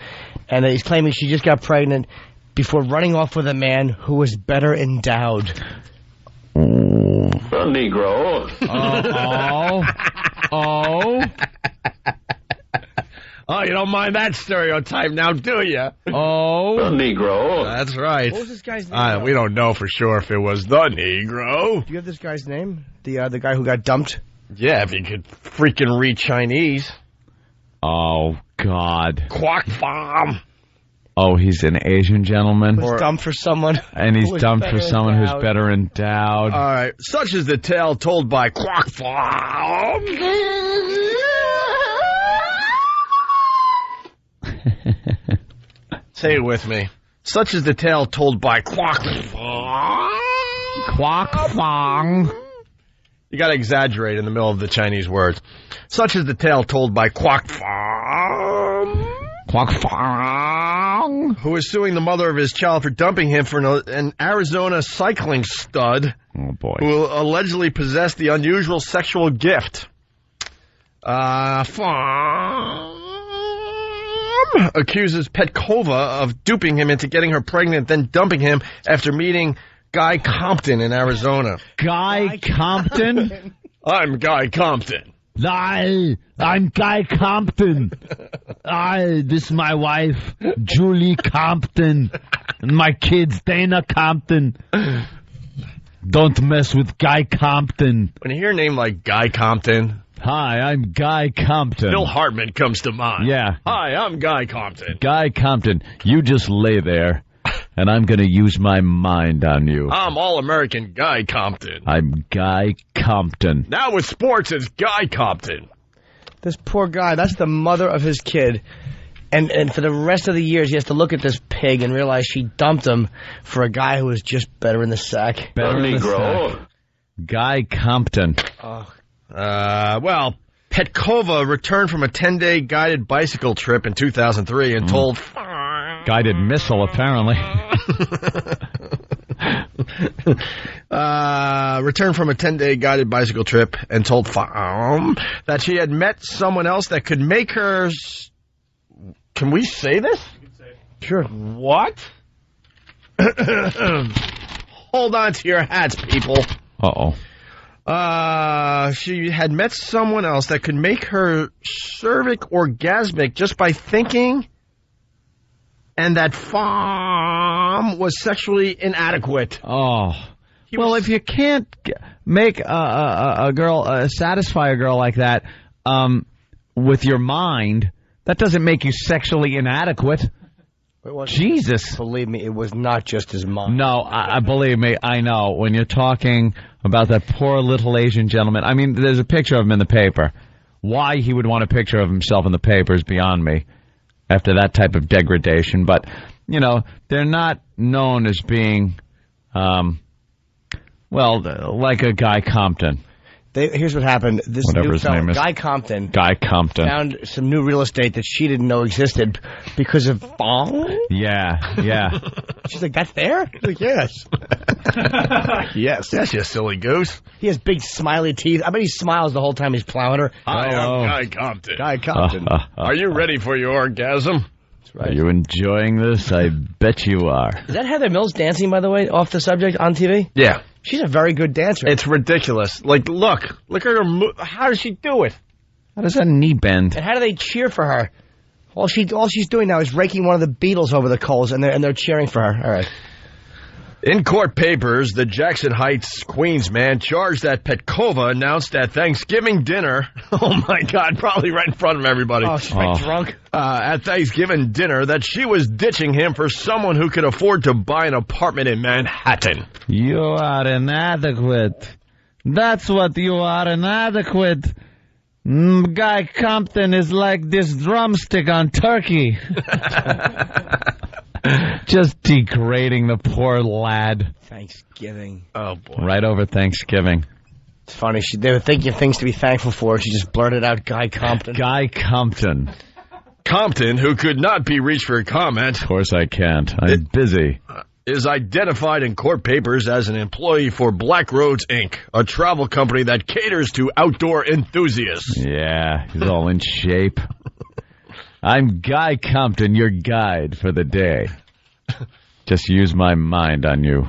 and he's claiming she just got pregnant before running off with a man who was better endowed. A Negro. Oh, you don't mind that stereotype now, do you? A Negro. That's right. What was this guy's name? We don't know for sure if it was the Negro. Do you have this guy's name? The guy who got dumped? Yeah, if he could freaking read Chinese. Oh, God. Quack bomb. Oh, he's an Asian gentleman? Was dumped for someone. And he's dumped for someone who's better endowed. All right. Such is the tale told by Quack bomb. Say it with me. Such is the tale told by Quack Fong. Quack Fong. You got to exaggerate in the middle of the Chinese words. Such is the tale told by Quack Fong. Quack Fong. Who is suing the mother of his child for dumping him for an Arizona cycling stud. Oh, boy. Who allegedly possessed the unusual sexual gift. Fong accuses Petkova of duping him into getting her pregnant, then dumping him after meeting Guy Compton in Arizona. Guy Compton? I'm Guy Compton. I'm Guy Compton. This is my wife, Julie Compton. And my kids, Dana Compton. Don't mess with Guy Compton. When you hear a name like Guy Compton... Hi, I'm Guy Compton. Bill Hartman comes to mind. Yeah. Hi, I'm Guy Compton. Guy Compton, you just lay there, and I'm going to use my mind on you. I'm All-American Guy Compton. I'm Guy Compton. Now with sports, it's Guy Compton. This poor guy, that's the mother of his kid. And for the rest of the years, he has to look at this pig and realize she dumped him for a guy who was just better in the sack. Better in the sack. Guy Compton. Oh. Well, Petkova returned from a 10-day guided bicycle trip in 2003 and told... Guided missile, apparently. Returned from a 10-day guided bicycle trip and told that she had met someone else that could make her... Can we say this? You can say it. Sure. What? Hold on to your hats, people. Uh-oh. She had met someone else that could make her cervix orgasmic just by thinking, and that Fom was sexually inadequate. Oh. Well, if you can't make a girl, satisfy a girl like that with your mind, that doesn't make you sexually inadequate. Jesus. Believe me, it was not just his mind. No, believe me, I know. When you're talking about that poor little Asian gentleman, I mean, there's a picture of him in the paper. Why he would want a picture of himself in the paper is beyond me after that type of degradation. But, you know, they're not known as being, like a Guy Compton. Here's what happened. This Whatever new his fellow, name is. Guy Compton, found some new real estate that she didn't know existed because of Fong. Yeah. She's like, that's there? He's like, yes. Yes, that's you silly goose. He has big smiley teeth. I bet he smiles the whole time he's plowing her. Hi, I'm Guy Compton. Guy Compton. Are you ready for your orgasm? That's right. Are you enjoying this? I bet you are. Is that Heather Mills dancing, by the way, off the subject on TV? Yeah. She's a very good dancer. It's ridiculous. Like, look at her. How does she do it? How does that knee bend? And how do they cheer for her? All she's doing now is raking one of the beetles over the coals, and they're cheering for her. All right. In court papers, the Jackson Heights Queens man charged that Petkova announced at Thanksgiving dinner. Oh, my God, probably right in front of everybody. Oh, she's like drunk. At Thanksgiving dinner that she was ditching him for someone who could afford to buy an apartment in Manhattan. You are inadequate. That's what you are, inadequate. Guy Compton is like this drumstick on turkey. Just degrading the poor lad. Thanksgiving. Oh, boy. Right over Thanksgiving. It's funny. They were thinking of things to be thankful for. She just blurted out Guy Compton. Guy Compton. Compton, who could not be reached for a comment. Of course I can't. I'm busy. Is identified in court papers as an employee for Black Roads, Inc., a travel company that caters to outdoor enthusiasts. Yeah, he's all in shape. I'm Guy Compton, your guide for the day. Just use my mind on you.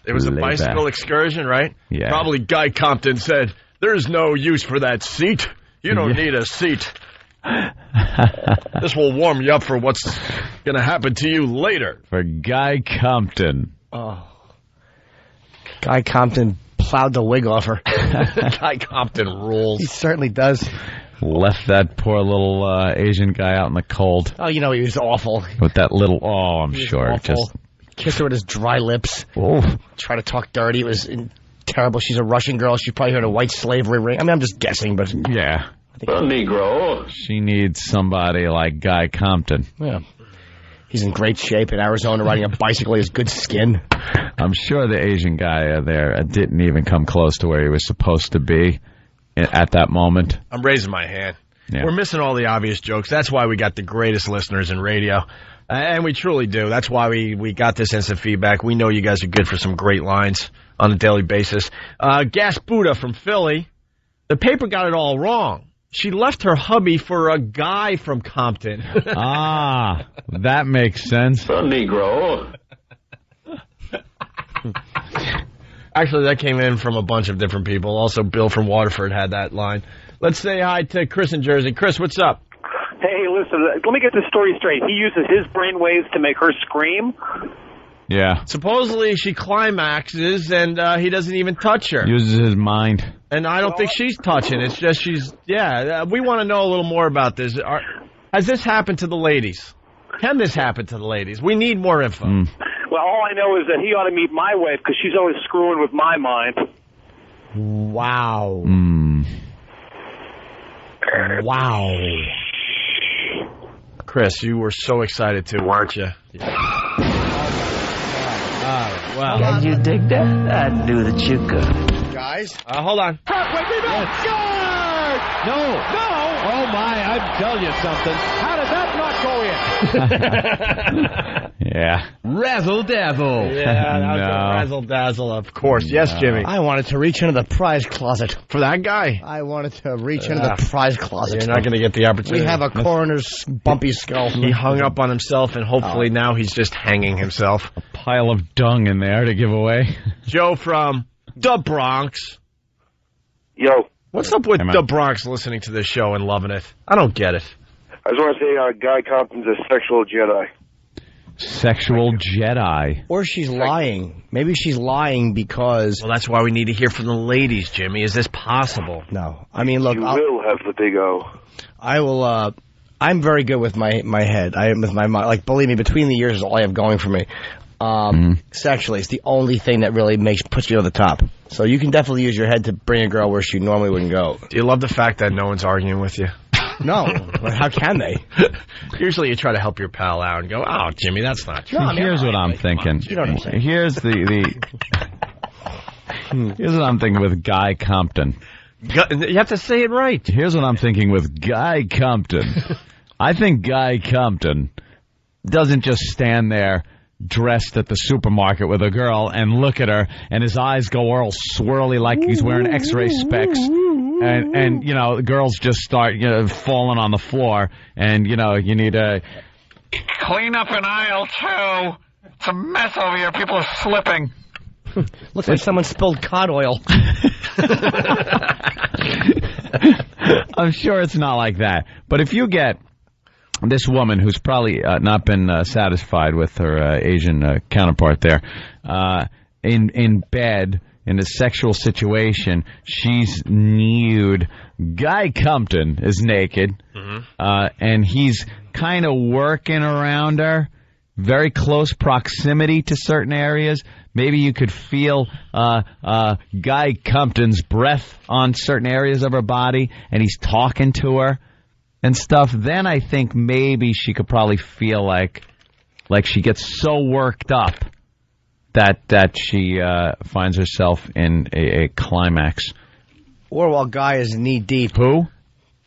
It was a bicycle excursion, right? Yeah. Probably Guy Compton said, there's no use for that seat. You don't need a seat. This will warm you up for what's going to happen to you later. For Guy Compton. Oh. Guy Compton plowed the wig off her. Guy Compton rules. He certainly does. Left that poor little Asian guy out in the cold. Oh, you know, he was awful. With that little, I'm sure. Just kissed her with his dry lips. Oh. Try to talk dirty. It was terrible. She's a Russian girl. She probably heard a white slavery ring. I mean, I'm just guessing, but... Yeah. A Negro. She needs somebody like Guy Compton. Yeah. He's in great shape in Arizona, riding a bicycle. He has good skin. I'm sure the Asian guy there didn't even come close to where he was supposed to be at that moment. I'm raising my hand. Yeah. We're missing all the obvious jokes. That's why we got the greatest listeners in radio. And we truly do. That's why we got this instant feedback. We know you guys are good for some great lines on a daily basis. Gas Buddha from Philly. The paper got it all wrong. She left her hubby for a guy from Compton. That makes sense. A Negro. Actually, that came in from a bunch of different people. Also, Bill from Waterford had that line. Let's say hi to Chris in Jersey. Chris, what's up? Hey, listen, let me get this story straight. He uses his brainwaves to make her scream? Yeah. Supposedly, she climaxes, and he doesn't even touch her. Uses his mind. And I don't think she's touching. It's just we want to know a little more about this. Has this happened to the ladies? Can this happen to the ladies? We need more info. Well, all I know is that he ought to meet my wife because she's always screwing with my mind. Wow. Wow. Chris, you were so excited too, weren't you? Well, can you dig that? I knew that you could. Guys, hold on. No. Oh, my, I tell you something. How did that not go in? Yeah. Razzle-dazzle. Yeah, that was a razzle-dazzle, of course. Yes, Jimmy. I wanted to reach into the prize closet. For that guy? I wanted to reach into the prize closet. You're not going to get the opportunity. We have a coroner's bumpy skull. He hung up on himself, and hopefully now he's just hanging himself. A pile of dung in there to give away. Joe from the Bronx. Yo. What's up with the Bronx listening to this show and loving it? I don't get it. I just want to say Guy Compton's a sexual Jedi. Sexual Jedi. Or she's lying. Maybe she's lying because... Well, that's why we need to hear from the ladies, Jimmy. Is this possible? No. I mean, look... You will have the big O. I will, I'm very good with my head. I am with my mind. Like, believe me, between the years is all I have going for me. Sexually, it's the only thing that really puts you over the top. So you can definitely use your head to bring a girl where she normally wouldn't go. Do you love the fact that no one's arguing with you? No. How can they? Usually you try to help your pal out and go, oh, Jimmy, that's not true. No, Here's what I'm thinking. You know what I'm saying. Here's Here's what I'm thinking with Guy Compton. You have to say it right. Here's what I'm thinking with Guy Compton. I think Guy Compton doesn't just stand there dressed at the supermarket with a girl and look at her and his eyes go all swirly like he's wearing x-ray specs and you know, the girls just start, you know, falling on the floor and, you know, you need a... Clean up in aisle 2. It's a mess over here. People are slipping. Looks like someone spilled cod oil. I'm sure it's not like that. But if you get this woman who's probably not been satisfied with her Asian counterpart there in bed in a sexual situation, she's nude. Guy Compton is naked, and he's kind of working around her, very close proximity to certain areas. Maybe you could feel Guy Compton's breath on certain areas of her body, and he's talking to her and stuff. Then I think maybe she could probably feel like she gets so worked up that she finds herself in a climax. Or while Guy is knee deep. Who?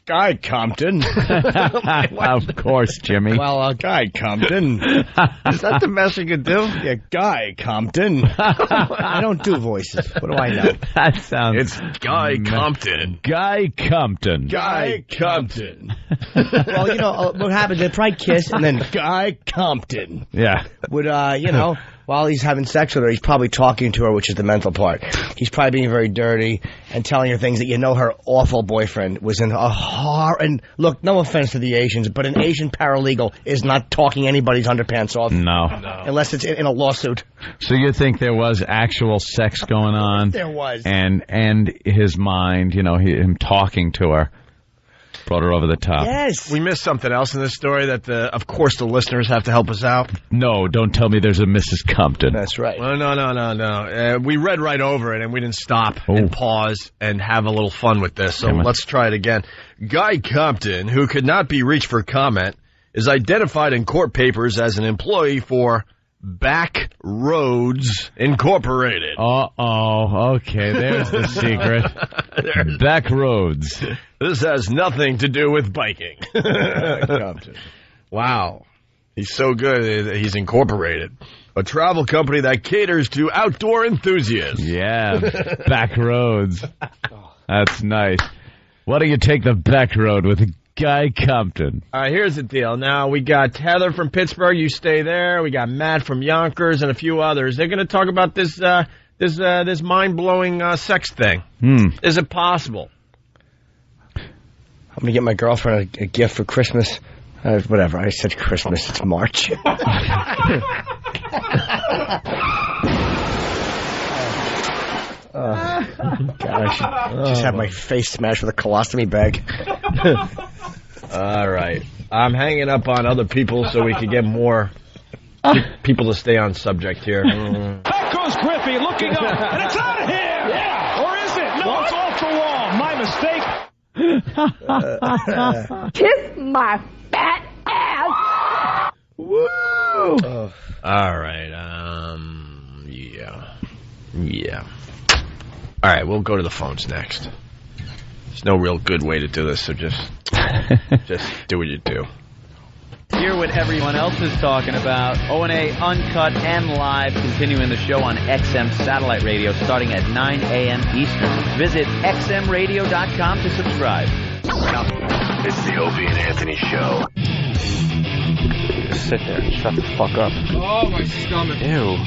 Guy Compton. Of course, Jimmy. Well, Guy Compton. Is that the best you could do? Yeah, Guy Compton. I don't do voices. What do I know? That sounds... It's Guy Compton. Guy Compton. Guy Compton. Well, you know, what happens, they probably kiss, and then Guy Compton. Yeah. Would, you know, while he's having sex with her, he's probably talking to her, which is the mental part. He's probably being very dirty and telling her things that you know her awful boyfriend was in a horror. And look, no offense to the Asians, but an Asian paralegal is not talking anybody's underpants off. No. Unless it's in a lawsuit. So you think there was actual sex going on? There was. And his mind, you know, him talking to her, brought her over the top. Yes. We missed something else in this story that, of course, the listeners have to help us out. No, don't tell me there's a Mrs. Compton. That's right. Well, no. We read right over it, and we didn't stop and pause and have a little fun with this. So let's try it again. Guy Compton, who could not be reached for comment, is identified in court papers as an employee for Back Roads Incorporated. Uh-oh. Okay, there's the secret. Back Roads. This has nothing to do with biking. Compton. Wow. He's so good, he's incorporated. A travel company that caters to outdoor enthusiasts. Yeah, Back Roads. That's nice. Why don't you take the back road with Guy Compton? All right, here's the deal. Now, we got Heather from Pittsburgh. You stay there. We got Matt from Yonkers and a few others. They're going to talk about this mind-blowing sex thing. Is it possible? I'm going to get my girlfriend a gift for Christmas. Whatever. I said Christmas. It's March. God, I should just have my face smashed with a colostomy bag. All right. I'm hanging up on other people so we can get more people to stay on subject here. Back goes Griffey looking up, and it's out of here! Yeah! Or is it? No, it's off the wall. My mistake. Kiss my fat ass! Woo! All right. Yeah. All right, we'll go to the phones next. There's no real good way to do this, so just do what you do. Hear what everyone else is talking about. O&A Uncut and Live, continuing the show on XM Satellite Radio starting at 9 a.m. Eastern. Visit xmradio.com to subscribe. It's the Opie and Anthony Show. Just sit there and shut the fuck up. Oh, my stomach. Ew.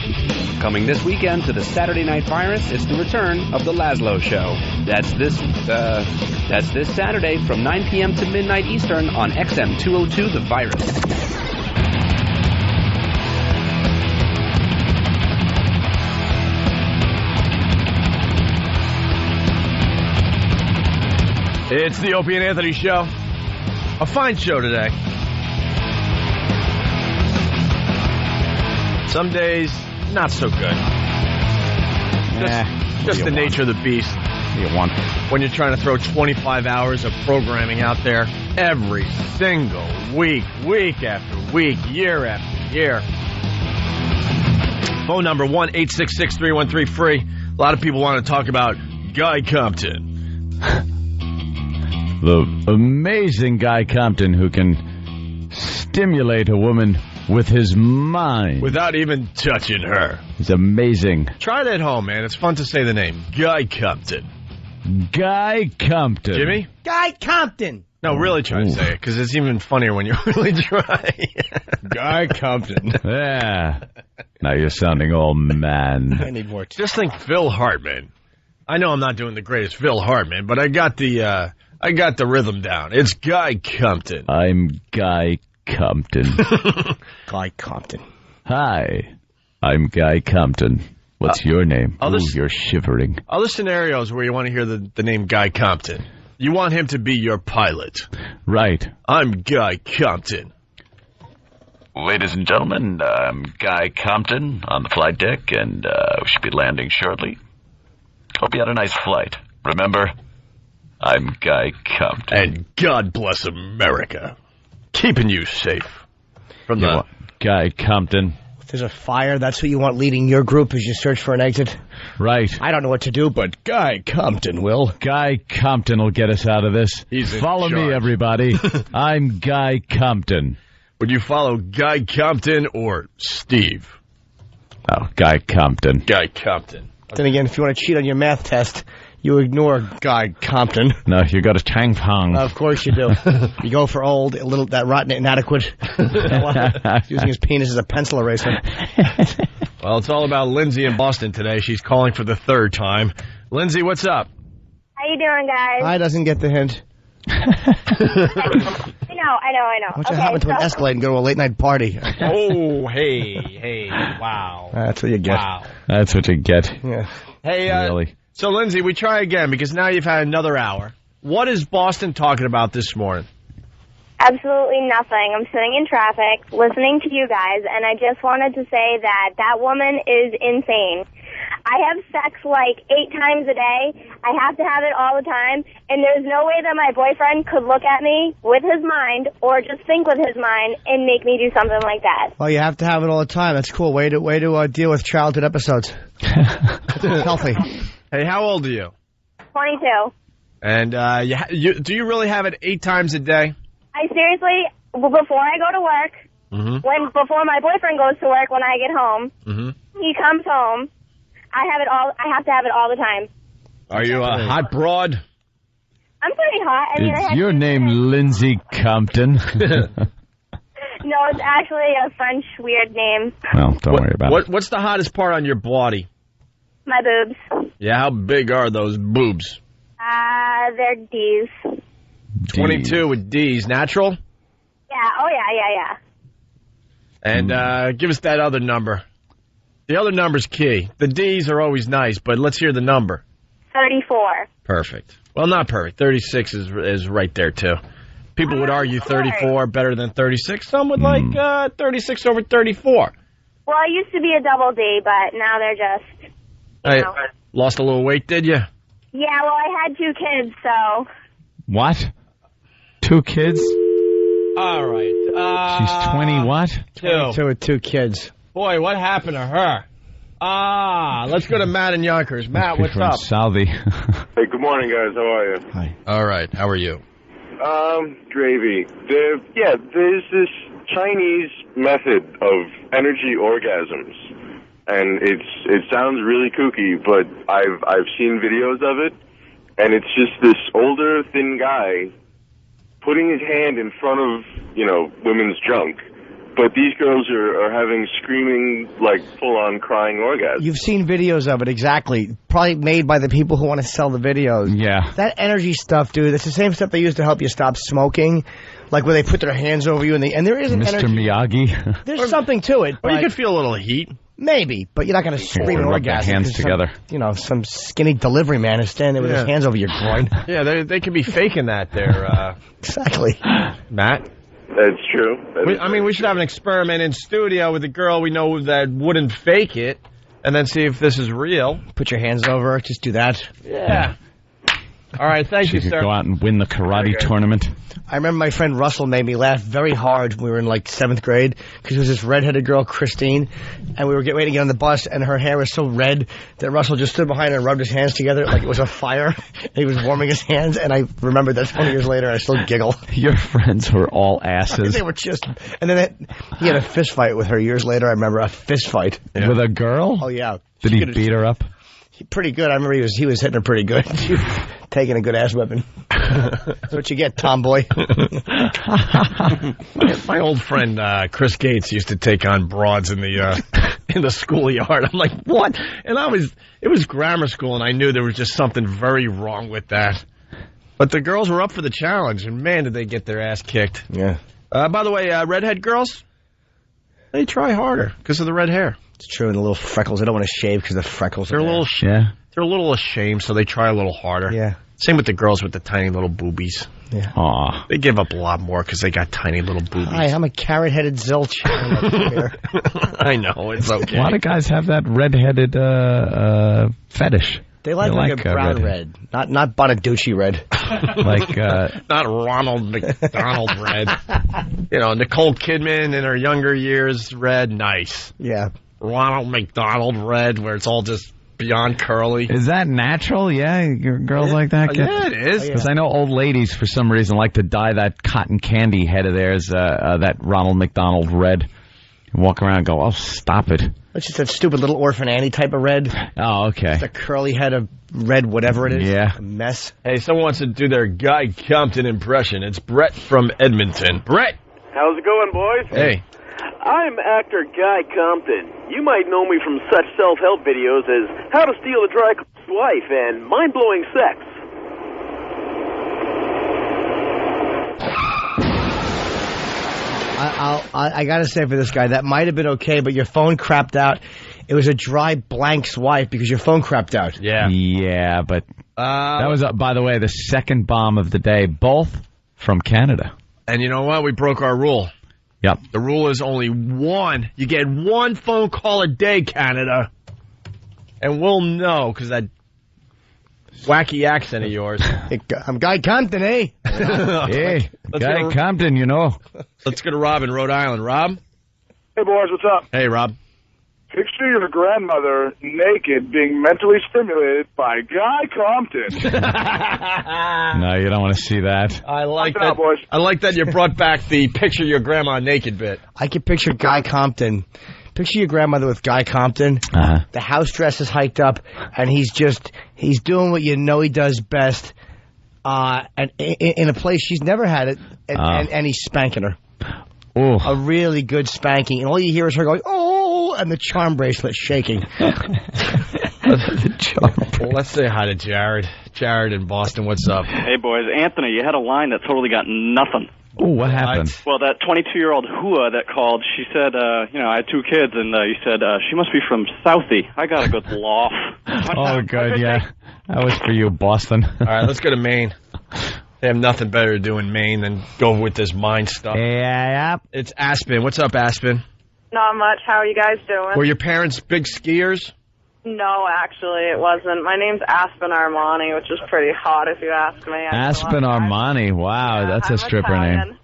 Coming this weekend to the Saturday Night Virus, it's the return of the Laszlo Show. That's this Saturday from 9 p.m. to midnight Eastern on XM 202 The Virus. It's the Opie and Anthony Show. A fine show today. Some days, not so good. Just the nature of the beast. You want when you're trying to throw 25 hours of programming out there every single week after week, year after year. Phone number 1-866-313-FREE. A lot of people want to talk about Guy Compton. The amazing Guy Compton who can stimulate a woman with his mind. Without even touching her. He's amazing. Try it at home, man. It's fun to say the name. Guy Compton. Guy Compton. Jimmy? Guy Compton. No, really try to say it, because it's even funnier when you really try. Guy Compton. Yeah. Now you're sounding all man. I need more. Just think Phil Hartman. I know I'm not doing the greatest Phil Hartman, but I got the I got the rhythm down. It's Guy Compton. I'm Guy Compton. Guy Compton. Hi, I'm Guy Compton. What's your name? You're shivering. Other scenarios where you want to hear the name Guy Compton. You want him to be your pilot. Right. I'm Guy Compton. Ladies and gentlemen, I'm Guy Compton on the flight deck, and we should be landing shortly. Hope you had a nice flight. Remember, I'm Guy Compton. And God bless America. Keeping you safe from the... Guy Compton. If there's a fire, that's who you want leading your group as you search for an exit? Right. I don't know what to do, but Guy Compton will. Guy Compton will get us out of this. Follow me, everybody. I'm Guy Compton. Would you follow Guy Compton or Steve? Oh, Guy Compton. Guy Compton. Then again, if you want to cheat on your math test, you ignore Guy Compton. No, you go to Chang Pong. Of course you do. You go for old, that rotten inadequate. Using his penis as a pencil eraser. Well, it's all about Lindsay in Boston today. She's calling for the third time. Lindsay, what's up? How you doing, guys? I doesn't get the hint. I know. What's happen to an Escalade and go to a late-night party? Oh, hey, wow. That's what you get. Wow. That's what you get. Yeah. Hey, really? So, Lindsay, we try again because now you've had another hour. What is Boston talking about this morning? Absolutely nothing. I'm sitting in traffic, listening to you guys, and I just wanted to say that woman is insane. I have sex like 8 times a day. I have to have it all the time, and there's no way that my boyfriend could look at me with his mind or just think with his mind and make me do something like that. Well, you have to have it all the time. That's cool. Way to deal with childhood episodes. Healthy. Hey, how old are you? 22. And do you really have it 8 times a day? I seriously, before I go to work, before my boyfriend goes to work, when I get home, he comes home. I have to have it all the time. Are you a hot broad? I'm pretty hot. Is your name Lindsay Compton? No, it's actually a French weird name. Well, don't worry about it. What's the hottest part on your body? My boobs. Yeah, how big are those boobs? They're D's. 22 with D's. Natural? Yeah, oh yeah. And give us that other number. The other number's key. The D's are always nice, but let's hear the number. 34. Perfect. Well, not perfect. 36 is right there, too. People would argue 34 better than 36. Some would like 36 over 34. Well, I used to be a double D, but now they're just, you know. Lost a little weight, did you? Yeah, well, I had 2 kids, so. What? 2 kids? All right. She's 20 what? 22 with 2 kids. Boy, what happened to her? Let's go to Matt in Yonkers. Matt, what's up? Salvi. Hey, good morning, guys. How are you? Hi. All right. How are you? Gravy. There's this Chinese method of energy orgasms, and it sounds really kooky, but I've seen videos of it, and it's just this older, thin guy putting his hand in front of, women's junk. But these girls are having screaming, like, full-on crying orgasms. You've seen videos of it, exactly. Probably made by the people who want to sell the videos. Yeah. That energy stuff, dude, that's the same stuff they use to help you stop smoking. Like where they put their hands over you and there is an Mr. energy. Miyagi. There's something to it. Or you could feel a little heat. Maybe, but you're not going to scream an orgasm. Hands together. Some skinny delivery man is standing there with his hands over your groin. Yeah, they could be faking that there. Exactly. Matt? That's true. We should have an experiment in studio with a girl we know that wouldn't fake it, and then see if this is real. Put your hands over her. Just do that. Yeah. All right, thank you, She sir. could go out and win the karate tournament. I remember my friend Russell made me laugh very hard when we were in like 7th grade because it was this redheaded girl, Christine, and we were getting ready to get on the bus, and her hair was so red that Russell just stood behind her and rubbed his hands together like it was a fire. And he was warming his hands, and I remember that 20 years later, and I still giggle. Your friends were all asses. They were just... And then he had a fist fight with her years later. I remember a fist fight. Yeah. With a girl? Oh, yeah. Did he beat her up? Pretty good. I remember he was hitting her pretty good. She was taking a good ass whipping. That's what you get, tomboy. My old friend Chris Gates used to take on broads in the schoolyard. I'm like, what? And it was grammar school, and I knew there was just something very wrong with that. But the girls were up for the challenge, and man, did they get their ass kicked. Yeah. By the way, redhead girls, they try harder because of the red hair. It's true, and the little freckles. They don't want to shave because the freckles They're are a there. little They're a little ashamed, so they try a little harder. Yeah. Same with the girls with the tiny little boobies. Yeah. Aw. They give up a lot more because they got tiny little boobies. Hi, I'm a carrot-headed zilch. I know, it's okay. A lot of guys have that red-headed fetish. They like a brown red, not Bonaducci red. Like not Ronald McDonald red. You know, Nicole Kidman in her younger years, red, nice. Yeah. Ronald McDonald red, where it's all just beyond curly. Is that natural? Yeah, girls like that? Yeah, it is. Because I know old ladies, for some reason, like to dye that cotton candy head of theirs, that Ronald McDonald red. And walk around and go, oh, stop it. That's just that stupid little Orphan Annie type of red. Oh, okay. Just a curly head of red, whatever it is. Yeah. A mess. Hey, someone wants to do their Guy Compton impression. It's Brett from Edmonton. Brett! How's it going, boys? Hey. I'm actor Guy Compton. You might know me from such self-help videos as How to Steal a Dry Cleaner's Wife and Mind-Blowing Sex. I gotta say for this guy, that might have been okay, but your phone crapped out. It was a dry blank's wife because your phone crapped out. Yeah. Yeah, but that was, by the way, the second bomb of the day, both from Canada. And you know what? We broke our rule. Yep. The rule is only one. You get one phone call a day, Canada. And we'll know, because that wacky accent of yours. I'm Guy Compton, eh? Hey, Guy Compton, you know. Let's go to Rob in Rhode Island. Rob? Hey, boys, what's up? Hey, Rob. Picture your grandmother naked being mentally stimulated by Guy Compton. No, you don't want to see that. I like Knock it that. out, boys. I like that you brought back the picture your grandma naked bit. I can picture Guy Compton. Picture your grandmother with Guy Compton. Uh-huh. The house dress is hiked up, and he's doing what you know he does best. And in a place she's never had it, and he's spanking her. Ooh. A really good spanking, and all you hear is her going, "Oh!" and the charm bracelet shaking. Let's say hi to Jared. Jared in Boston, what's up? Hey, boys. Anthony, you had a line that totally got nothing. Oh, what happened? Well, that 22-year-old Hua that called, she said, I had two kids, and you said, she must be from Southie. I got a good laugh. Oh, good, yeah. That was for you, Boston. All right, let's go to Maine. They have nothing better to do in Maine than go with this mind stuff. Yeah. It's Aspen. What's up, Aspen? Not much. How are you guys doing? Were your parents big skiers? No, actually, it wasn't. My name's Aspen Armani, which is pretty hot if you ask me. Aspen Armani. Wow, that's a stripper name.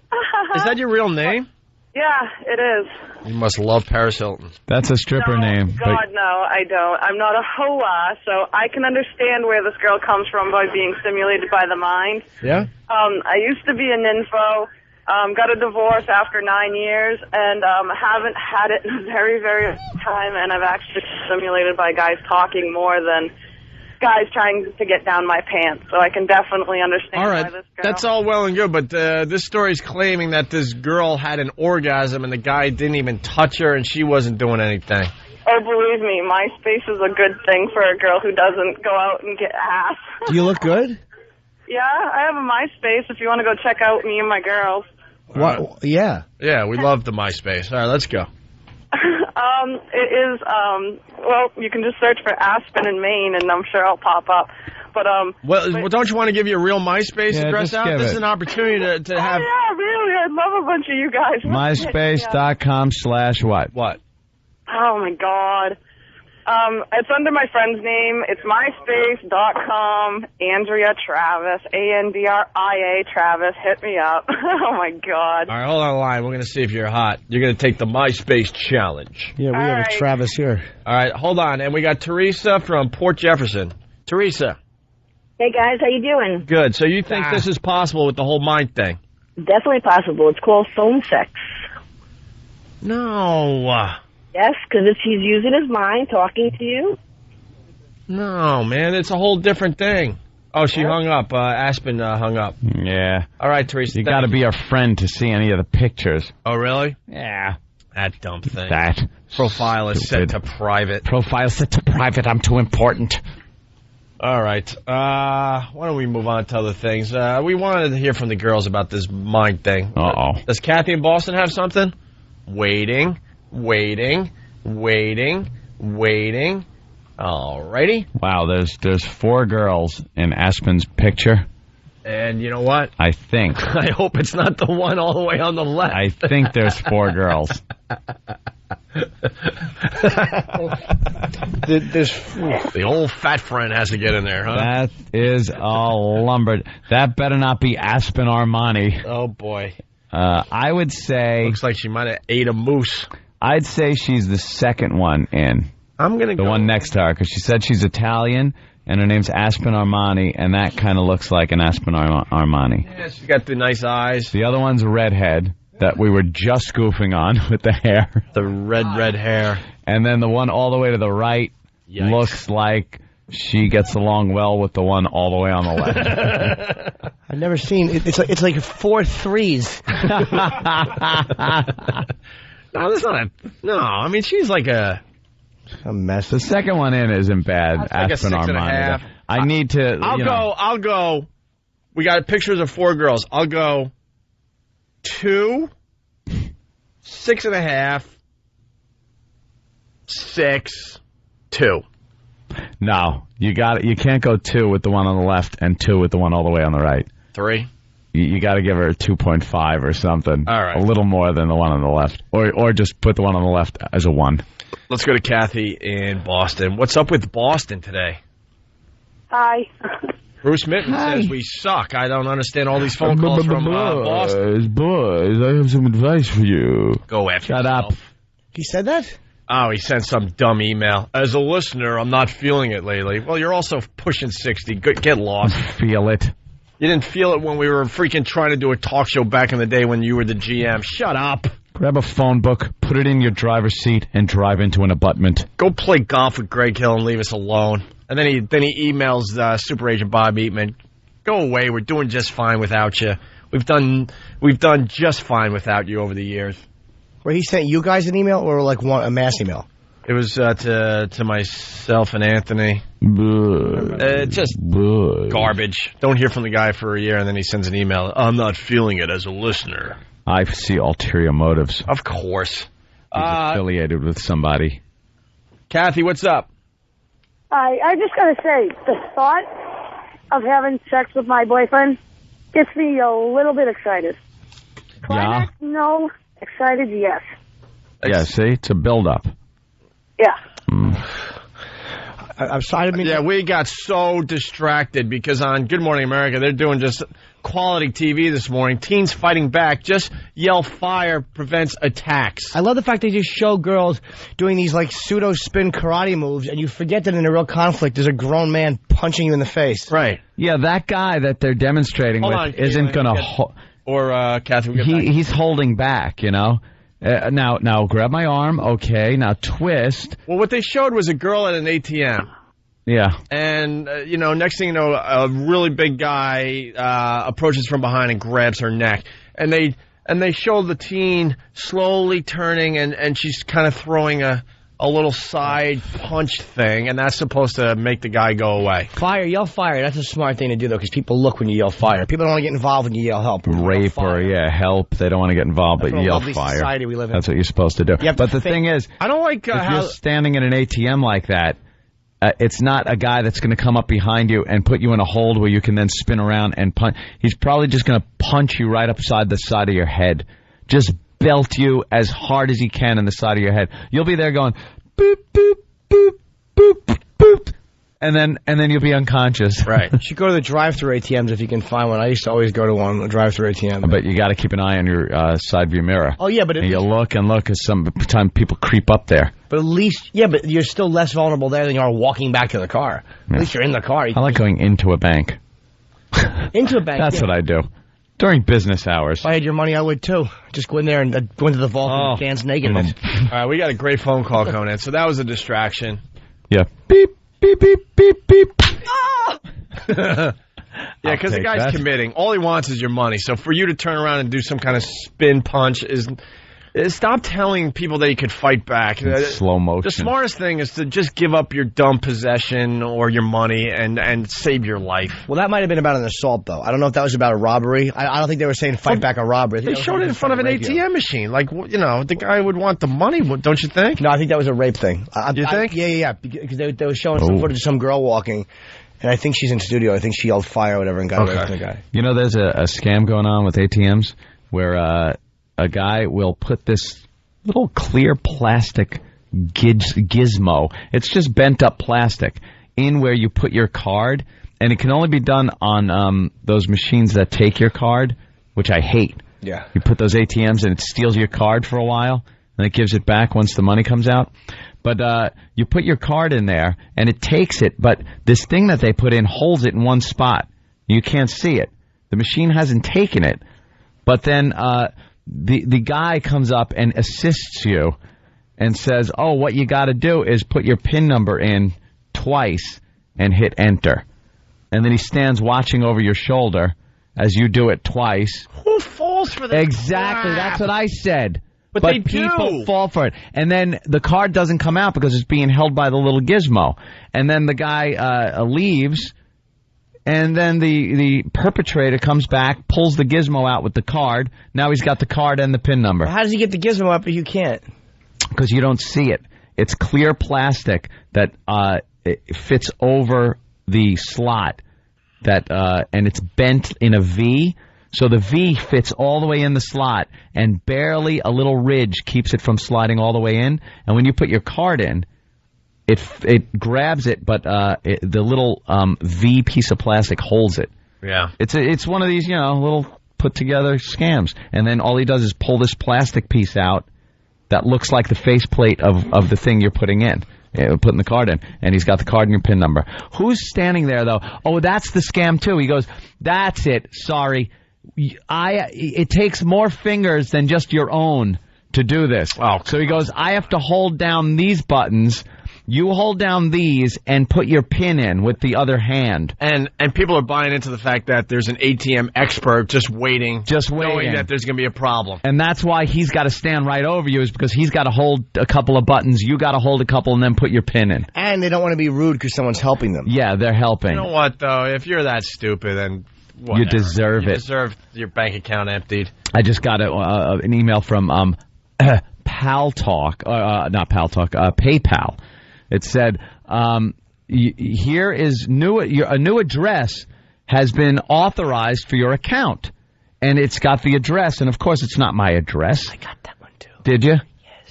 Is that your real name? Yeah, it is. You must love Paris Hilton. That's a stripper name. God, no, I don't. I'm not a hoa, so I can understand where this girl comes from by being stimulated by the mind. Yeah? I used to be a nympho, got a divorce after 9 years, and haven't had it in a very, very long time, and I've actually been stimulated by guys talking more than guys trying to get down my pants, so I can definitely understand why this girl... That's all well and good, but this story's claiming that this girl had an orgasm and the guy didn't even touch her and she wasn't doing anything. Oh, believe me, MySpace is a good thing for a girl who doesn't go out and get ass. Do you look good? Yeah, I have a MySpace if you want to go check out me and my girls. What? Yeah. Yeah, we love the MySpace. All right, let's go. It is, well, you can just search for Aspen in Maine, and I'm sure I'll pop up. But, well, don't you want to give your real MySpace address out? This is an opportunity to have... Oh, yeah, really, I'd love a bunch of you guys. MySpace.com/what? What? Oh, my God. It's under my friend's name. It's myspace.com, Andrea Travis, Andria Travis. Hit me up. Oh, my God. All right, hold on the line. We're going to see if you're hot. You're going to take the MySpace challenge. Yeah, we have a Travis here. All right, hold on. And we got Teresa from Port Jefferson. Teresa. Hey, guys. How you doing? Good. So you think this is possible with the whole mind thing? Definitely possible. It's called phone sex. No. Yes, because he's using his mind, talking to you. No, man, it's a whole different thing. Oh, she hung up. Aspen hung up. Yeah. All right, Teresa. You got to be our friend to see any of the pictures. Oh, really? Yeah. That dumb thing. That. Profile is set to private. Profile set to private. I'm too important. All right. Why don't we move on to other things? We wanted to hear from the girls about this mind thing. Uh-oh. Does Kathy in Boston have something? Waiting. All righty. Wow, there's 4 girls in Aspen's picture. And you know what? I think. I hope it's not the one all the way on the left. I think there's 4 girls. The old fat friend has to get in there, huh? That is a lumber. That better not be Aspen Armani. Oh, boy. I would say... Looks like she might have ate a moose. I'd say she's the second one in. I'm going to go... The one next to her, because she said she's Italian, and her name's Aspen Armani, and that kind of looks like an Aspen Armani. Yeah, she's got the nice eyes. The other one's a redhead that we were just goofing on with the hair. The red hair. And then the one all the way to the right looks like she gets along well with the one all the way on the left. I've never seen it. It's like 4 threes. No, that's not no, I mean, she's like a mess. The second one in isn't bad. Like Aspen Armani. I need to. I'll go. We got pictures of 4 girls. I'll go 2, 6.5, 6, 2. No, you can't go 2 with the one on the left and 2 with the one all the way on the right. 3. You got to give her a 2.5 or something. All right. A little more than the one on the left. Or just put the one on the left as a 1. Let's go to Kathy in Boston. What's up with Boston today? Hi. Bruce Mitten says we suck. I don't understand all these phone calls from Boston. Boys, I have some advice for you. Go after Shut yourself. up. He said that? Oh, he sent some dumb email. As a listener, I'm not feeling it lately. Well, you're also pushing 60. Get lost. Feel it. You didn't feel it when we were freaking trying to do a talk show back in the day when you were the GM. Shut up. Grab a phone book, put it in your driver's seat, and drive into an abutment. Go play golf with Greg Hill and leave us alone. And then he emails Super Agent Bob Eatman. Go away. We're doing just fine without you. We've done just fine without you over the years. Where he sent you guys an email or like a mass email? It was to myself and Anthony. Just garbage. Don't hear from the guy for a year, and then he sends an email. I'm not feeling it as a listener. I see ulterior motives. Of course. He's affiliated with somebody. Kathy, what's up? I just got to say, the thought of having sex with my boyfriend gets me a little bit excited. Climax, no. Excited, yes. Yeah, see? It's a build-up. Yeah. I'm sorry to Yeah, we got so distracted because on Good Morning America, they're doing just quality TV this morning. Teens fighting back. Just yell fire prevents attacks. I love the fact they just show girls doing these like pseudo-spin karate moves, and you forget that in a real conflict, there's a grown man punching you in the face. Right. Yeah, that guy that they're demonstrating isn't going to... Kathy, he's holding back, you know? Now grab my arm. Okay, now twist. Well, what they showed was a girl at an ATM. Yeah. And, next thing you know, a really big guy approaches from behind and grabs her neck. And they show the teen slowly turning, and she's kind of throwing a little side punch thing, and that's supposed to make the guy go away. Fire, yell fire. That's a smart thing to do, though, because people look when you yell fire. People don't want to get involved when you yell help. Rape or, help. They don't want to get involved, but yell fire. Society we live in. That's what you're supposed to do. But the thing is, I don't like if you're standing in an ATM like that, it's not a guy that's going to come up behind you and put you in a hold where you can then spin around and punch. He's probably just going to punch you right upside the side of your head. Just belt you as hard as he can in the side of your head. You'll be there going, boop, boop, boop, boop, boop. And then you'll be unconscious. Right. You should go to the drive-thru ATMs if you can find one. I used to always go to one, a drive-thru ATM. But you got to keep an eye on your side view mirror. Oh, yeah, but... And you look and look, because sometimes people creep up there. But at least... Yeah, but you're still less vulnerable there than you are walking back to the car. At least you're in the car. I like going into a bank. Into a bank? That's what I do. During business hours. If I had your money, I would, too. Just go in there and go into the vault and dance naked. All right, we got a great phone call coming in, so that was a distraction. Yeah. Beep, beep, beep, beep, beep. Yeah, because the guy's committing. All he wants is your money. So for you to turn around and do some kind of spin punch is Stop telling people that you could fight back. In slow motion. The smartest thing is to just give up your dumb possession or your money and save your life. Well, that might have been about an assault, though. I don't know if that was about a robbery. I don't think they were saying fight back a robbery. They showed it in front of an ATM machine. Like, the guy would want the money, don't you think? No, I think that was a rape thing. You think? Yeah. Because they were showing some footage of some girl walking, and I think she's in studio. I think she yelled fire or whatever and got away from the guy. You know, there's a scam going on with ATMs where a guy will put this little clear plastic gizmo. It's just bent up plastic in where you put your card, and it can only be done on those machines that take your card, which I hate. Yeah. You put those ATMs and it steals your card for a while, and it gives it back once the money comes out. But you put your card in there, and it takes it, but this thing that they put in holds it in one spot. You can't see it. The machine hasn't taken it, but then the guy comes up and assists you and says, oh, what you got to do is put your PIN number in twice and hit enter. And then he stands watching over your shoulder as you do it twice. Who falls for that? Exactly. crap? That's what I said. But they people do. fall for it. And then the card doesn't come out because it's being held by the little gizmo. And then the guy leaves, and then the perpetrator comes back, pulls the gizmo out with the card. Now he's got the card and the PIN number. How does he get the gizmo up if you can't? Because you don't see it. It's clear plastic that it fits over the slot, and it's bent in a V. So the V fits all the way in the slot, and barely a little ridge keeps it from sliding all the way in. And when you put your card in, it grabs it, but the little V piece of plastic holds it. Yeah. It's one of these, little put-together scams. And then all he does is pull this plastic piece out that looks like the faceplate of the thing you're putting in. Putting the card in, and he's got the card and your PIN number. Who's standing there, though? Oh, that's the scam, too. He goes, that's it. Sorry. It takes more fingers than just your own to do this. Oh, so he goes, I have to hold down these buttons. You hold down these and put your PIN in with the other hand. And people are buying into the fact that there's an ATM expert just waiting. Knowing that there's going to be a problem. And that's why he's got to stand right over you, is because he's got to hold a couple of buttons. You got to hold a couple and then put your PIN in. And they don't want to be rude because someone's helping them. Yeah, they're helping. You know what, though? If you're that stupid, then whatever. You deserve it. You deserve your bank account emptied. I just got an email from Pal Talk, not Pal Talk, PayPal. It said, here is a new address has been authorized for your account. And it's got the address, and of course it's not my address. I got that one too. Did you?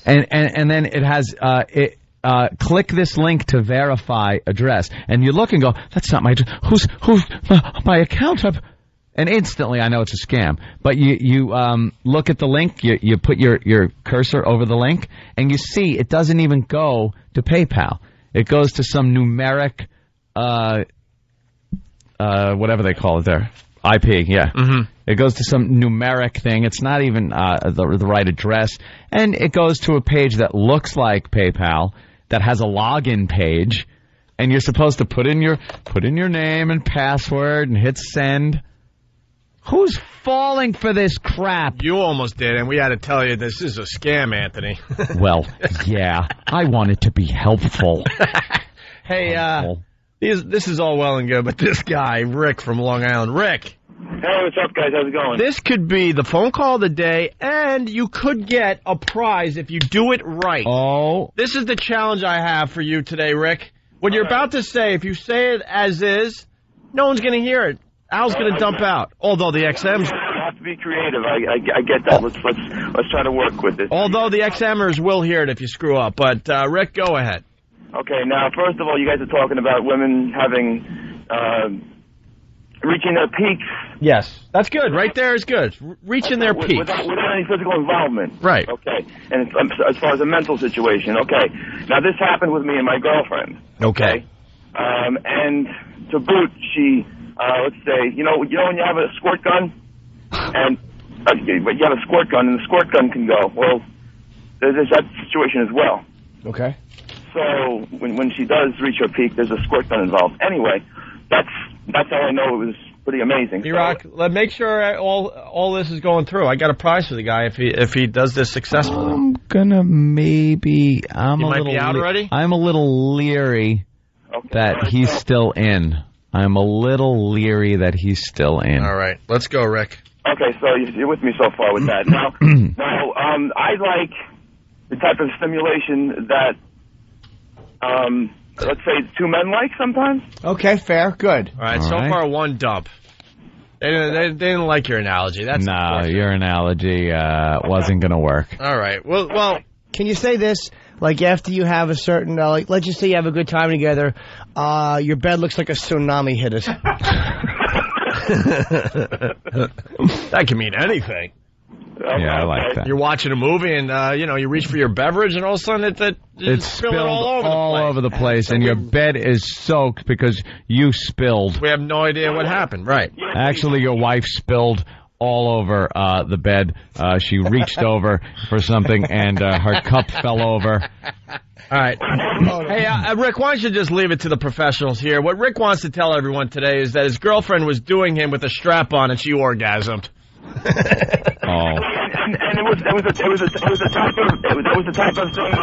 Yes. And then it has, click this link to verify address. And you look and go, that's not my address. Who's my account? And instantly I know it's a scam. But you look at the link, you put your cursor over the link, and you see it doesn't even go to PayPal. It goes to some numeric, whatever they call it there. IP, yeah. Mm-hmm. It goes to some numeric thing. It's not even the right address. And it goes to a page that looks like PayPal, that has a login page, and you're supposed to put in your name and password and hit send. Who's falling for this crap? You almost did, and we had to tell you this is a scam, Anthony. Well, yeah. I wanted to be helpful. Hey, this is all well and good, but this guy, Rick from Long Island. Rick. Hey, what's up, guys? How's it going? This could be the phone call of the day, and you could get a prize if you do it right. Oh. This is the challenge I have for you today, Rick. What you're about to say, if you say it as is, no one's going to hear it. Al's going to dump out. Although the XMs... You have to be creative. I get that. Let's try to work with it. Although the XMers will hear it if you screw up. But, Rick, go ahead. Okay, now, first of all, you guys are talking about women having... reaching their peaks. Yes. That's good. Right there is good. Reaching their peaks. Without any physical involvement. Right. Okay. And as far as a mental situation, okay. Now, this happened with me and my girlfriend. Okay. And to boot, she... let's say, you know when you have a squirt gun, and but you have a squirt gun, and the squirt gun can go. Well, there's that situation as well. Okay. So when she does reach her peak, there's a squirt gun involved. Anyway, that's how I know it was pretty amazing. B-Rock, make sure all this is going through. I got a prize for the guy if he does this successfully. I'm gonna maybe. You might be out already? I'm a little leery that he's still in. I'm a little leery that he's still in. All right, let's go, Rick. Okay, so you're with me so far with that. Now, I like the type of stimulation that, let's say, two men like sometimes. Okay, fair, good. All right, so far one dump. They didn't like your analogy. No, your analogy wasn't going to work. All right, well, can you say this? Like after you have a certain, let's just say you have a good time together, your bed looks like a tsunami hit it. That can mean anything. Yeah, I like that. You're watching a movie and you reach for your beverage and all of a sudden it's spilled all over the place and your bed is soaked because you spilled. We have no idea what happened, right? Actually, your wife spilled all over the bed. She reached over for something and her cup fell over. All right. Hey, Rick, why don't you just leave it to the professionals here? What Rick wants to tell everyone today is that his girlfriend was doing him with a strap on and she orgasmed. And it was the type of thing.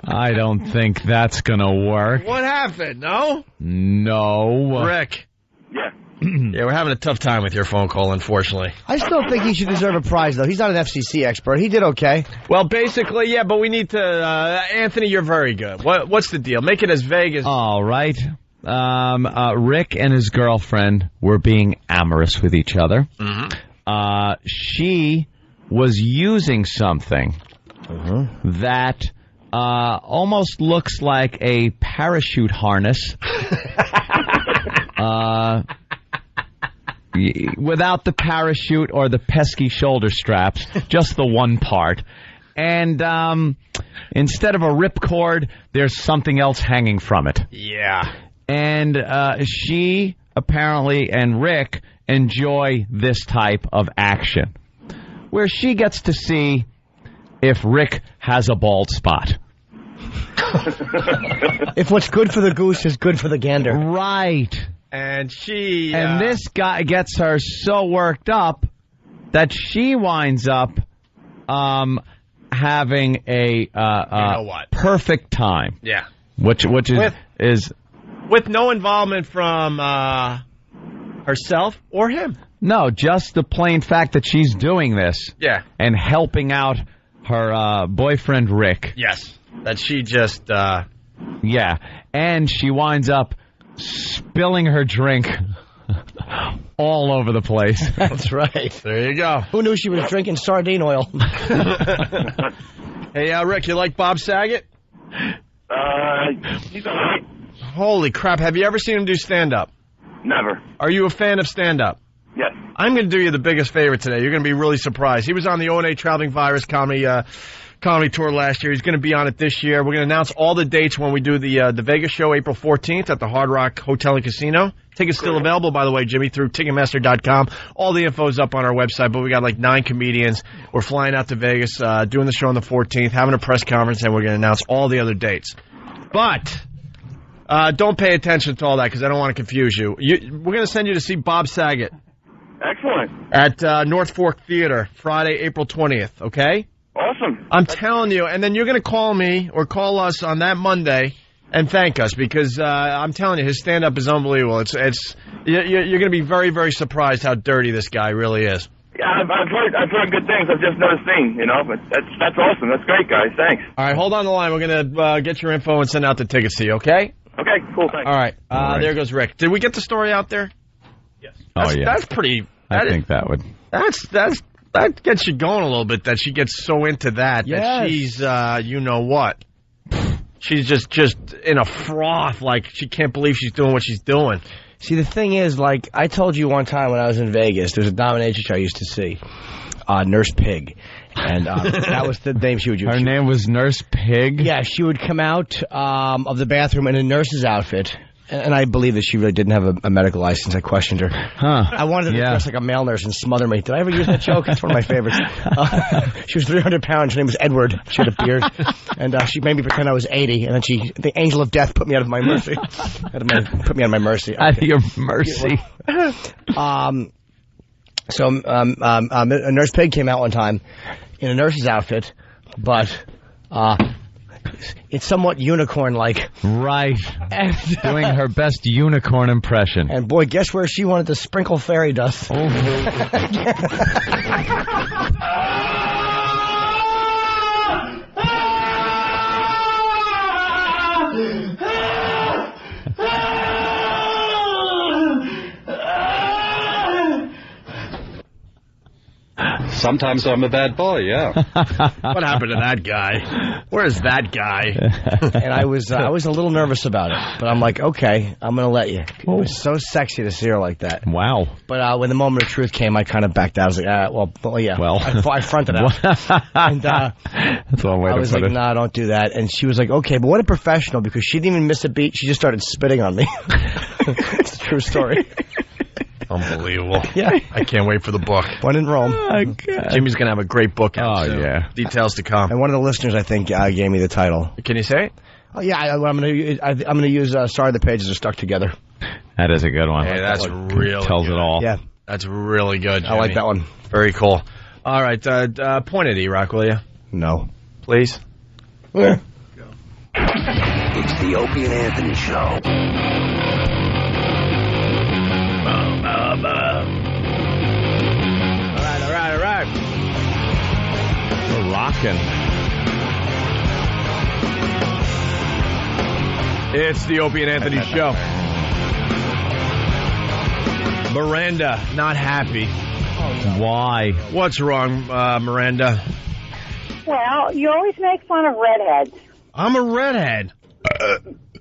I don't think that's gonna work. What happened? No? No. Rick. Yeah. Yeah, we're having a tough time with your phone call, unfortunately. I still think he should deserve a prize, though. He's not an FCC expert. He did okay. Well, basically, yeah, but we need to... Anthony, you're very good. What's the deal? Make it as vague as... All right. Rick and his girlfriend were being amorous with each other. Mm-hmm. She was using something that almost looks like a parachute harness. Without the parachute or the pesky shoulder straps, just the one part. And instead of a ripcord, there's something else hanging from it. Yeah. And she apparently and Rick enjoy this type of action, where she gets to see if Rick has a bald spot. If what's good for the goose is good for the gander. Right. And she... And this guy gets her so worked up that she winds up having a perfect time. Yeah. Which is with no involvement from herself or him. No, just the plain fact that she's doing this. Yeah. And helping out her boyfriend Rick. Yes. That she just... Yeah. And she winds up spilling her drink all over the place. That's right. There you go. Who knew she was drinking sardine oil? Hey, Rick, you like Bob Saget? He's all right. Holy crap, have you ever seen him do stand-up? Never. Are you a fan of stand-up? Yes. I'm going to do you the biggest favor today. You're going to be really surprised. He was on the O&A Traveling Virus comedy tour last year. He's going to be on it this year. We're going to announce all the dates when we do the Vegas show, April 14th at the Hard Rock Hotel and Casino. Tickets still available, by the way, Jimmy, through Ticketmaster.com. All the info's up on our website, but we got like 9 comedians. We're flying out to Vegas, doing the show on the 14th, having a press conference, and we're going to announce all the other dates. But don't pay attention to all that because I don't want to confuse you. We're going to send you to see Bob Saget. Excellent. At North Fork Theater, Friday, April 20th, okay? Awesome. I'm telling you, and then you're going to call me or call us on that Monday and thank us because I'm telling you, his stand-up is unbelievable. You're going to be very, very surprised how dirty this guy really is. Yeah, I've heard good things. I've just never seen, but that's awesome. That's great, guys. Thanks. All right, hold on the line. We're going to get your info and send out the tickets to you, okay? Okay, cool. Thanks. All right. There goes Rick. Did we get the story out there? Yes. That's pretty... I think that would... That gets you going a little bit, that she gets so into that she's, you-know-what. She's just in a froth, like she can't believe she's doing what she's doing. See, the thing is, like, I told you one time when I was in Vegas, there was a dominatrix I used to see, Nurse Pig. And that was the name she would use. Her name was Nurse Pig? Yeah, she would come out of the bathroom in a nurse's outfit. And I believe that she really didn't have a medical license. I questioned her. I wanted her to dress like a male nurse and smother me. Did I ever use that joke? It's one of my favorites. She was 300 pounds. Her name was Edward. She had a beard. And she made me pretend I was 80. And then the angel of death put me out of my mercy. Put me out of my mercy. Out of your mercy. So a nurse pig came out one time in a nurse's outfit, but it's somewhat unicorn-like. Right. And, doing her best unicorn impression. And boy, guess where she wanted to sprinkle fairy dust? Sometimes I'm a bad boy, yeah. What happened to that guy? Where's that guy? And I was a little nervous about it, but I'm like, okay, I'm going to let you. It was so sexy to see her like that. Wow. But when the moment of truth came, I kind of backed out. I was like, yeah. Well. I fronted out. And that's one way I was like, nah, don't do that. And she was like, okay, but what a professional, because she didn't even miss a beat. She just started spitting on me. It's a true story. Unbelievable. Yeah. I can't wait for the book. One in Rome. Jimmy's going to have a great book out soon. Yeah. Details to come. And one of the listeners, I think, gave me the title. Can you say it? Oh, yeah. I'm going to use Sorry the Pages Are Stuck Together. That is a good one. Hey, that's really tells good. it all. Yeah. That's really good, Jimmy. I like that one. Very cool. All right. Point at E-Rock, will you? No. Please? Yeah. It's the Opie and Anthony Show. All right. We're rocking. It's the Opie and Anthony Show. Miranda, not happy. Why? What's wrong, Miranda? Well, you always make fun of redheads. I'm a redhead.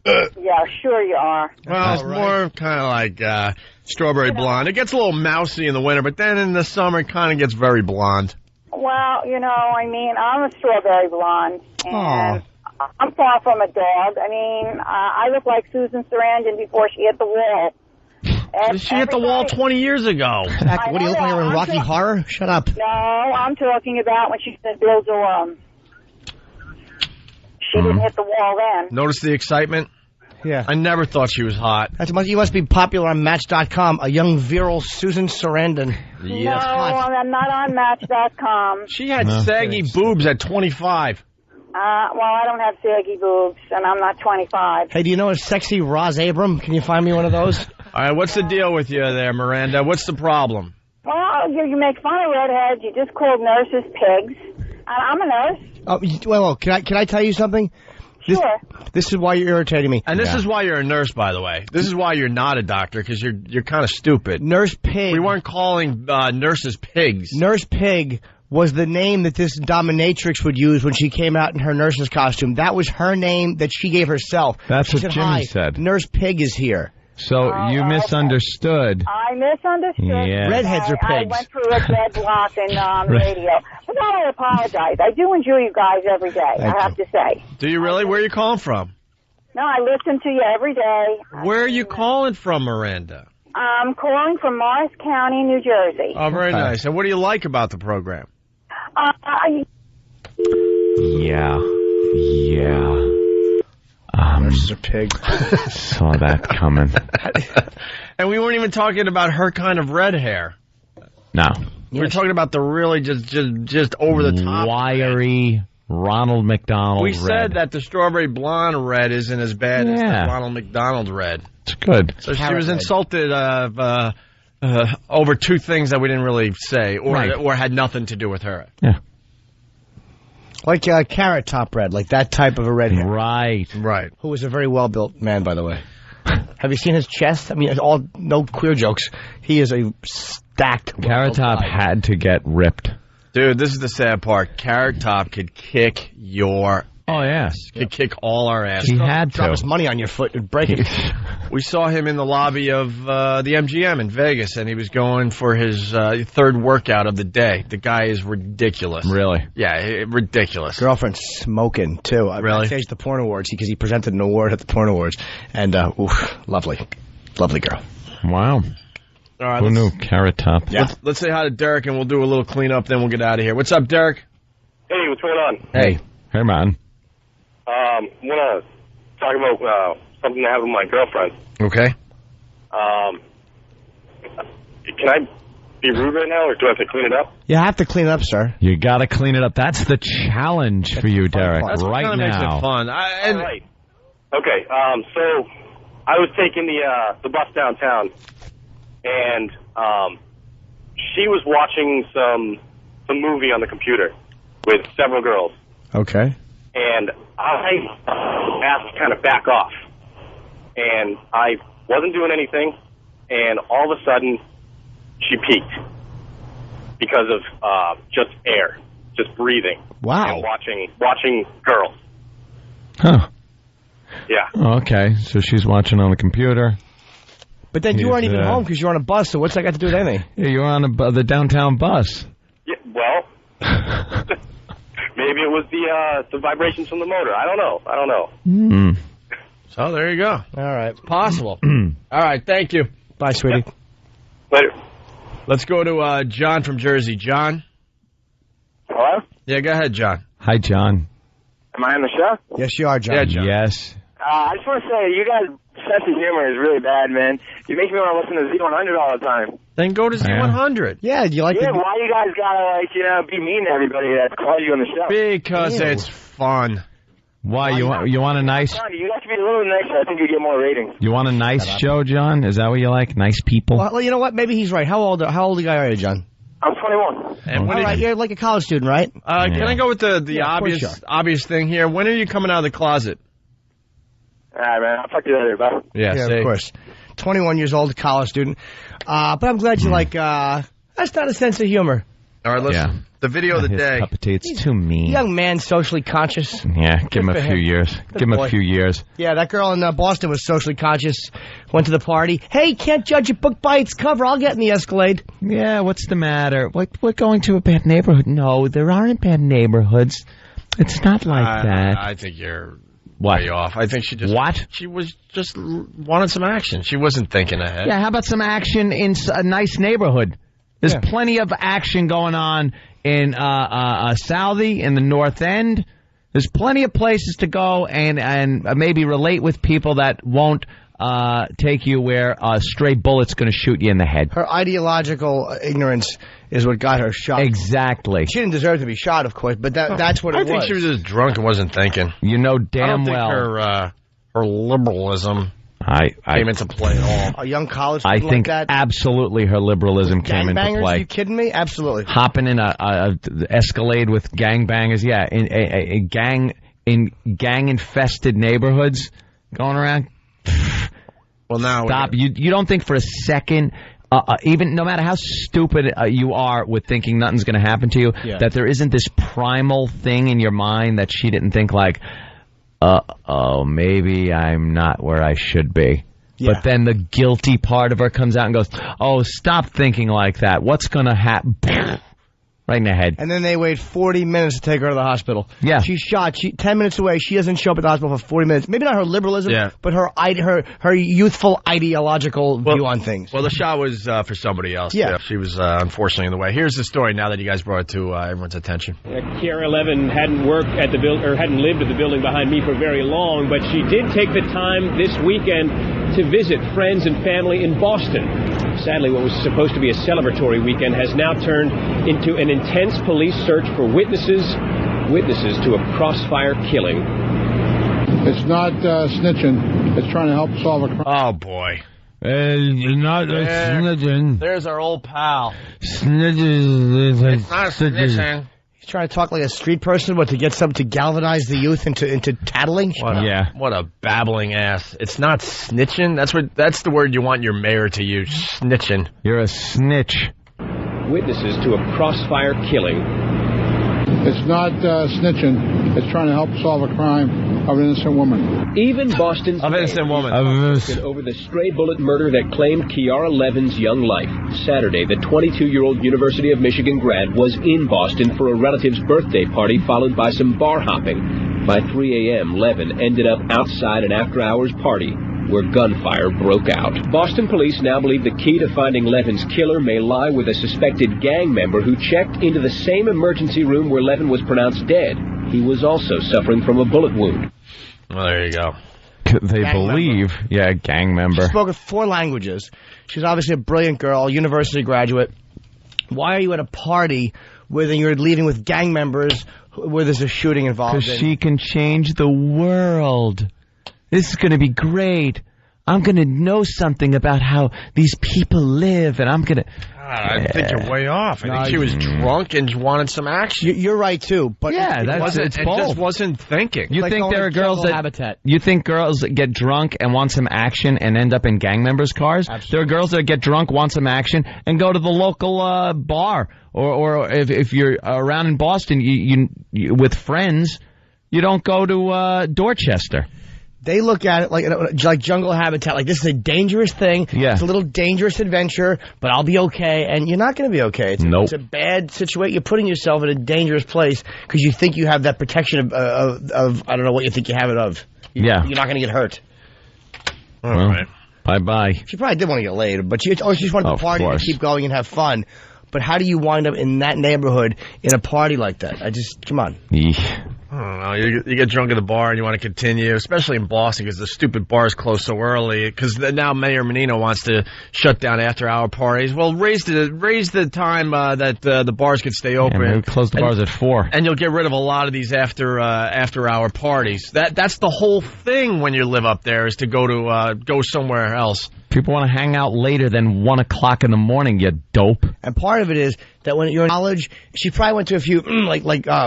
Yeah, sure you are. Well, it's more kind of like strawberry blonde. It gets a little mousy in the winter, but then in the summer it kind of gets very blonde. Well, I'm a strawberry blonde, and I'm far from a dog. I look like Susan Sarandon before she hit the wall. She hit the wall 20 years ago. Heck, what do you look like in Rocky Horror? Shut up. No, I'm talking about when she's in Bill Durham. She didn't hit the wall then. Notice the excitement? Yeah. I never thought she was hot. You must be popular on Match.com. A young, virile Susan Sarandon. No, I'm not on Match.com. She had saggy boobs at 25. I don't have saggy boobs, and I'm not 25. Hey, do you know a sexy Roz Abram? Can you find me one of those? All right, what's the deal with you there, Miranda? What's the problem? Well, you make fun of redheads. You just called nurses pigs. I'm a nurse. Oh, well, can I tell you something? Sure. This is why you're irritating me. And this is why you're a nurse, by the way. This is why you're not a doctor, because you're kind of stupid. Nurse Pig. We weren't calling nurses pigs. Nurse Pig was the name that this dominatrix would use when she came out in her nurse's costume. That was her name that she gave herself. That's she what said, Jimmy Hi, said. Nurse Pig is here. So you misunderstood. I misunderstood. Yeah. Redheads are pigs. I went through a dead block in radio. But I apologize. I do enjoy you guys every day, I have to say. Do you really? Where are you calling from? No, I listen to you every day. Where are you calling from, Miranda? I'm calling from Morris County, New Jersey. Oh, very nice. And what do you like about the program? Yeah. Nurses are pigs. Saw that coming. And we weren't even talking about her kind of red hair. No. We were talking about the really just over the top, wiry Ronald McDonald We red. said that the strawberry blonde red isn't as bad as the Ronald McDonald red. It's good. So she was insulted over two things that we didn't really say or had nothing to do with her. Yeah. Like Carrot Top Red, like that type of a red hair. Right. Who was a very well-built man, by the way. Have you seen his chest? I mean, no queer jokes. He is a stacked... Carrot Top had to get ripped. Dude, this is the sad part. Carrot Top could kick your Oh, yes. Could kick all our ass. He had to. Drop his money on your foot and break it. We saw him in the lobby of the MGM in Vegas, and he was going for his third workout of the day. The guy is ridiculous. Really? Yeah, ridiculous. Girlfriend smoking, too. Really? Backstage the Porn Awards, because he presented an award at the Porn Awards. And, lovely. Lovely girl. Wow. All right, who knew? Carrot Top. Yeah. Let's say hi to Derek, and we'll do a little cleanup, then we'll get out of here. What's up, Derek? Hey, what's going on? Hey. Hey, man. I want to talk about something that happened with my girlfriend. Okay. Can I be rude right now, or do I have to clean it up? You have to clean it up, sir. You got to clean it up. That's the challenge for you, Derek, That's what right kinda makes now. it fun. All right. Okay, so I was taking the bus downtown, and she was watching some movie on the computer with several girls. Okay. And I asked to kind of back off. And I wasn't doing anything, and all of a sudden, she peaked because of just air, just breathing. Wow. And watching girls. Huh. Yeah. Okay, so she's watching on the computer. But then you weren't even home because you were on a bus, so what's that got to do with anything? Yeah, you were on the downtown bus. Yeah, well, maybe it was the vibrations from the motor. I don't know. So there you go. All right. Possible. All right, thank you. Bye, sweetie. Later. Let's go to John from Jersey. John? Hello? Yeah, go ahead, John. Hi, John. Am I on the show? Yes, you are, John. Yeah, John. Yes. I just want to say, you guys' sense of humor is really bad, man. You make me want to listen to Z100 all the time. Then go to Z100. Yeah, do you like why you guys gotta, be mean to everybody that's called you on the show? Because it's fun. Why, you want a nice... You guys can be a little nicer. I think you get more ratings. You want a nice show, John? Is that what you like? Nice people? Well, you know what? Maybe he's right. How old a guy are you, John? I'm 21. And All right, you're like a college student, right? Can I go with the Yeah, of course obvious thing here? When are you coming out of the closet? All right, man. I'll talk to you later, bye. Yeah, of course. 21 years old, college student. But I'm glad you like, that's not a sense of humor. All right, listen. Yeah. The video of the day. Cup of tea. It's too mean. Young man, socially conscious. Yeah, give him Good a for few him. years. Good Give him boy. a few years. Yeah, that girl in Boston was socially conscious, went to the party. Hey, can't judge a book by its cover. I'll get in the Escalade. Yeah, what's the matter? We're going to a bad neighborhood. No, there aren't bad neighborhoods. It's not like that. I think you're What? way off. I think she just... What? She was just wanted some action. She wasn't thinking ahead. Yeah, how about some action in a nice neighborhood? There's plenty of action going on in Southie, in the North End. There's plenty of places to go and maybe relate with people that won't take you where a stray bullet's going to shoot you in the head. Her ideological ignorance is what got her shot. Exactly. She didn't deserve to be shot, of course, but that's what it was. I think she was just drunk and wasn't thinking. You know I damn don't think well. her liberalism I came into play at all. A young college I student think like that. absolutely her liberalism came into Gangbangers? Are play. you kidding me? Absolutely. Hopping in a Escalade with gangbangers, yeah, in a gang infested neighborhoods, going around. Well, now stop. You don't think for a second, even no matter how stupid you are with thinking nothing's going to happen to you, that there isn't this primal thing in your mind that she didn't think like, maybe I'm not where I should be. Yeah. But then the guilty part of her comes out and goes, oh, stop thinking like that. What's going to happen? Right in the head. And then they wait 40 minutes to take her to the hospital. Yeah. She's shot. 10 minutes away. She doesn't show up at the hospital for 40 minutes. Maybe not her liberalism, but her youthful ideological view on things. Well, the shot was for somebody else. Yeah. She was unfortunately in the way. Here's the story now that you guys brought it to everyone's attention. KR11 hadn't worked at the building, or hadn't lived at the building behind me for very long, but she did take the time this weekend to visit friends and family in Boston. Sadly, what was supposed to be a celebratory weekend has now turned into an intense police search for witnesses to a crossfire killing. It's not snitching. It's trying to help solve a crime. Oh, boy. Not snitching. There's our old pal. Snitching. It's not snitching. He's trying to talk like a street person, but to get something to galvanize the youth into tattling. What a babbling ass. It's not snitching. That's the word you want your mayor to use. Snitching. You're a snitch. Witnesses to a crossfire killing. It's not snitching. It's trying to help solve a crime of an innocent woman. Even Boston's innocent woman over the stray bullet murder that claimed Kiara Levin's young life. Saturday, the 22-year-old University of Michigan grad was in Boston for a relative's birthday party, followed by some bar hopping. By 3 a.m., Levin ended up outside an after-hours party where gunfire broke out. Boston police now believe the key to finding Levin's killer may lie with a suspected gang member who checked into the same emergency room where Levin was pronounced dead. He was also suffering from a bullet wound. Well, there you go. They believe, gang member. She spoke 4 languages. She's obviously a brilliant girl, university graduate. Why are you at a party where you're leaving with gang members where there's a shooting involved? Because she can change the world. This is going to be great. I'm going to know something about how these people live, and I'm going to... I think you're way off. I think she was drunk and wanted some action. You're right, too. But it just wasn't thinking. You think there are girls that... You think girls that get drunk and want some action and end up in gang members' cars? Absolutely. There are girls that get drunk, want some action, and go to the local bar. Or if you're around in Boston you with friends, you don't go to Dorchester. They look at it like jungle habitat, like this is a dangerous thing. Yeah. It's a little dangerous adventure, but I'll be okay. And you're not going to be okay. It's a bad situation. You're putting yourself in a dangerous place because you think you have that protection of I don't know what you think you have it of. You're not going to get hurt. All right. Bye-bye. She probably did want to get laid, but she just wanted to party and keep going and have fun. But how do you wind up in that neighborhood in a party like that? Come on. I don't know. You get drunk at the bar and you want to continue, especially in Boston because the stupid bars close so early. Because now Mayor Menino wants to shut down after-hour parties. Well, raise the time that the bars can stay open. Yeah, close the bars at 4. And you'll get rid of a lot of these after-hour parties. That's the whole thing when you live up there is to go somewhere else. People want to hang out later than 1 o'clock in the morning, you dope. And part of it is that when you're in college, she probably went to a few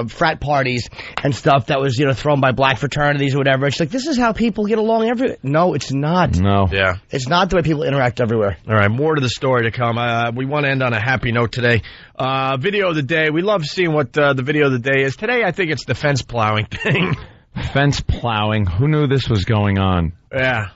frat parties and stuff that was thrown by black fraternities or whatever. It's like, this is how people get along everywhere. No, it's not. No. Yeah. It's not the way people interact everywhere. All right, more to the story to come. We want to end on a happy note today. Video of the day. We love seeing what the video of the day is. Today, I think it's the fence plowing thing. Fence plowing. Who knew this was going on? Yeah.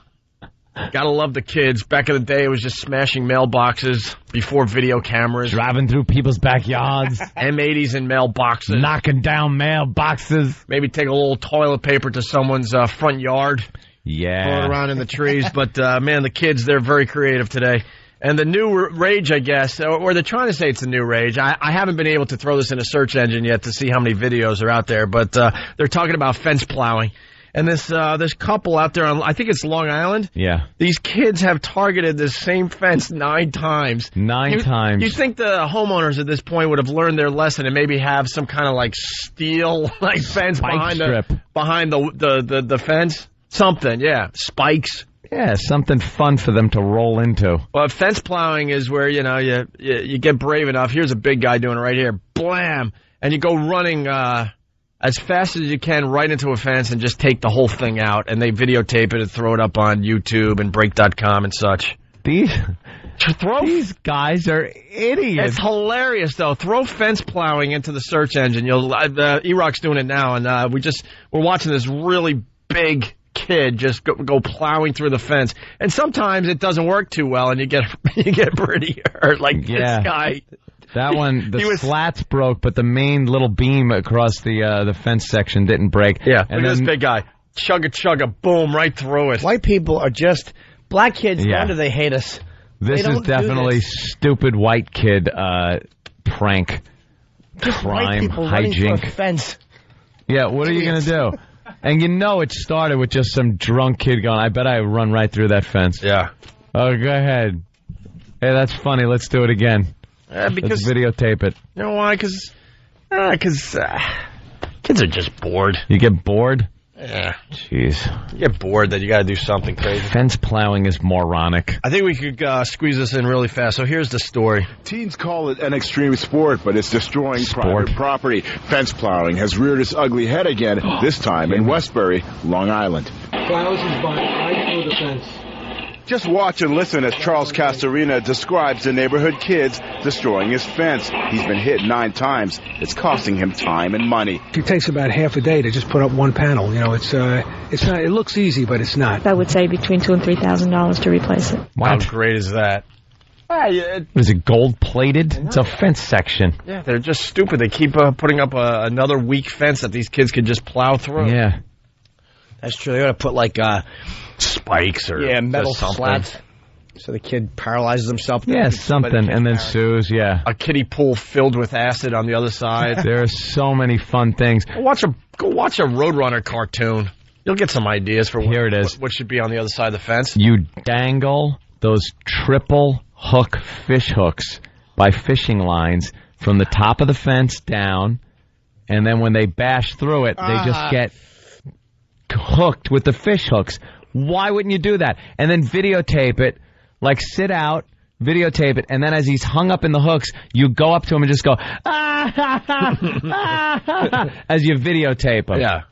Gotta love the kids. Back in the day, it was just smashing mailboxes before video cameras. Driving through people's backyards. M80s in mailboxes. Knocking down mailboxes. Maybe take a little toilet paper to someone's front yard. Yeah. Throw it around in the trees. But, man, the kids, they're very creative today. And the new rage, I guess, or they're trying to say it's the new rage. I haven't been able to throw this in a search engine yet to see how many videos are out there. But they're talking about fence plowing. And this couple out there on, I think it's Long Island. Yeah. These kids have targeted this same fence 9 times. 9 times. You think the homeowners at this point would have learned their lesson and maybe have some kind of steel fence behind the fence? Something, yeah. Spikes. Yeah, something fun for them to roll into. Well, fence plowing is where, you get brave enough. Here's a big guy doing it right here. Blam! And you go running as fast as you can right into a fence and just take the whole thing out. And they videotape it and throw it up on YouTube and Break.com and such. These guys are idiots. It's hilarious, though. Throw fence plowing into the search engine. E-Rock's doing it now, and we're watching this really big kid just go plowing through the fence. And sometimes it doesn't work too well, and you get pretty hurt. This guy. That one, the slats broke, but the main little beam across the fence section didn't break. Yeah, and look at this big guy. Chugga, boom, right through it. White people are just... Black kids, no wonder they hate us. This is definitely stupid white kid prank. Just crime, white people running through a fence. Yeah, what are you going to do? And it started with just some drunk kid going, I bet I run right through that fence. Yeah. Oh, go ahead. Hey, that's funny. Let's do it again. Because let's videotape it. You know why? Because kids are just bored. You get bored? Yeah. Jeez. You get bored that you got to do something crazy. Fence plowing is moronic. I think we could squeeze this in really fast. So here's the story. Teens call it an extreme sport, but it's destroying private property. Fence plowing has reared its ugly head again, this time in Westbury, Long Island. Thousands by right through the fence. Just watch and listen as Charles Castorina describes the neighborhood kids destroying his fence. He's been hit 9 times. It's costing him time and money. It takes about half a day to just put up one panel. You know, it's not. It looks easy, but it's not. I would say between $2,000 and $3,000 to replace it. How great is that? Is it gold-plated? It's a fence section. Yeah, they're just stupid. They keep putting up another weak fence that these kids could just plow through. Yeah. That's true. They got to put like spikes or metal something. slats, so the kid paralyzes himself. Yeah, something, and then sues. Yeah, a kiddie pool filled with acid on the other side. There are so many fun things. Go watch a Roadrunner cartoon. You'll get some ideas for Here it is. What should be on the other side of the fence. You dangle those triple hook fish hooks by fishing lines from the top of the fence down, and then when they bash through it, they just get hooked with the fish hooks. Why wouldn't you do that? And then videotape it, like sit out, videotape it, and then as he's hung up in the hooks, you go up to him and just go, as you videotape him. Yeah.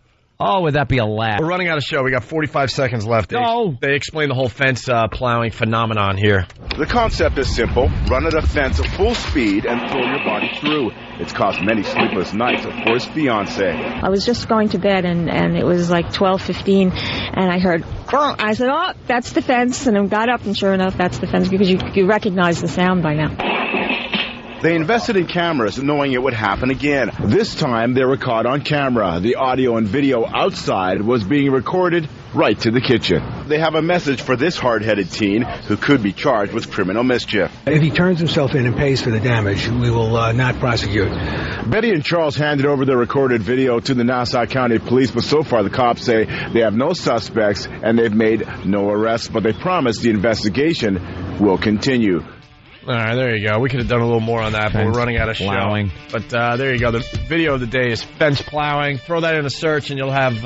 Oh, would that be a laugh? We're running out of show. We got 45 seconds left. No. They explain the whole fence plowing phenomenon here. The concept is simple. Run at a fence at full speed and pull your body through. It's cost many sleepless nights for his fiancée. I was just going to bed, and it was like 12:15, and I heard, I said, oh, that's the fence, and I got up, and sure enough, that's the fence, because you recognize the sound by now. They invested in cameras knowing it would happen again. This time they were caught on camera. The audio and video outside was being recorded right to the kitchen. They have a message for this hard-headed teen who could be charged with criminal mischief. If he turns himself in and pays for the damage, we will not prosecute. Betty and Charles handed over the recorded video to the Nassau County Police, but so far the cops say they have no suspects and they've made no arrests, but they promise the investigation will continue. All right, there you go. We could have done a little more on that, but we're running out of plowing. show. But there you go. The video of the day is fence plowing. Throw that in a search, and you'll have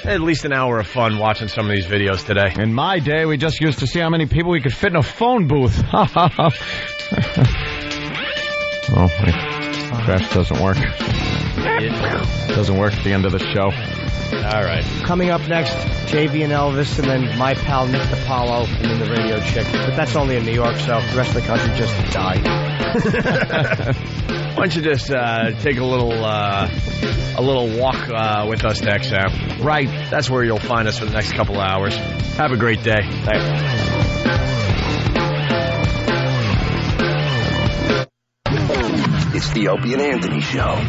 at least an hour of fun watching some of these videos today. In my day, we just used to see how many people we could fit in a phone booth. Oh, my crash doesn't work. Doesn't work at the end of the show. All right. Coming up next, JV and Elvis, and then my pal Nick DiPaolo, and then the radio chick. But that's only in New York, so the rest of the country just died. Why don't you just take a little walk with us to XM? Right. That's where you'll find us for the next couple of hours. Have a great day. Thanks. It's the Opie and Anthony Show.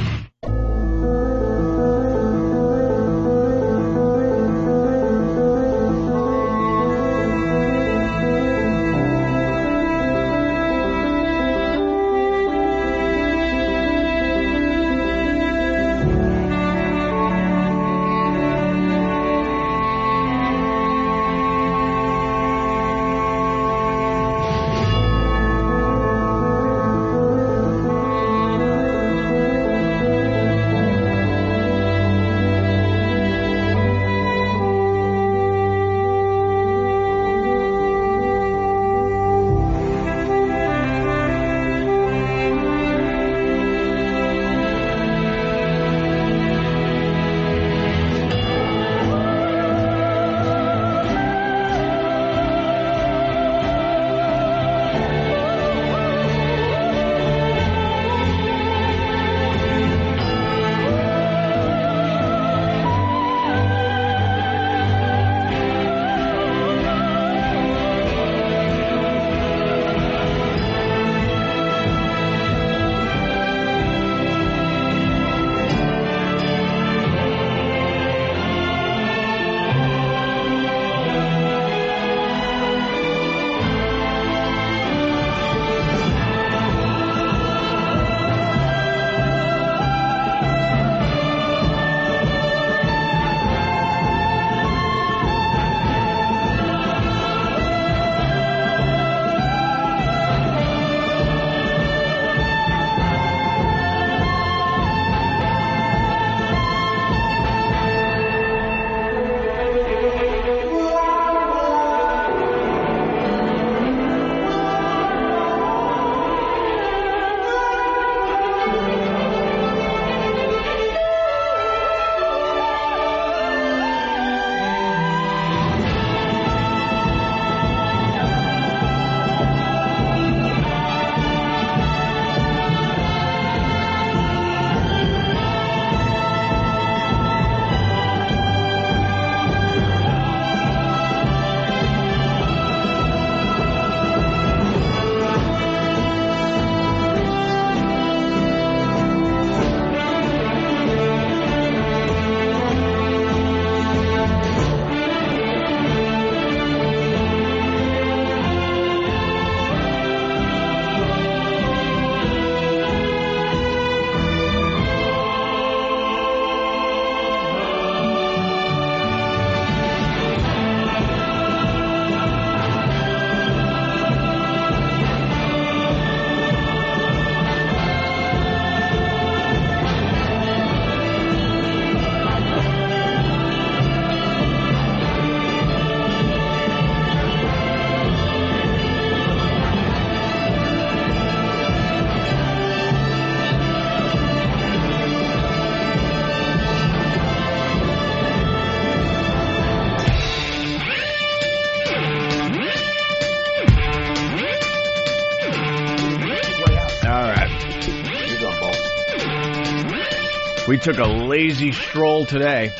We took a lazy stroll today.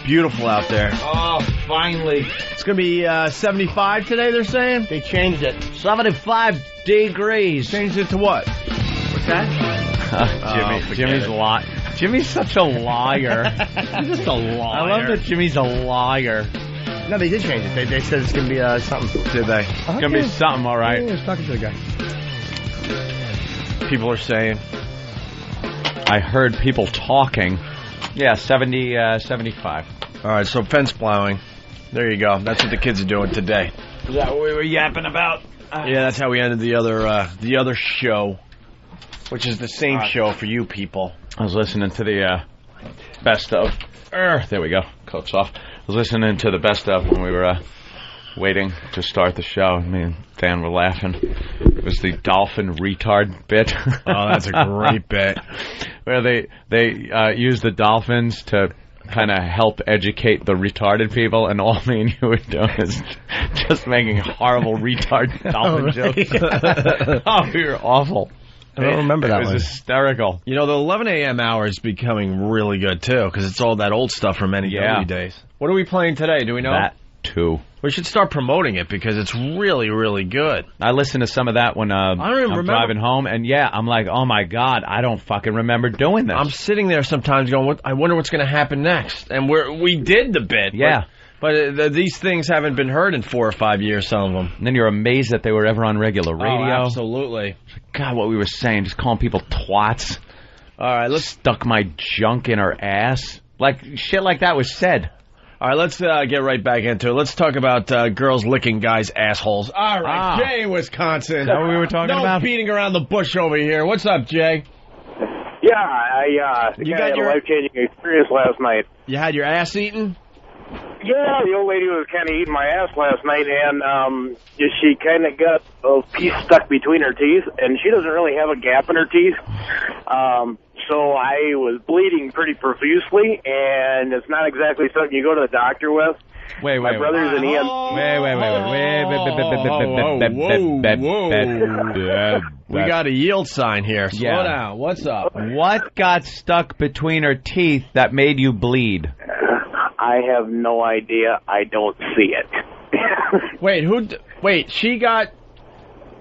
Beautiful out there. Oh, finally. It's going to be 75 today, they're saying? They changed it. 75 degrees. Changed it to what? What's that? Jimmy's such a liar. He's just a liar. I love that Jimmy's a liar. No, they did change it. They said it's going to be something. Did they? It's going to be something, all right. I was talking to the guy. People are saying. I heard people talking. Yeah, 75. All right, so fence plowing. There you go. That's what the kids are doing today. Is that what we were yapping about? Yeah, that's how we ended the other show, which is the same show for you people. I was listening to the best of. There we go. Coat's off. I was listening to the best of when we were waiting to start the show. Me and Dan were laughing. It was the dolphin retard bit. Oh, that's a great bit. Where they use the dolphins to kind of help educate the retarded people, and all me and you were doing is just making horrible retard dolphin jokes. Oh, we were awful. I don't remember that one. It was hysterical. You know, the 11 a.m. hour is becoming really good, too, because it's all that old stuff from NEW days. What are we playing today? Do we know? That, too. We should start promoting it, because it's really, really good. I listened to some of that when I'm driving home, and I'm like, oh, my God, I don't fucking remember doing this. I'm sitting there sometimes going, I wonder what's going to happen next. And we did the bit. Yeah. But these things haven't been heard in 4 or 5 years, some of them. And then you're amazed that they were ever on regular radio. Oh, absolutely. God, what we were saying, just calling people twats. All right, let's stuck my junk in her ass. Like, shit like that was said. All right, let's get right back into it. Let's talk about girls licking guys' assholes. All right, Jay in Wisconsin. Is that what we were talking about? No beating around the bush over here. What's up, Jay? Yeah, you had a life-changing experience last night. You had your ass eaten? Yeah, the old lady was kind of eating my ass last night, and she kind of got a piece stuck between her teeth, and she doesn't really have a gap in her teeth. So I was bleeding pretty profusely, and it's not exactly something you go to the doctor with. Wait. My brother's an EM. Whoa. We got a yield sign here. Slow down. What's up? What got stuck between her teeth that made you bleed? I have no idea. I don't see it. Wait,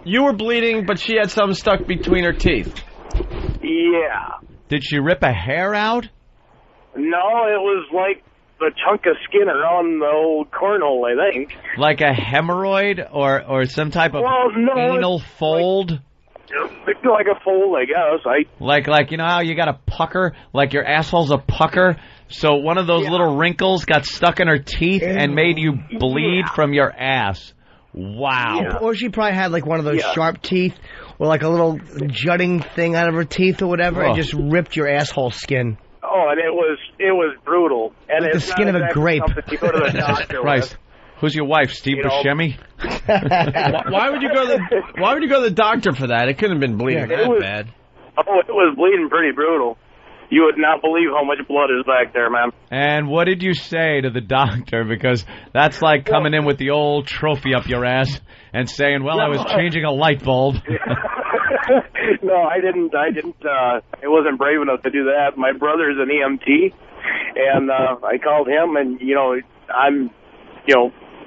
you were bleeding, but she had something stuck between her teeth. Yeah. Did she rip a hair out? No, it was like the chunk of skin around the old cornhole, I think. Like a hemorrhoid or some type of anal fold? Like a fold, I guess. Like you know how you got a pucker? Like your asshole's a pucker? So one of those little wrinkles got stuck in her teeth and made you bleed from your ass. Wow. Yeah, or she probably had like one of those sharp teeth or like a little jutting thing out of her teeth or whatever and just ripped your asshole skin. Oh, and it was brutal. And like it's the skin of a grape. You go to the doctor Christ. Who's your wife, Steve Buscemi? Why would you go to the doctor for that? It couldn't have been bleeding that bad. Oh, it was bleeding pretty brutal. You would not believe how much blood is back there, man. And what did you say to the doctor? Because that's like coming in with the old trophy up your ass and saying, well, I was changing a light bulb. No, I didn't. I wasn't brave enough to do that. My brother's an EMT, and I called him, and, I'm,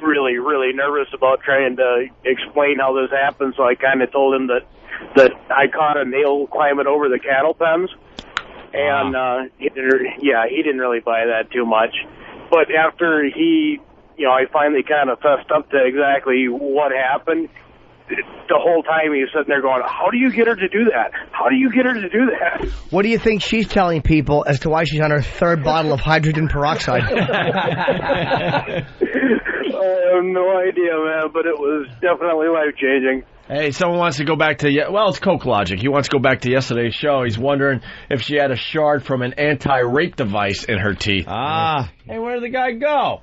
really, really nervous about trying to explain how this happened, so I kind of told him that I caught a nail climbing over the cattle pens. And, he didn't really buy that too much. But after I finally kind of fessed up to exactly what happened, the whole time he was sitting there going, how do you get her to do that? How do you get her to do that? What do you think she's telling people as to why she's on her third bottle of hydrogen peroxide? I have no idea, man, but it was definitely life-changing. Hey, someone wants to go back to, it's Coke Logic. He wants to go back to yesterday's show. He's wondering if she had a shard from an anti-rape device in her teeth. Hey, where did the guy go?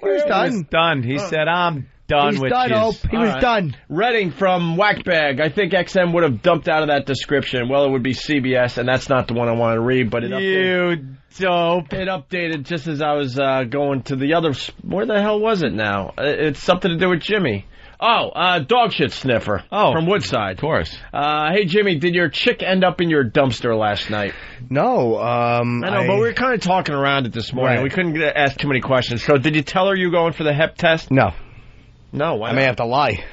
He's done. He said, I'm done He's with done, his... Hope. He was done. Redding from Whackbag. I think XM would have dumped out of that description. Well, it would be CBS, and that's not the one I want to read, but it updated. You dope. It updated just as I was going to the other... Where the hell was it now? It's something to do with Jimmy. Oh, dog shit sniffer. Oh, from Woodside. Of course. Hey, Jimmy, did your chick end up in your dumpster last night? No. I know, but we were kind of talking around it this morning. Right. We couldn't ask too many questions. So did you tell her you were going for the hep test? No. No, why I may have to lie.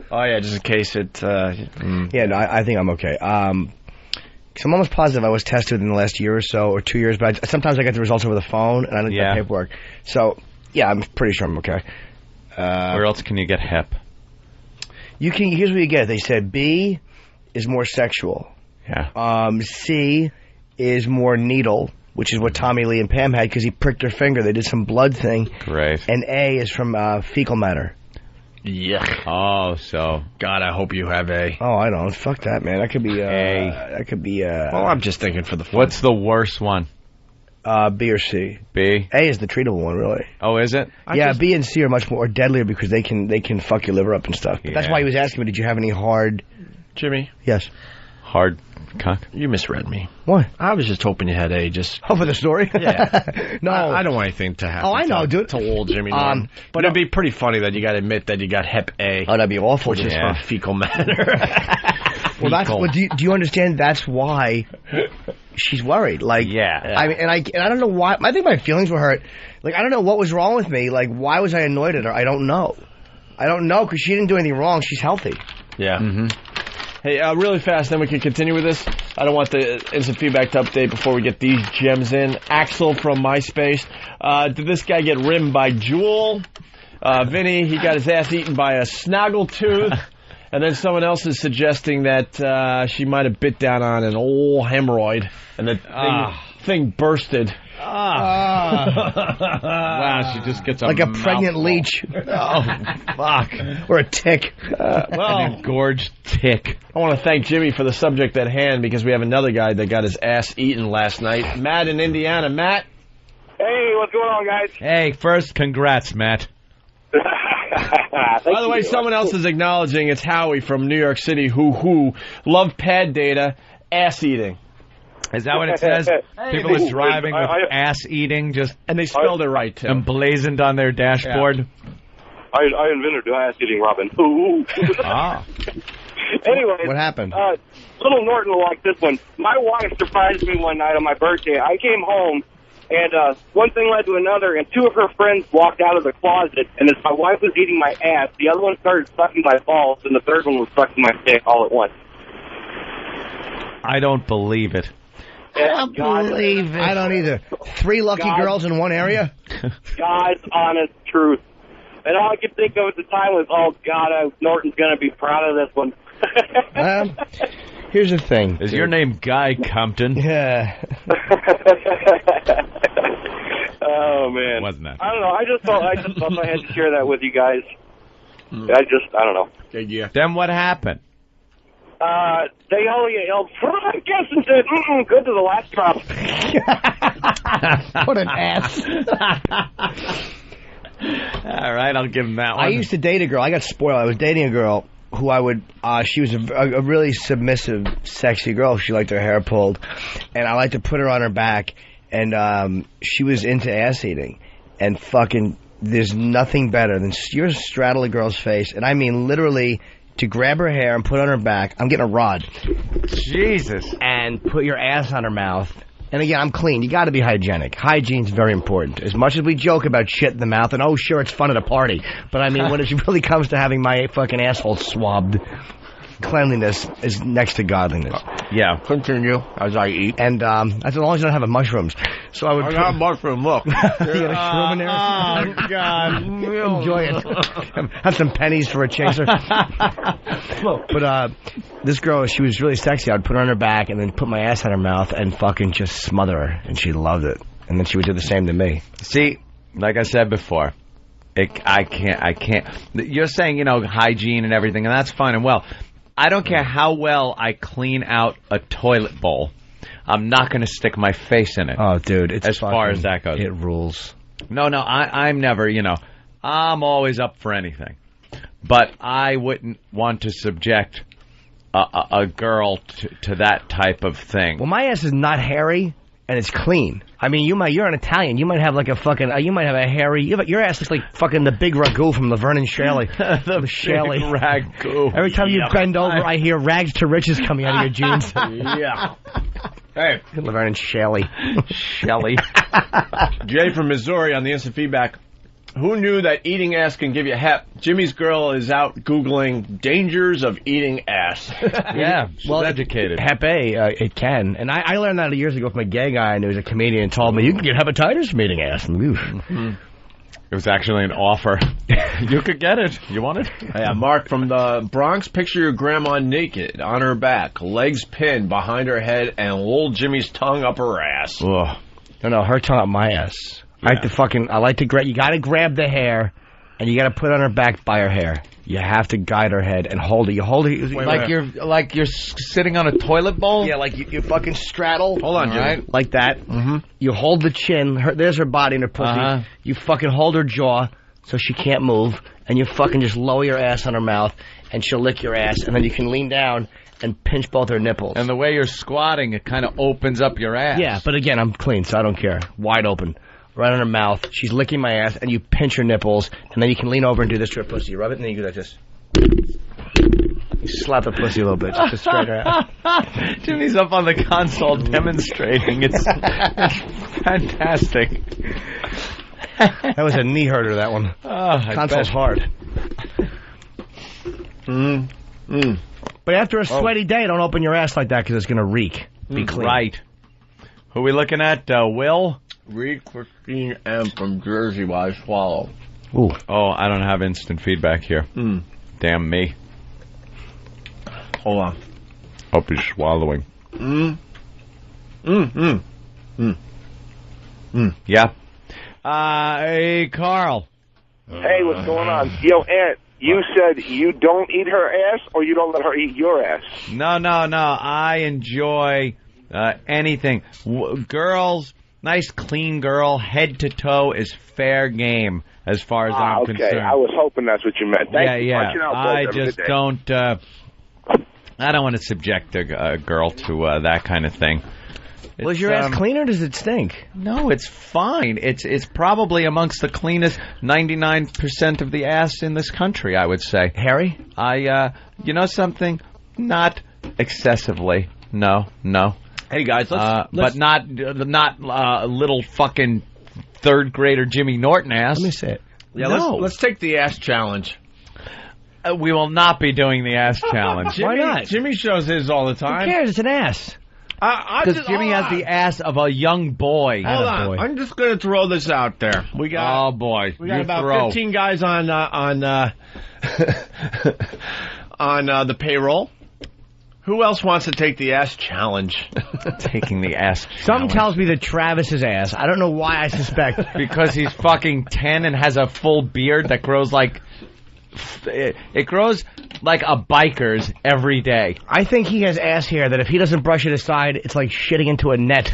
Oh, yeah, just in case it... Yeah, no, I think I'm okay. 'Cause I'm almost positive I was tested in the last year or so, or 2 years, but sometimes I get the results over the phone, and I don't get paperwork. So, yeah, I'm pretty sure I'm okay. Where else can you get hep? Here's what you get. They said B is more sexual. Yeah. C is more needle, which is what Tommy Lee and Pam had because he pricked her finger. They did some blood thing. Great. And A is from fecal matter. Yeah. Oh, so. God, I hope you have A. Oh, I don't. Fuck that, man. That could be A. That could be Well, I'm just thinking for the fun. What's the worst one? B or C. B? A is the treatable one, really. Oh, is it? B and C are much more deadlier because they can fuck your liver up and stuff. But that's why he was asking me, did you have any hard... Jimmy? Yes. Hard cock? You misread me. What? I was just hoping you had A. Oh, for the story? Yeah. No. I don't want anything to happen. Oh, I know, dude. To old Jimmy Norton. But it'd be pretty funny that you got to admit that you got hep A. Oh, that'd be awful. Which is from fecal matter. Well, that's. Well, do you understand? That's why she's worried. Like, I mean, and I don't know why. I think my feelings were hurt. Like, I don't know what was wrong with me. Like, why was I annoyed at her? I don't know. Because she didn't do anything wrong. She's healthy. Yeah. Mm-hmm. Hey, really fast, then we can continue with this. I don't want the instant feedback to update before we get these gems in. Axel from MySpace. Did this guy get rimmed by Jewel? Vinny, he got his ass eaten by a snaggletooth. And then someone else is suggesting that she might have bit down on an old hemorrhoid, and the thing bursted. Wow, she just gets like a pregnant leech. Oh, fuck. Or a tick. An engorged tick. I want to thank Jimmy for the subject at hand because we have another guy that got his ass eaten last night. Matt in Indiana. Matt? Hey, what's going on, guys? Hey, first, congrats, Matt. By the way, someone else is acknowledging it's Howie from New York City who love pad data, ass eating. Is that what it says? People are driving with ass eating, and they spelled it right too. Emblazoned on their dashboard. Yeah. I invented ass eating, Robin. Ooh. Anyway, what happened? Little Norton will like this one. My wife surprised me one night on my birthday. I came home, and one thing led to another, and two of her friends walked out of the closet, and as my wife was eating my ass, the other one started sucking my balls, and the third one was sucking my dick all at once. I don't believe it. I don't believe it. I don't either. 3 lucky girls in one area? God's honest truth. And all I could think of at the time was, oh, God, Norton's going to be proud of this one. Here's the thing. Is your name Guy Compton? Yeah. Oh, man. Wasn't that? I don't know. I just thought I had to share that with you guys. I don't know. Yeah. Then what happened? They all yelled, I guess, and said, good to the last drop. What an ass. All right, I'll give him that one. I used to date a girl. I got spoiled. I was dating a girl who she was a really submissive, sexy girl. She liked her hair pulled. And I liked to put her on her back. And she was into ass eating. And fucking, there's nothing better than you straddle a girl's face. And I mean literally to grab her hair and put on her back. I'm getting a rod. Jesus. And put your ass on her mouth. And again, I'm clean. You got to be hygienic. Hygiene's very important. As much as we joke about shit in the mouth, and oh, sure, it's fun at a party. But I mean, when it really comes to having my fucking asshole swabbed, cleanliness is next to godliness. Yeah. Continue as I eat. And that's as long as I don't have mushrooms. So I would. I got a mushroom. Look. You got a shroom in there? Oh God! Enjoy it. Have some pennies for a chaser. But this girl, she was really sexy. I'd put her on her back and then put my ass on her mouth and fucking just smother her, and she loved it. And then she would do the same to me. See, like I said before, I can't. You're saying hygiene and everything, and that's fine and well. I don't care how well I clean out a toilet bowl. I'm not going to stick my face in it. Oh, dude. It's as far as that goes. It rules. No, I'm never, I'm always up for anything. but I wouldn't want to subject a girl to that type of thing. Well, my ass is not hairy, and it's clean. I mean, you're an Italian. You might have like a fucking, you might have a hairy, your ass looks like fucking the big ragu from Laverne and Shirley. the Shirley. big ragu. Every time you bend over, I hear rags to riches coming out of your jeans. Yeah. Hey. Laverne and Shirley. Shelley. Jay from Missouri on the instant feedback. Who knew that eating ass can give you hep? Jimmy's girl is out Googling dangers of eating ass. Yeah, well educated. Hep A, it can. And I learned that years ago from a gay guy, and he was a comedian, and told me, you can get hepatitis from eating ass. It was actually an offer. You could get it. You want it? Yeah, Mark from the Bronx. Picture your grandma naked, on her back, legs pinned behind her head, and little Jimmy's tongue up her ass. Ugh. No, her tongue up my ass. Yeah. You gotta grab the hair, and you gotta put it on her back by her hair. You have to guide her head and hold it. You hold it you're sitting on a toilet bowl. Yeah, like you fucking straddle. Hold on, right? Like that. Mm-hmm. You hold the chin. There's her body and her pussy. Uh-huh. You fucking hold her jaw so she can't move, and you fucking just lower your ass on her mouth, and she'll lick your ass, and then you can lean down and pinch both her nipples. And the way you're squatting, it kind of opens up your ass. Yeah, but again, I'm clean, so I don't care. Wide open. Right on her mouth. She's licking my ass, and you pinch her nipples, and then you can lean over and do this to her pussy. You rub it, and then you go like this. You slap the pussy a little bit, just to straighten her out. Jimmy's up on the console demonstrating. It's fantastic. That was a knee hurter, that one. Console's hard. But after a sweaty day, don't open your ass like that, because it's going to reek. Be clean. Right. Who are we looking at? Will? Read Christine M. from Jersey while I swallow. Ooh. Oh, I don't have instant feedback here. Damn me. Hold on. Hope he's swallowing. Yeah. Hey, Carl. Hey, what's going on? Yo, Aunt, you said you don't eat her ass, or you don't let her eat your ass? No. I enjoy anything. Girls... Nice, clean girl, head to toe is fair game as far as I'm concerned. I was hoping that's what you meant. Thank you. I just don't. I don't want to subject a girl to that kind of thing. Was your ass clean or does it stink? No, it's fine. It's probably amongst the cleanest 99% of the ass in this country, I would say. Hairy? You know something? Not excessively. No. Hey guys, let's but not little fucking third grader Jimmy Norton ass. Let me say it. Yeah, let's take the ass challenge. We will not be doing the ass challenge. Why not? Jimmy shows his all the time. Who cares? It's an ass. Because Jimmy has the ass of a young boy. Hold on. I'm just going to throw this out there. We got about 15 guys on the payroll. Who else wants to take the ass challenge? Taking the ass challenge. Something tells me that Travis's ass. I don't know why I suspect. Because he's fucking 10 and has a full beard that grows like... It grows like a biker's every day. I think he has ass hair that if he doesn't brush it aside, it's like shitting into a net.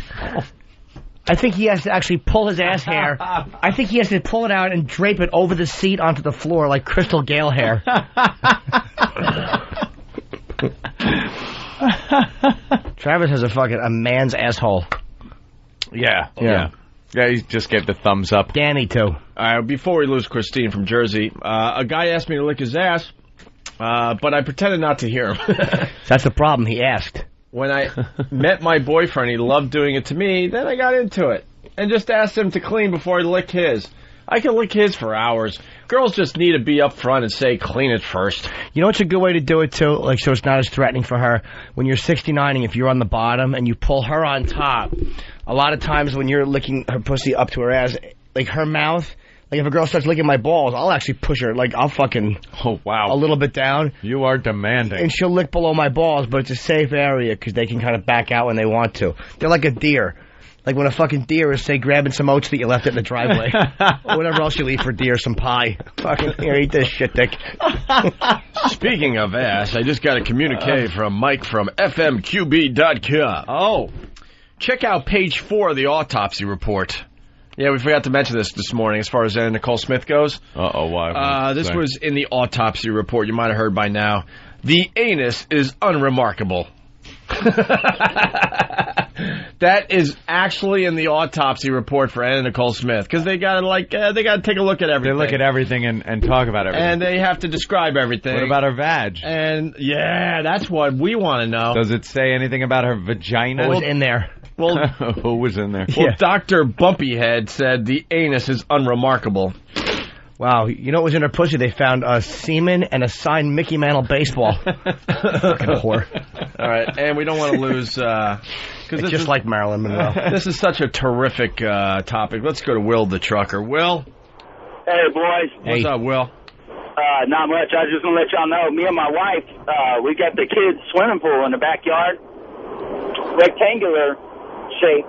I think he has to actually pull his ass hair. I think he has to pull it out and drape it over the seat onto the floor like Crystal Gale hair. Travis has a man's asshole. Yeah. He just gave the thumbs up. Danny, too. Before we lose Christine from Jersey, a guy asked me to lick his ass, but I pretended not to hear him. That's the problem. He asked. When I met my boyfriend, he loved doing it to me. Then I got into it and just asked him to clean before I lick his. I can lick his for hours. Girls just need to be up front and say, clean it first. You know what's a good way to do it, too? Like, so it's not as threatening for her. When you're 69ing, if you're on the bottom and you pull her on top, a lot of times when you're licking her pussy up to her ass, like her mouth, like if a girl starts licking my balls, I'll actually push her. Like, I'll fucking... Oh, wow. A little bit down. You are demanding. And she'll lick below my balls, but it's a safe area because they can kind of back out when they want to. They're like a deer. Like when a fucking deer is, say, grabbing some oats that you left in the driveway. Or whatever else you eat for deer, some pie. Fucking, here, eat this shit, dick. Speaking of ass, I just got a communique from Mike from FMQB.com. Oh. Check out page 4 of the autopsy report. Yeah, we forgot to mention this morning as far as Anna Nicole Smith goes. Why? This was in the autopsy report. You might have heard by now. The anus is unremarkable. That is actually in the autopsy report for Anna Nicole Smith, because they got to take a look at everything. They look at everything and talk about everything. And they have to describe everything. What about her vag? And yeah, that's what we want to know. Does it say anything about her vagina? What was in there? Well, who was in there? Well, Dr. Bumpyhead said the anus is unremarkable. Wow, you know what was in her pussy? They found semen and a signed Mickey Mantle baseball. Fucking whore. All right, and we don't want to lose... it's just like Marilyn Monroe. This is such a terrific topic. Let's go to Will the trucker. Will? Hey, boys. What's up, Will? Not much. I was just going to let y'all know, me and my wife, we got the kids' swimming pool in the backyard, rectangular shape.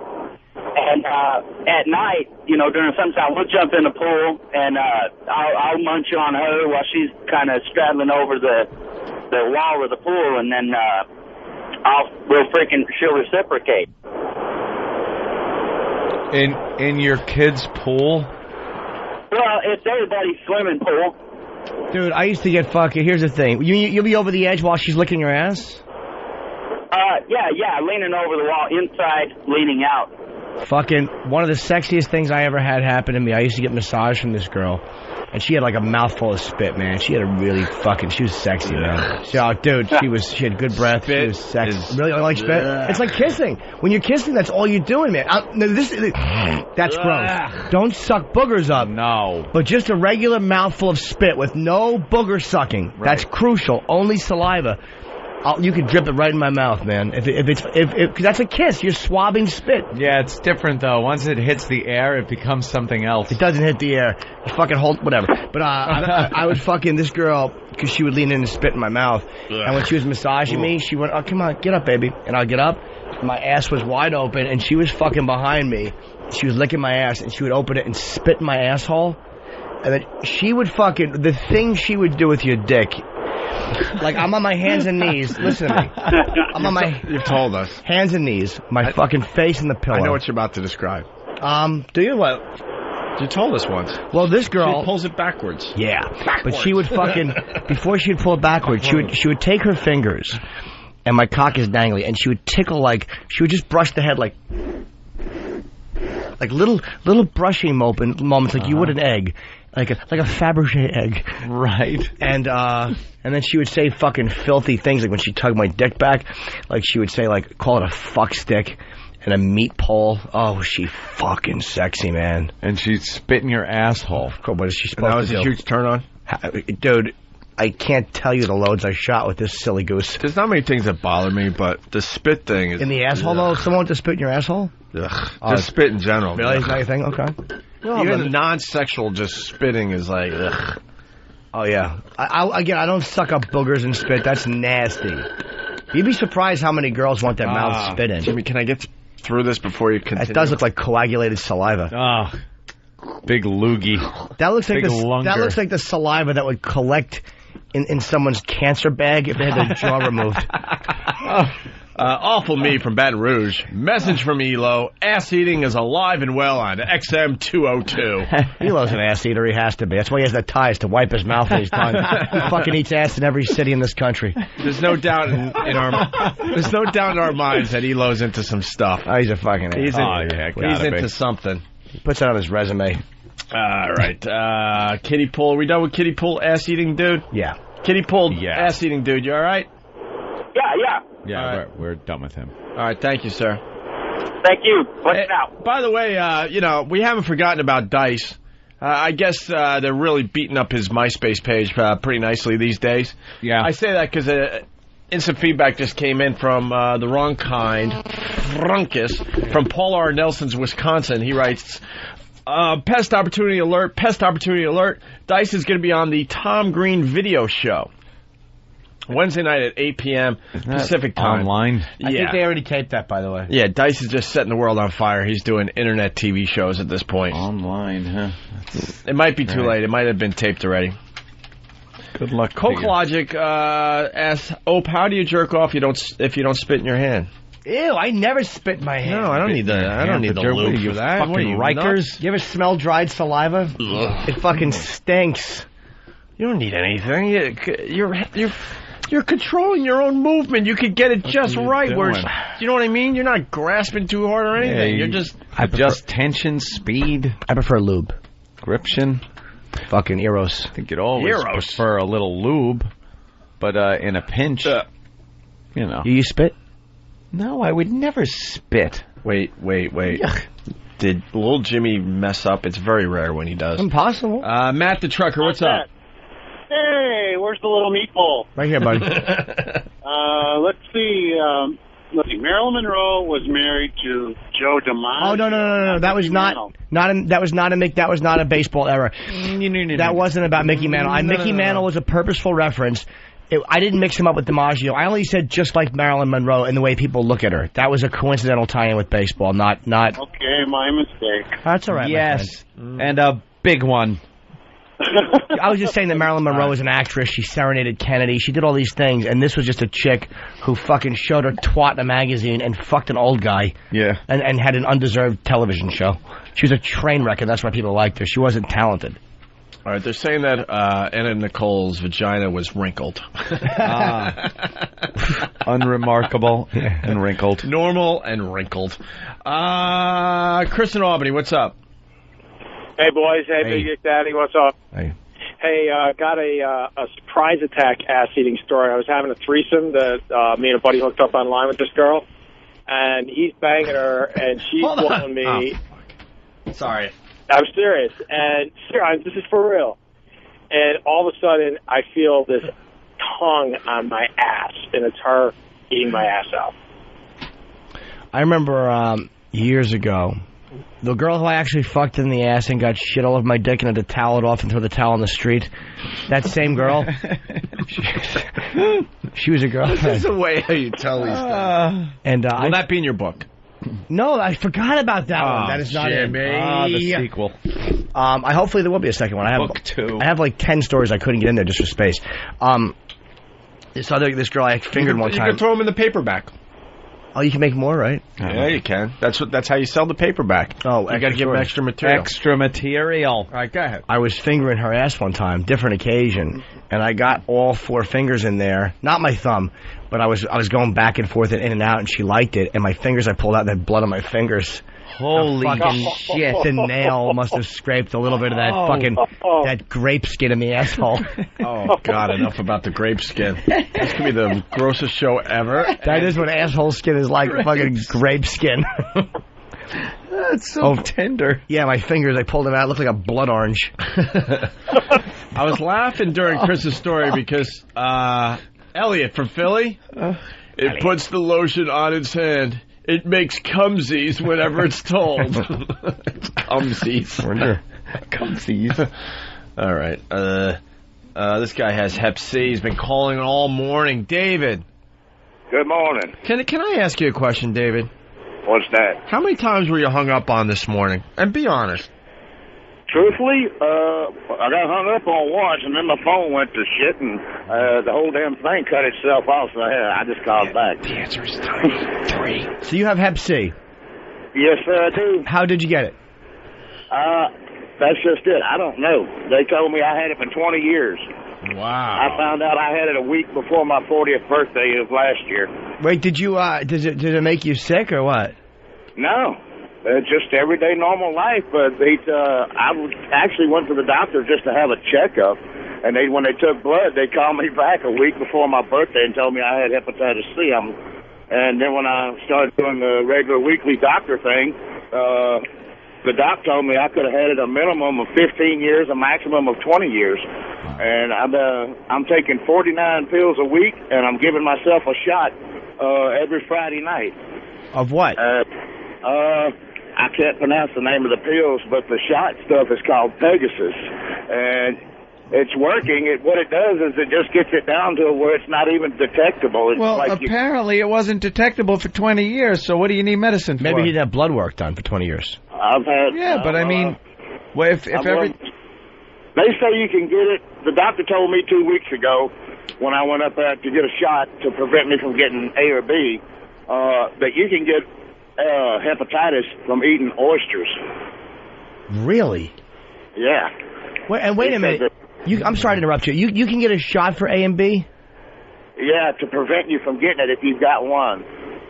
And at night, during sunshine, we'll jump in the pool, and I'll munch on her while she's kind of straddling over the wall of the pool, and then she'll reciprocate. In your kids' pool? Well, it's everybody's swimming pool. Dude, I used to get fucking... Here's the thing. You'll be over the edge while she's licking your ass? Yeah, leaning over the wall, inside, leaning out. Fucking one of the sexiest things I ever had happen to me. I used to get massage from this girl, and she had like a mouthful of spit, man. She had a really she was sexy, man. She had good breath. She was sexy. Really, I like spit. It's like kissing. When you're kissing, that's all you're doing, man. That's gross. Don't suck boogers up. No. But just a regular mouthful of spit with no booger sucking. Right. That's crucial. Only saliva. You can drip it right in my mouth, man. If that's a kiss, you're swabbing spit. Yeah, it's different though. Once it hits the air, it becomes something else. It doesn't hit the air. You fucking hold whatever. But I would fucking this girl because she would lean in and spit in my mouth. And when she was massaging me, she went, "Oh, come on, get up, baby." And I'll get up. My ass was wide open, and she was fucking behind me. She was licking my ass, and she would open it and spit in my asshole. And then she would the thing she would do with your dick. Like, I'm on my hands and knees. Listen to me. I'm on my... You've told us. Hands and knees. My fucking face in the pillow. I know what you're about to describe. Do you? What? You told us once. Well, this girl... She pulls it backwards. Yeah. But she would fucking... Before she would pull it backwards, she would take her fingers, and my cock is dangly, and she would tickle she would just brush the head like little brushing moments like you would an egg. Like a Fabergé egg. Right. And then she would say fucking filthy things, like when she tugged my dick back, like she would say, like, call it a fuck stick and a meat pole. Oh, she fucking sexy, man. And she'd spit in your asshole. What is she supposed to do? That was a huge turn on? Dude, I can't tell you the loads I shot with this silly goose. There's not many things that bother me, but the spit thing is... In the asshole, though? Someone wants to spit in your asshole? Ugh. Just spit in general. Really? Is that your thing? Okay. No, even the non-sexual just spitting is like, ugh. Oh, yeah. I don't suck up boogers and spit. That's nasty. You'd be surprised how many girls want their mouth spit in. Jimmy, can I get through this before you continue? It does look like coagulated saliva. Oh, big loogie. That looks like the saliva that would collect in someone's cancer bag if they had their jaw removed. Awful me from Baton Rouge. Message from Elo. Ass eating is alive and well on XM 202. Elo's an ass eater. He has to be. That's why he has the ties to wipe his mouth when he's done. He fucking eats ass in every city in this country. There's no doubt in our minds that Elo's into some stuff. Oh, he's a fucking ass. He's into something. He puts that on his resume. All right. Kiddie Pool. Are we done with Kiddie Pool ass eating dude? Yeah. Kiddie Pool ass eating dude. You all right? Yeah. Right. We're done with him. All right, thank you, sir. Thank you. What's out? By the way, we haven't forgotten about Dice. I guess they're really beating up his MySpace page pretty nicely these days. Yeah. I say that because instant feedback just came in from the wrong kind, Frunkus, from Paul R. Nelson's Wisconsin. He writes, pest opportunity alert, Dice is going to be on the Tom Green video show. Wednesday night at 8 p.m. Pacific time. Online? I think they already taped that, by the way. Yeah, Dice is just setting the world on fire. He's doing internet TV shows at this point. Online, huh? It might be too late. It might have been taped already. Good luck. Coke Logic asks, Ope, how do you jerk off if you don't spit in your hand? Ew, I never spit in my hand. No, I don't need the lube for that. Fucking Rikers. You ever smell dried saliva? It fucking stinks. You don't need anything. You're controlling your own movement. You could get it just right. Where, you know what I mean? You're not grasping too hard or anything. You're just adjust tension, speed. I prefer lube. Gription. Fucking Eros. I think you'd always prefer a little lube, but in a pinch, you know. You spit? No, I would never spit. Wait. Did little Jimmy mess up? It's very rare when he does. Impossible. Matt the trucker, what's up? Hey, where's the little meatball? Right here, buddy. Let's see. Marilyn Monroe was married to Joe DiMaggio. Oh no! That was not a baseball error. That wasn't about Mickey Mantle. Mickey Mantle was a purposeful reference. I didn't mix him up with DiMaggio. I only said just like Marilyn Monroe and the way people look at her. That was a coincidental tie-in with baseball, not. Okay, my mistake. That's all right. Yes, and a big one. I was just saying that Marilyn Monroe was an actress. She serenaded Kennedy. She did all these things, and this was just a chick who fucking showed her twat in a magazine and fucked an old guy. Yeah. And had an undeserved television show. She was a train wreck, and that's why people liked her. She wasn't talented. All right, they're saying that Anna Nicole's vagina was wrinkled. Unremarkable and wrinkled. Normal and wrinkled. Chris in Albany, what's up? Hey, boys. Hey, Big Dick Daddy. What's up? Hey. Hey, got a surprise attack ass-eating story. I was having a threesome that me and a buddy hooked up online with this girl, and he's banging her, and she's blowing me. Oh. Sorry. I'm serious. And this is for real. And all of a sudden, I feel this tongue on my ass, and it's her eating my ass out. I remember years ago, the girl who I actually fucked in the ass and got shit all over my dick and had to towel it off and throw the towel on the street. That same girl. She was a girl. This is the way how you tell these things. And will that be in your book? No, I forgot about that one. That is not in the sequel. Hopefully there will be a second one. I have book 2. I have like 10 stories I couldn't get in there just for space. This girl I fingered one time. You can throw them in the paperback. Oh, you can make more, right? Yeah, you can. That's how you sell the paperback. Oh, you got to give them extra material. Extra material. All right, go ahead. I was fingering her ass one time, different occasion, and I got all 4 fingers in there. Not my thumb, but I was going back and forth and in and out, and she liked it. And my fingers, I pulled out, and had blood on my fingers. Holy shit! The nail must have scraped a little bit of that that grape skin in the asshole. Oh God! Enough about the grape skin. This could be the grossest show ever. That is what asshole skin is like. Fucking grape skin. That's so tender. Yeah, my fingers. I pulled them out. It looked like a blood orange. I was laughing during Chris's story because Elliot from Philly. It puts the lotion on its hand. It makes cumsies whenever it's told. Cumsies. Cumsies. All right. This guy has hep C. He's been calling all morning. David. Good morning. Can I ask you a question, David? What's that? How many times were you hung up on this morning? And be honest. Truthfully, I got hung up on once, and then my phone went to shit, and the whole damn thing cut itself off, so I just called back. The answer is 3. So you have hep C? Yes, sir, I do. How did you get it? That's just it. I don't know. They told me I had it for 20 years. Wow. I found out I had it a week before my 40th birthday of last year. Wait, did you, did it make you sick or what? No. Just everyday normal life, but I actually went to the doctor just to have a checkup, and when they took blood, they called me back a week before my birthday and told me I had hepatitis C. And then when I started doing the regular weekly doctor thing, the doc told me I could have had it a minimum of 15 years, a maximum of 20 years. And I'm taking 49 pills a week, and I'm giving myself a shot every Friday night. Of what? I can't pronounce the name of the pills, but the shot stuff is called Pegasus, and it's working. What it does is it just gets it down to where it's not even detectable. It's well, like apparently it wasn't detectable for 20 years, so what do you need medicine for? Maybe he didn't have blood work done for 20 years. I've had... Yeah, but I mean, well, if every... They say you can get it. The doctor told me 2 weeks ago when I went up there to get a shot to prevent me from getting A or B, that you can get hepatitis from eating oysters. Really? Yeah. Wait a minute. I'm sorry to interrupt you. You can get a shot for A and B? Yeah, to prevent you from getting it if you've got one.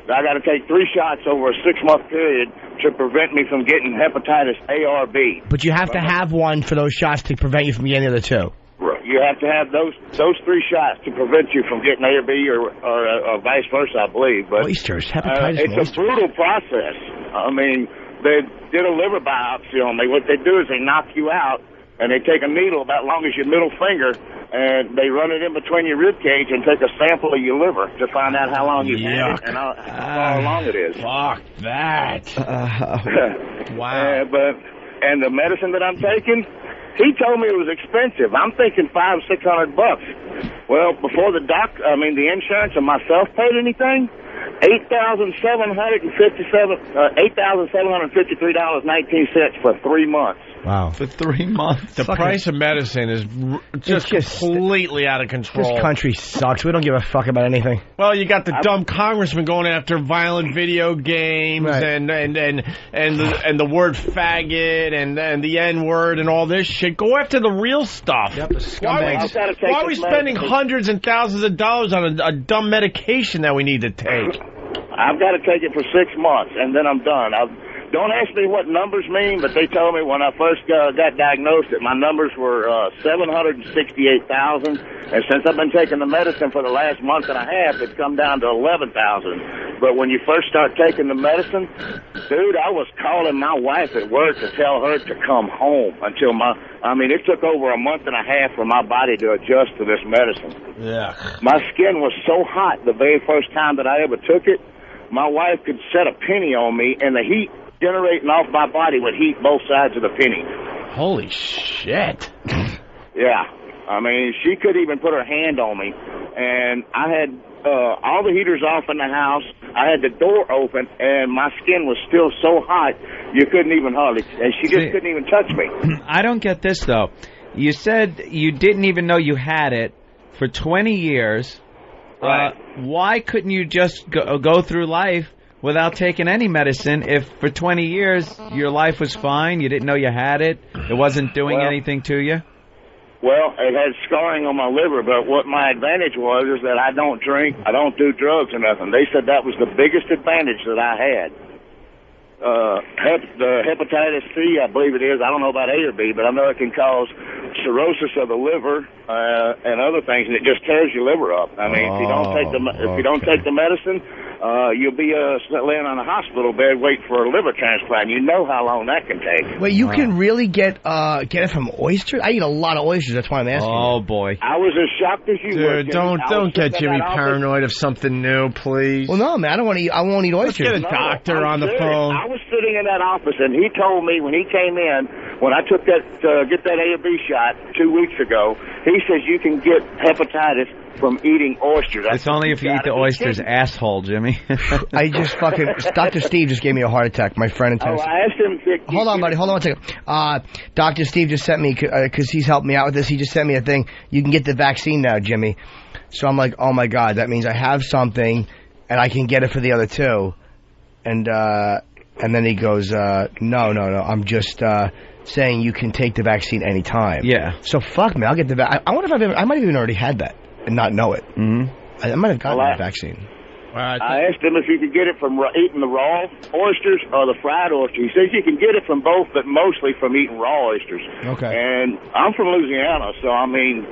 I got to take 3 shots over a 6-month period to prevent me from getting hepatitis A or B. But you have to have one for those shots to prevent you from getting the other 2. You have to have those 3 shots to prevent you from getting A or B or vice versa, I believe. But oysters, hepatitis. It's a brutal process. I mean, they did a liver biopsy on me. What they do is they knock you out, and they take a needle about long as your middle finger, and they run it in between your rib cage and take a sample of your liver to find out how long you've had it and how far along it is. Fuck that. Wow. And the medicine that I'm taking, he told me it was expensive. I'm thinking $500-600. Well, before the insurance and myself paid anything, $8,753.19 for 3 months. Wow. For 3 months. The price of medicine is just completely out of control. This country sucks. We don't give a fuck about anything. Well, you got the dumb congressman going after violent video games and the word faggot and the N-word and all this shit. Go after the real stuff. Yep, why are we spending hundreds and thousands of dollars on a dumb medication that we need to take? I've got to take it for 6 months, and then I'm done. Don't ask me what numbers mean, but they told me when I first got diagnosed that my numbers were 768,000, and since I've been taking the medicine for the last month and a half, it's come down to 11,000. But when you first start taking the medicine, dude, I was calling my wife at work to tell her to come home until it took over a month and a half for my body to adjust to this medicine. Yeah. My skin was so hot the very first time that I ever took it, my wife could set a penny on me, and the heat generating off my body would heat both sides of the penny. Holy shit. Yeah. I mean, she could even put her hand on me. And I had all the heaters off in the house. I had the door open, and my skin was still so hot, you couldn't even hardly, and she just couldn't even touch me. I don't get this, though. You said you didn't even know you had it for 20 years. Right. Why couldn't you just go through life without taking any medicine if for 20 years your life was fine, you didn't know you had it, it wasn't doing anything to you? Well, it had scarring on my liver, but what my advantage was is that I don't drink, I don't do drugs or nothing. They said that was the biggest advantage that I had. The hepatitis C, I believe it is. I don't know about A or B, but I know it can cause cirrhosis of the liver and other things, and it just tears your liver up. I mean, if you don't take the medicine, you'll be laying on a hospital bed waiting for a liver transplant. You know how long that can take. Wait, you can really get it from oysters? I eat a lot of oysters. That's why I'm asking. Oh boy! I was as shocked as you were. Dude, don't get Jimmy paranoid of something new, please. Well, no, man, I won't eat oysters. Let's get a doctor on the phone. I was sitting in that office, and he told me when he came in, when I took that get that A or B shot 2 weeks ago, he says you can get hepatitis from eating oysters. It's only if you eat the oysters, asshole, Jimmy. I just Dr. Steve just gave me a heart attack, my friend in Tennessee. I asked him hold on, buddy, hold on 1 second. Dr. Steve just sent me, because he's helped me out with this, he just sent me a thing. You can get the vaccine now, Jimmy. So I'm like, oh my God, that means I have something, and I can get it for the other 2. And then he goes, no, I'm just saying you can take the vaccine anytime. Yeah. So fuck me, I'll get the vaccine. I wonder if I might have even already had that and not know it. Mm-hmm. I might have gotten that vaccine. I asked him if you could get it from eating the raw oysters or the fried oysters. He says you can get it from both, but mostly from eating raw oysters. Okay. And I'm from Louisiana, so I mean,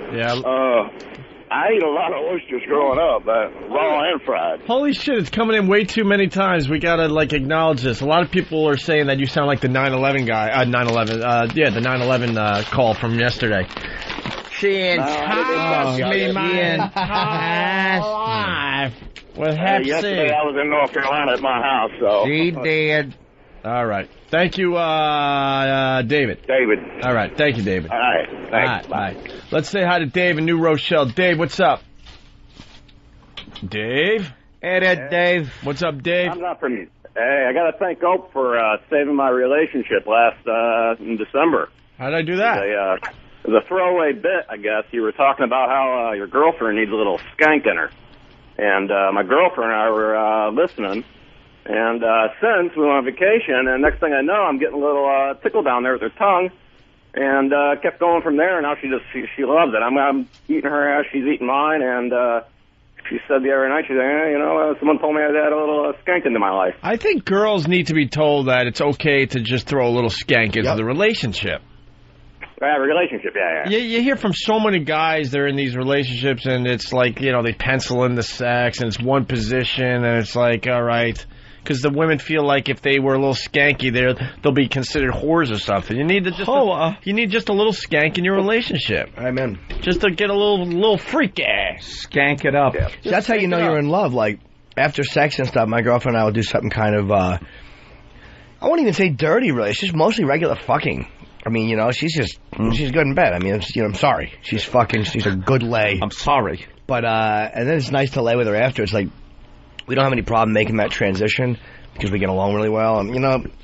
I ate a lot of oysters growing up, raw and fried. Holy shit, it's coming in way too many times. We gotta, acknowledge this. A lot of people are saying that you sound like the 9/11 guy. The 9/11 call from yesterday. She enticed me my entire life with Hep C. Yesterday I was in North Carolina at my house, so. She did. All right. Thank you, David. David. All right. Thank you, David. All right. Thanks. Bye. Let's say hi to Dave in New Rochelle. Dave, what's up? Dave? Hey there, Dave. What's up, Dave? I'm not from... Hey, I got to thank Opie for saving my relationship in December. How did I do that? It was a throwaway bit, I guess. You were talking about how your girlfriend needs a little skank in her. And my girlfriend and I were listening. And since we went on vacation, and next thing I know, I'm getting a little tickle down there with her tongue. And kept going from there, and now she loves it. I'm eating her ass, she's eating mine, and she said the other night, she said, someone told me I had a little skank into my life. I think girls need to be told that it's okay to just throw a little skank into the relationship. Relationship, yeah. You hear from so many guys, they're in these relationships, and it's like, they pencil in the sex, and it's one position, and it's like, all right. Because the women feel like if they were a little skanky, they'll be considered whores or something. You need you need just a little skank in your relationship. I'm in. Just to get a little freaky. Skank it up. Yeah. So that's how you know you're in love. Like, after sex and stuff, my girlfriend and I will do something kind of, I won't even say dirty, really. It's just mostly regular fucking. I mean, she's good in bed. I mean, I'm sorry. She's a good lay. I'm sorry. But, and then it's nice to lay with her after. It's like, we don't have any problem making that transition because we get along really well. And,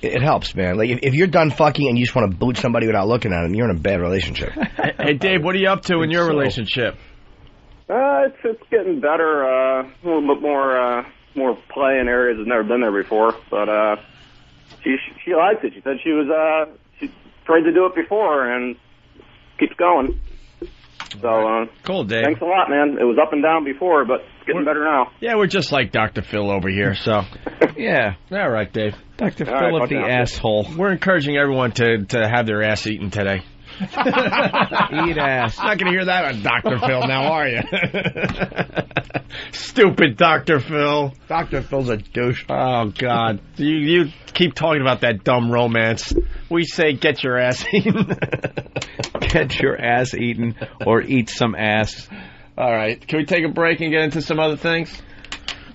it helps, man. Like, if you're done fucking and you just want to boot somebody without looking at them, you're in a bad relationship. Hey, Dave, what are you up to in your relationship? It's getting better. A little bit more play in areas that's never been there before. But she likes it. She said she tried to do it before and keeps going. So, cool, Dave. Thanks a lot, man. It was up and down before, but it's getting better now. Yeah, we're just like Dr. Phil over here, so. Yeah. All right, Dave. Dr. Philip the asshole. We're encouraging everyone to have their ass eaten today. Eat ass. Not going to hear that on Dr. Phil now, are you? Stupid Dr. Phil. Dr. Phil's a douche. Oh, God. You keep talking about that dumb romance. We say get your ass eaten. Get your ass eaten or eat some ass. All right. Can we take a break and get into some other things?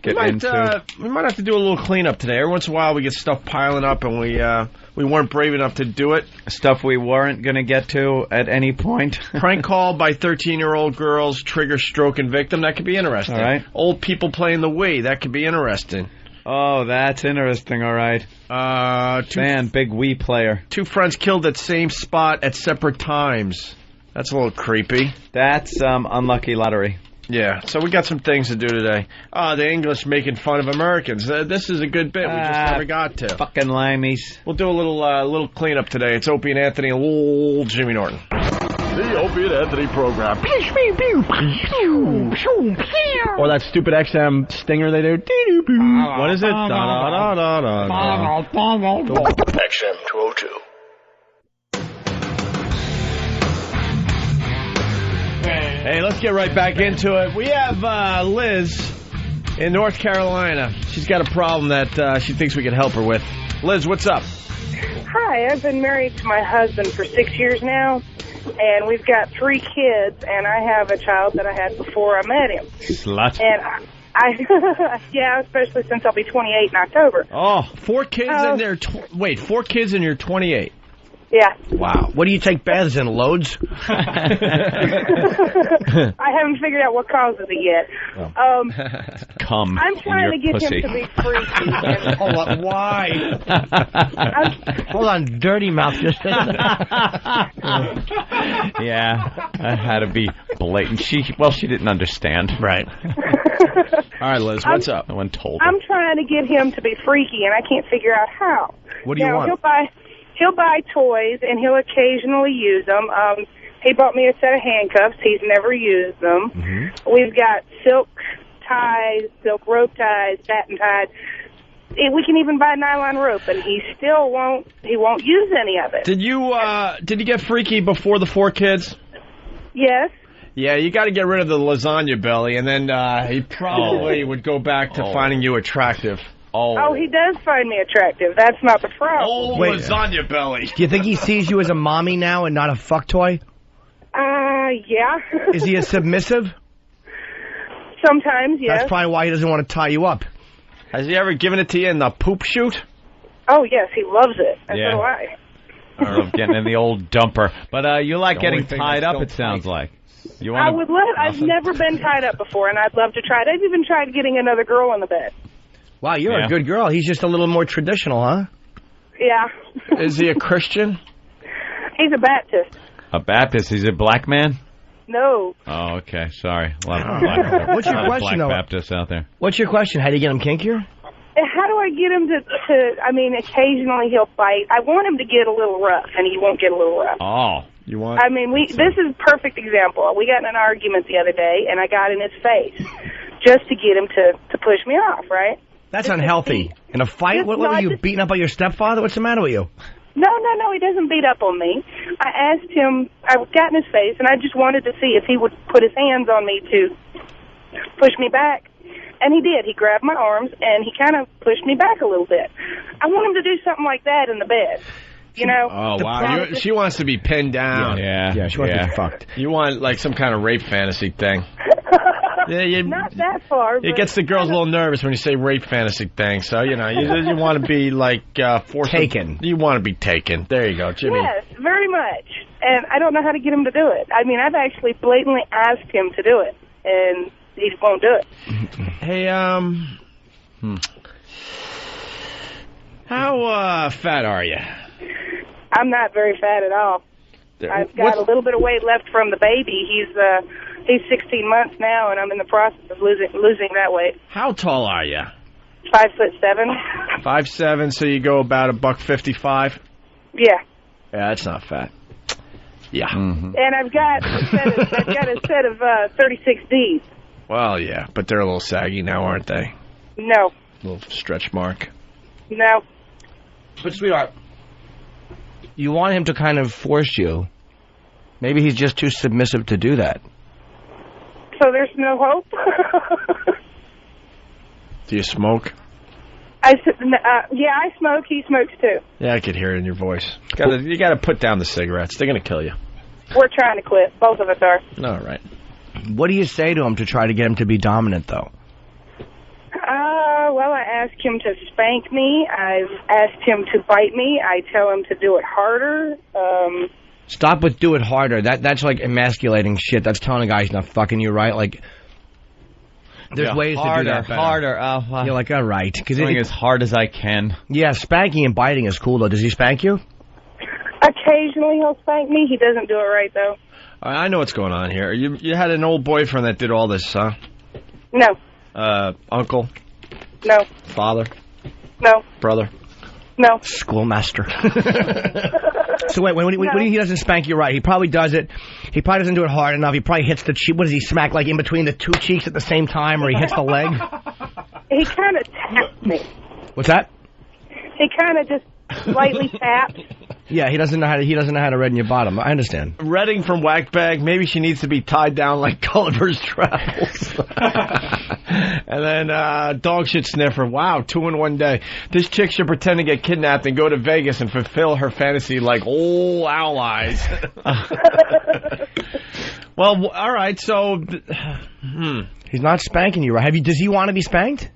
We might have to do a little cleanup today. Every once in a while we get stuff piling up and we weren't brave enough to do it. Stuff we weren't going to get to at any point. Prank call by 13-year-old girls, trigger stroke and victim. That could be interesting. All right. Old people playing the Wii. That could be interesting. Oh, that's interesting. All right. Man, big Wii player. 2 friends killed at same spot at separate times. That's a little creepy. That's unlucky lottery. Yeah, so we got some things to do today. The English making fun of Americans. This is a good bit. We just never got to. Fucking limeys. We'll do a little cleanup today. It's Opie and Anthony and old Jimmy Norton. The Opie and Anthony program. Or that stupid XM stinger they do. What is it? XM 202. Hey, let's get right back into it. We have Liz in North Carolina. She's got a problem that she thinks we can help her with. Liz, what's up? Hi, I've been married to my husband for 6 years now, and we've got 3 kids, and I have a child that I had before I met him. Slut. And yeah, especially since I'll be 28 in October. Oh, 4 kids in there. 4 kids and you're 28. Yeah. Wow. What do you take baths in? Loads? I haven't figured out what causes it yet. Come. I'm trying to get pussy. him to be freaky. And Hold on. Why? Hold on. Dirty mouth just said that. Yeah. That had to be blatant. She didn't understand. Right. All right, Liz, what's up? No one told her. I'm trying to get him to be freaky, and I can't figure out how. What do you want? He'll buy toys, and he'll occasionally use them. He bought me a set of handcuffs. He's never used them. Mm-hmm. We've got silk ties, silk rope ties, satin ties. We can even buy nylon rope, and he still won't use any of it. Did you get freaky before the 4 kids? Yes. Yeah, you got to get rid of the lasagna belly, and then he probably would go back to finding you attractive. Oh, he does find me attractive. That's not the problem. Wait, lasagna belly. Do you think he sees you as a mommy now and not a fuck toy? Yeah. Is he a submissive? Sometimes, yes. That's probably why he doesn't want to tie you up. Has he ever given it to you in the poop chute? Oh, yes, he loves it. And so do I. I love getting in the old dumper. But you like getting tied up, it sounds like. I would love. I've never been tied up before, and I'd love to try it. I've even tried getting another girl in the bed. Wow, you're a good girl. He's just a little more traditional, huh? Yeah. Is he a Christian? He's a Baptist. A Baptist? He's a black man? No. Oh, okay. Sorry. A lot of What's your question, though? Black Baptists out there. What's your question? How do you get him kinkier? How do I get him to, I mean, occasionally he'll fight. I want him to get a little rough, and he won't get a little rough. Oh, you want? I mean, this is a perfect example. We got in an argument the other day, and I got in his face just to get him to push me off, right? That's unhealthy. In a fight? What were you, beating up by your stepfather? What's the matter with you? No, he doesn't beat up on me. I asked him, I got in his face, and I just wanted to see if he would put his hands on me to push me back. And he did. He grabbed my arms, and he kind of pushed me back a little bit. I want him to do something like that in the bed. You know? Oh, wow. She wants to be pinned down. Yeah, she wants to be fucked. You want, like, some kind of rape fantasy thing. Not that far. It gets the girls a little nervous when you say rape fantasy thing. So, you know, you want to be, like, taken. You want to be taken. There you go, Jimmy. Yes, very much. And I don't know how to get him to do it. I mean, I've actually blatantly asked him to do it, and he won't do it. Hey, how fat are you? I'm not very fat at all. I've got a little bit of weight left from the baby. He's 16 months now, and I'm in the process of losing that weight. How tall are you? 5'7". 5'7", so you go about $155. Yeah. Yeah, that's not fat. Yeah. And I've got a set of 36Ds. Well, yeah, but they're a little saggy now, aren't they? No. A little stretch mark. No. But, sweetheart, you want him to kind of force you. Maybe he's just too submissive to do that. So there's no hope? Do you smoke? Yeah, I smoke. He smokes too. Yeah, I could hear it in your voice. You gotta put down the cigarettes. They're gonna kill you. We're trying to quit. Both of us are. All right. What do you say to him to try to get him to be dominant, though? Well, I ask him to spank me. I've asked him to bite me. I tell him to do it harder. Stop with do it harder. That's like emasculating shit. That's telling a guy he's not fucking you, right? Like, there's ways to do that better. Harder. You're like, all right. Going as hard as I can. Yeah, spanking and biting is cool, though. Does he spank you? Occasionally he'll spank me. He doesn't do it right, though. I know what's going on here. You had an old boyfriend that did all this, huh? No. Uncle? No. Father? No. Brother? No. Schoolmaster. So wait, when he doesn't spank you right, he probably does it. He probably doesn't do it hard enough. He probably hits the cheek. What does he smack, like in between the two cheeks at the same time, or he hits the leg? He kind of taps me. What's that? He kind of just slightly taps. Yeah, he doesn't know how to redden your bottom. I understand. Redding from Whackbag, maybe she needs to be tied down like Gulliver's Travels. And then Dog Shit Sniffer. Wow, 2 in one day. This chick should pretend to get kidnapped and go to Vegas and fulfill her fantasy like old owl eyes. Well, all right, so... He's not spanking you, right? Does he want to be spanked?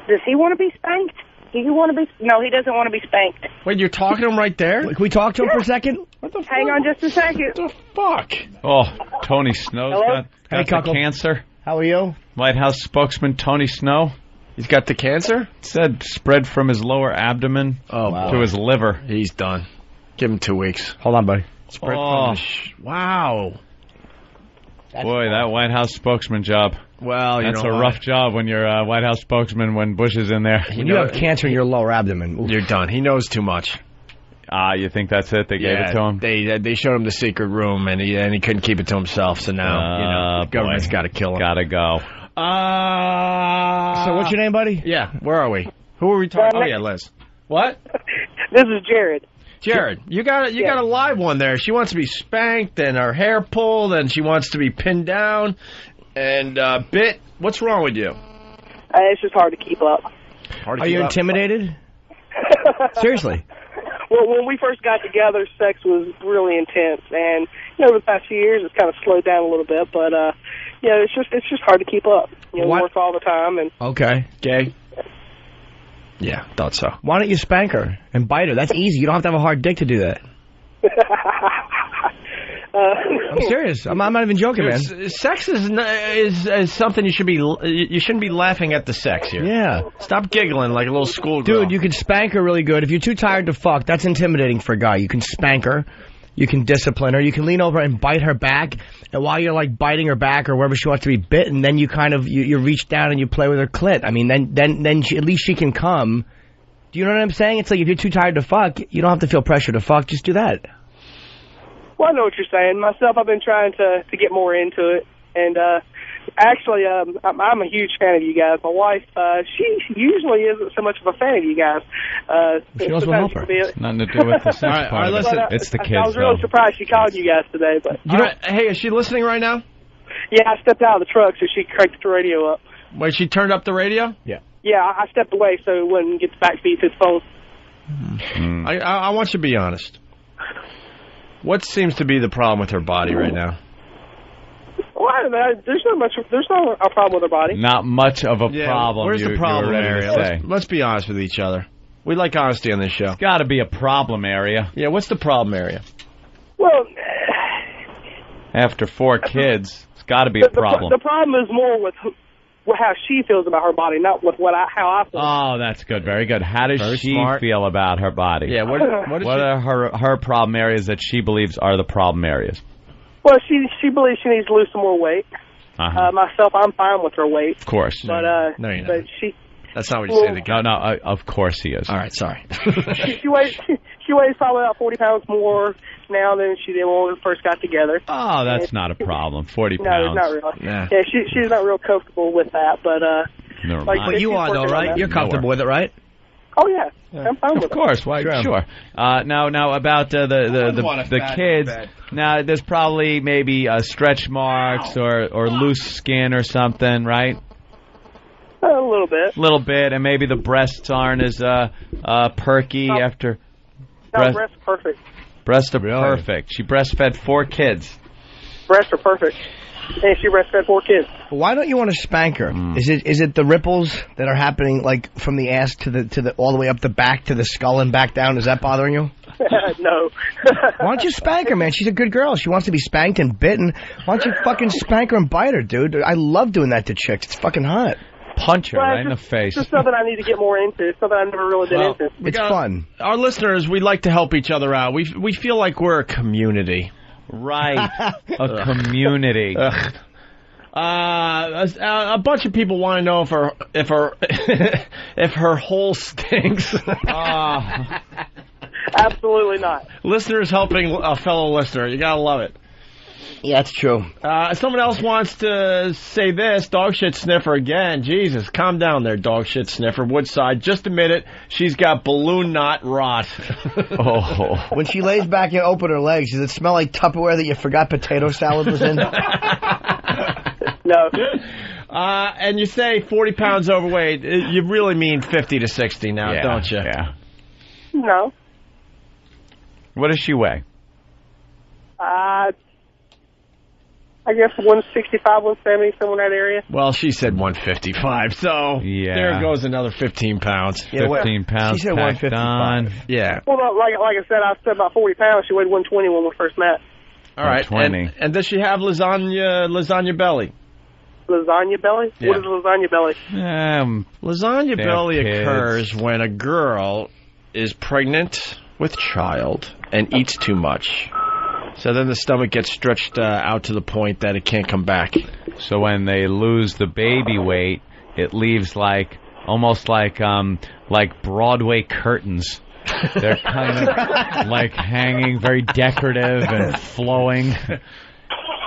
Does he want to be spanked? No, he doesn't want to be spanked. Wait, you're talking to him right there? Can we talk to him for a second? What the fuck? Hang on just a second. What the fuck? Oh, Tony Snow's got the Cuckle. cancer. How are you? White House spokesman Tony Snow. He's got the cancer? It said spread from his lower abdomen to his liver. He's done. Give him 2 weeks. Hold on, buddy. Spread from wow. Boy, that White House spokesman job. Well, that's a rough job when you're a White House spokesman when Bush is in there. When you have cancer in your lower abdomen, you're done. He knows too much. You think that's it? They gave it to him? They showed him the secret room, and he couldn't keep it to himself. So now, the government's got to kill him. Gotta go. So what's your name, buddy? Yeah, where are we? Who are we talking? Oh yeah, Liz. What? This is Jared. Jared, you got a live one there. She wants to be spanked and her hair pulled, and she wants to be pinned down and bit. What's wrong with you? It's just hard to keep up. Are you intimidated? Seriously? Well, when we first got together, sex was really intense, and over the past few years, it's kind of slowed down a little bit. But it's just hard to keep up. We work all the time, and okay, gay. Yeah, thought so. Why don't you spank her and bite her? That's easy. You don't have to have a hard dick to do that. I'm serious. I'm not even joking, man. Sex is something you shouldn't be laughing at the sex here. Yeah. Stop giggling like a little schoolgirl. Dude, you can spank her really good. If you're too tired to fuck, that's intimidating for a guy. You can spank her. you can discipline her. You can lean over and bite her back, and while you're like biting her back or wherever she wants to be bitten, then you kind of you reach down and you play with her clit. I mean, then she, at least she can come. Do you know what I'm saying? It's like if you're too tired to fuck, you don't have to feel pressure to fuck. Just do that. Well, I know what you're saying. Myself, I've been trying to get more into it, and actually, I'm a huge fan of you guys. My wife, she usually isn't so much of a fan of you guys. She also help her. Nothing to do with the sex part. All right, listen. It's the kids. I was really surprised she called you guys today. But hey, is she listening right now? Yeah, I stepped out of the truck so she cranked the radio up. Wait, she turned up the radio? Yeah. Yeah, I stepped away so it wouldn't get the backbeat to his phone. I want you to be honest. What seems to be the problem with her body right now? Well, there's no problem with her body. Not much of a problem. Where's the problem area? Let's be honest with each other. We like honesty on this show. Got to be a problem area. Yeah, what's the problem area? Well, after 4 kids, it's got to be a problem. The problem is more with how she feels about her body, not with how I feel. Oh, that's good. Very good. How does she feel about her body? Yeah. What are her problem areas that she believes are the problem areas? Well, she believes she needs to lose some more weight. Myself, I'm fine with her weight. Of course. But no, you're not. But she. That's not what you say. No, of course he is. All right, sorry. she weighs probably about 40 pounds more now than she did when we first got together. Oh, that's not a problem. 40 pounds. No, not really. Yeah, she's not real comfortable with that, but never like, mind. But you are though, right? You're comfortable with it, right? Oh yeah. I'm fine with it. Of course, why? Sure. Now about the kids. Now there's probably maybe stretch marks or loose skin or something, right? A little bit. A little bit, and maybe the breasts aren't as perky after. No, breasts are perfect. Breasts are perfect. She breastfed 4 kids. Breasts are perfect. And she breastfed 4 kids. Why don't you want to spank her? Is it the ripples that are happening like from the ass to the all the way up the back to the skull and back down? Is that bothering you? No. Why don't you spank her, man? She's a good girl. She wants to be spanked and bitten. Why don't you fucking spank her and bite her, dude? I love doing that to chicks. It's fucking hot. Punch her right in the face. It's just something I need to get more into. It's something I've never really been into. It's fun. Our listeners, we like to help each other out. We feel like we're a community. Right. A community. A bunch of people want to know if her hole stinks. Absolutely not. Listeners helping a fellow listener. You gotta love it. Yeah, that's true. Someone else wants to say this. Dog shit sniffer again. Jesus, calm down there, dog shit sniffer. Woodside, just admit it. She's got balloon knot rot. Oh. When she lays back and open her legs, does it smell like Tupperware that you forgot potato salad was in? No. And you say 40 pounds overweight. You really mean 50 to 60 now, don't you? Yeah. No. What does she weigh? I guess 165, 170, somewhere in that area. Well, she said 155, so there goes another 15 pounds. 15 pounds. She said 155. Yeah. Well, like I said, I said about 40 pounds. She weighed 120 when we first met. All right. 120. And does she have lasagna belly? Lasagna belly? Yeah. What is lasagna belly? Lasagna belly kids. occurs when a girl is pregnant with child and eats too much. So then the stomach gets stretched out to the point that it can't come back. So when they lose the baby weight, it leaves almost like Broadway curtains. They're kind of like hanging, very decorative and flowing.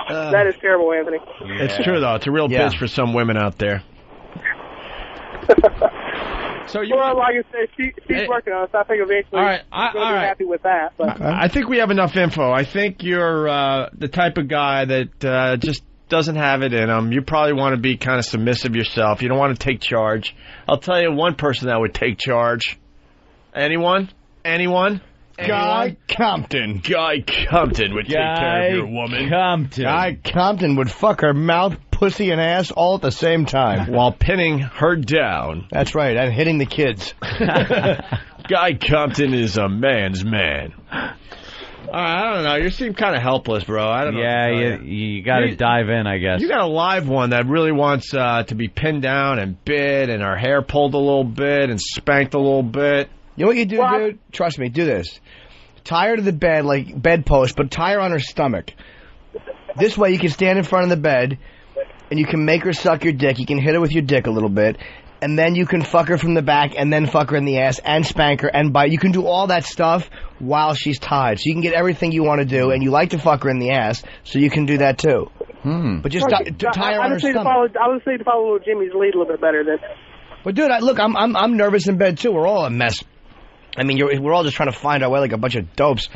That is terrible, Anthony. Yeah. It's true, though. It's a real bitch for some women out there. So well, like I said, she's working on it, so I think eventually she's going to be happy with that. But. I think we have enough info. I think you're the type of guy that just doesn't have it in him. You probably want to be kind of submissive yourself. You don't want to take charge. I'll tell you one person that would take charge. Anyone? Guy Compton. Guy Compton would take care of your woman. Guy Compton would fuck her mouth, pussy, and ass all at the same time. While pinning her down. That's right, and hitting the kids. Guy Compton is a man's man. I don't know. You seem kind of helpless, bro. I don't know. Yeah, you got to dive in, I guess. You got a live one that really wants to be pinned down and bit and her hair pulled a little bit and spanked a little bit. You know what you do, dude? Trust me, do this. tie her to the bed, like bedpost, but tie her on her stomach. This way you can stand in front of the bed, and you can make her suck your dick. You can hit her with your dick a little bit, and then you can fuck her from the back, and then fuck her in the ass, and spank her, and bite. You can do all that stuff while she's tied. So you can get everything you want to do, and you like to fuck her in the ass, so you can do that too. But just tie her on her stomach. I would say to follow Jimmy's lead a little bit better than. But dude, look, I'm nervous in bed too. We're all a mess. I mean, we're all just trying to find our way like a bunch of dopes.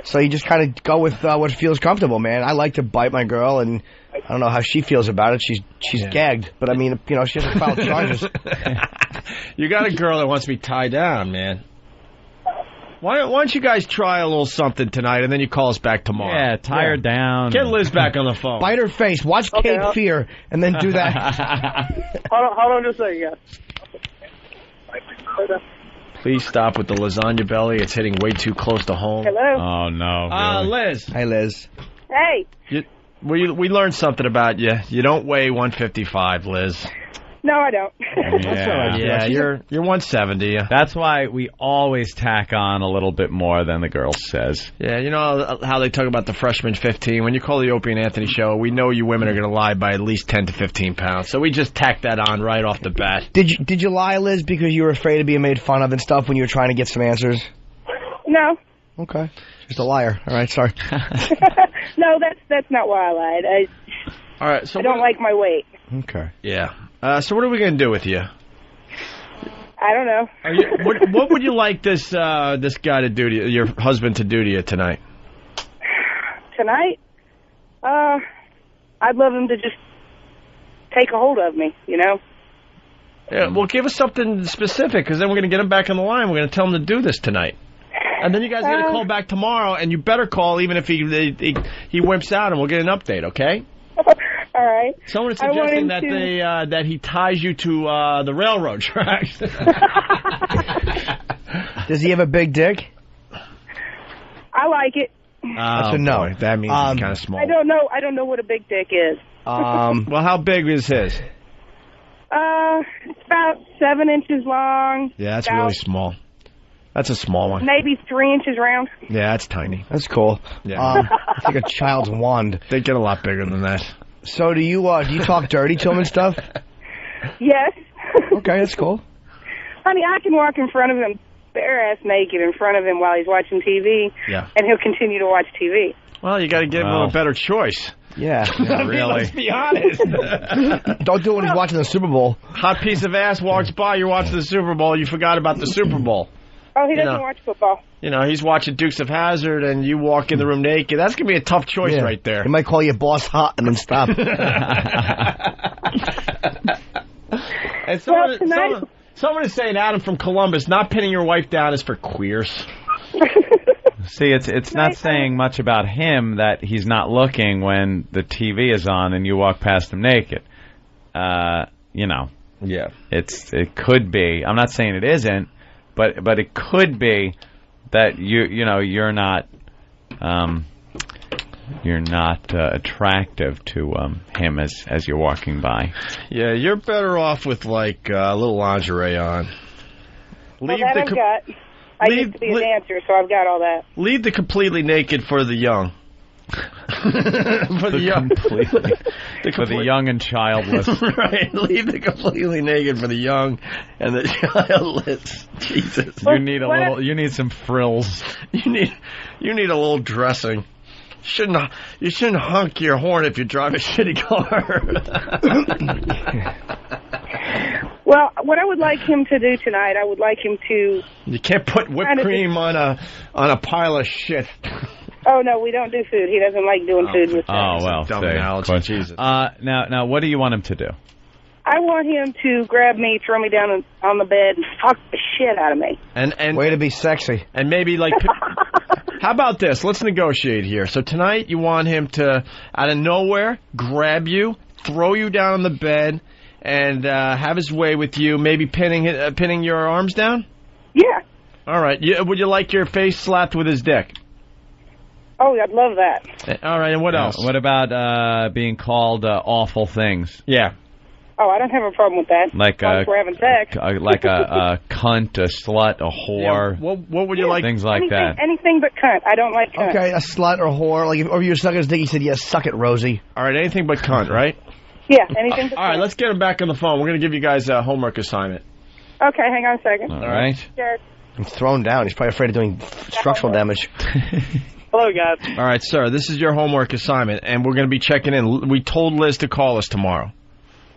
So you just kind of go with what feels comfortable, man. I like to bite my girl, and I don't know how she feels about it. She's gagged, but I mean, you know, she hasn't filed charges. You got a girl that wants to be tied down, man. Why don't you guys try a little something tonight, and then you call us back tomorrow? Yeah, tie her down. Get Liz back on the phone. Bite her face. Watch Cape Fear, and then do that. Hold on just a second, guys. Please stop with the lasagna belly. It's hitting way too close to home. Hello? Oh, no. Really? Liz. Hi, Liz. Hey. We learned something about you. You don't weigh 155, Liz. No, I don't. Yeah, you're 170. That's why we always tack on a little bit more than the girl says. Yeah, you know how they talk about the freshman 15? When you call the Opie and Anthony show, we know you women are going to lie by at least 10 to 15 pounds. So we just tack that on right off the bat. Did you lie, Liz, because you were afraid of being made fun of and stuff when you were trying to get some answers? No. Okay. Just a liar. All right, sorry. No, that's not why I lied. All right, so I don't like my weight. Okay. Yeah. So what are we going to do with you? I don't know. What would you like this guy to do to you, your husband to do to you tonight? Tonight? I'd love him to just take a hold of me, you know? Yeah, well, give us something specific, because then we're going to get him back on the line. We're going to tell him to do this tonight. And then you guys are going to call back tomorrow, and you better call even if he wimps out, and we'll get an update, okay? All right. Someone is suggesting that that he ties you to the railroad tracks. Does he have a big dick? I like it. That's a no. Boy, that means he's kind of small. I don't know what a big dick is. Well, how big is his? It's about 7 inches long. Yeah, that's really small. That's a small one. Maybe 3 inches round. Yeah, that's tiny. That's cool. Yeah. It's like a child's wand. They get a lot bigger than that. So do you talk dirty to him and stuff? Yes. Okay, that's cool. Honey, I can walk in front of him bare-ass naked in front of him while he's watching TV, and he'll continue to watch TV. Well, you got to give him a better choice. Yeah, really. Let's be honest. Don't do it when he's watching the Super Bowl. Hot piece of ass walks by, you're watching the Super Bowl, you forgot about the Super Bowl. Oh, he doesn't watch football. You know, he's watching Dukes of Hazzard, and you walk in the room naked. That's going to be a tough choice right there. He might call you Boss Hot and then stop. And someone is saying, Adam from Columbus, not pinning your wife down is for queers. See, it's not saying much about him that he's not looking when the TV is on and you walk past him naked. You know. Yeah. It could be. I'm not saying it isn't. But it could be that you're not attractive to him as you're walking by. Yeah, you're better off with like a little lingerie on. I used to be a dancer, so I've got all that. Leave the completely naked for the young. For the young and childless. Right, leave the completely naked for the young and the childless. Jesus, you need some frills. You need a little dressing. You shouldn't honk your horn if you drive a shitty car. Well, what I would like him to do tonight, I would like him to. You can't put whipped cream on a pile of shit. Oh, no, we don't do food. He doesn't like doing food with us. Oh, well, dumb analogy. Jesus. Now, what do you want him to do? I want him to grab me, throw me down on the bed, and fuck the shit out of me. And way to be sexy. And maybe, like, how about this? Let's negotiate here. So tonight you want him to, out of nowhere, grab you, throw you down on the bed, and have his way with you, maybe pinning your arms down? Yeah. All right. Would you like your face slapped with his dick? Oh, I'd love that. All right, and what else? What about being called awful things? Yeah. Oh, I don't have a problem with that. Like we're having sex. Like a cunt, a slut, a whore. Yeah, what would you like? Things like that. Anything but cunt. I don't like cunt. Okay, a slut or whore. Like, or you're sucking his dick, he said, yes, suck it, Rosie. All right, anything but cunt, right? Yeah, anything but cunt. All right, let's get him back on the phone. We're going to give you guys a homework assignment. Okay, hang on a second. All right. Jared. He's thrown down. He's probably afraid of doing structural damage. Hello, guys. All right, sir, this is your homework assignment, and we're going to be checking in. We told Liz to call us tomorrow.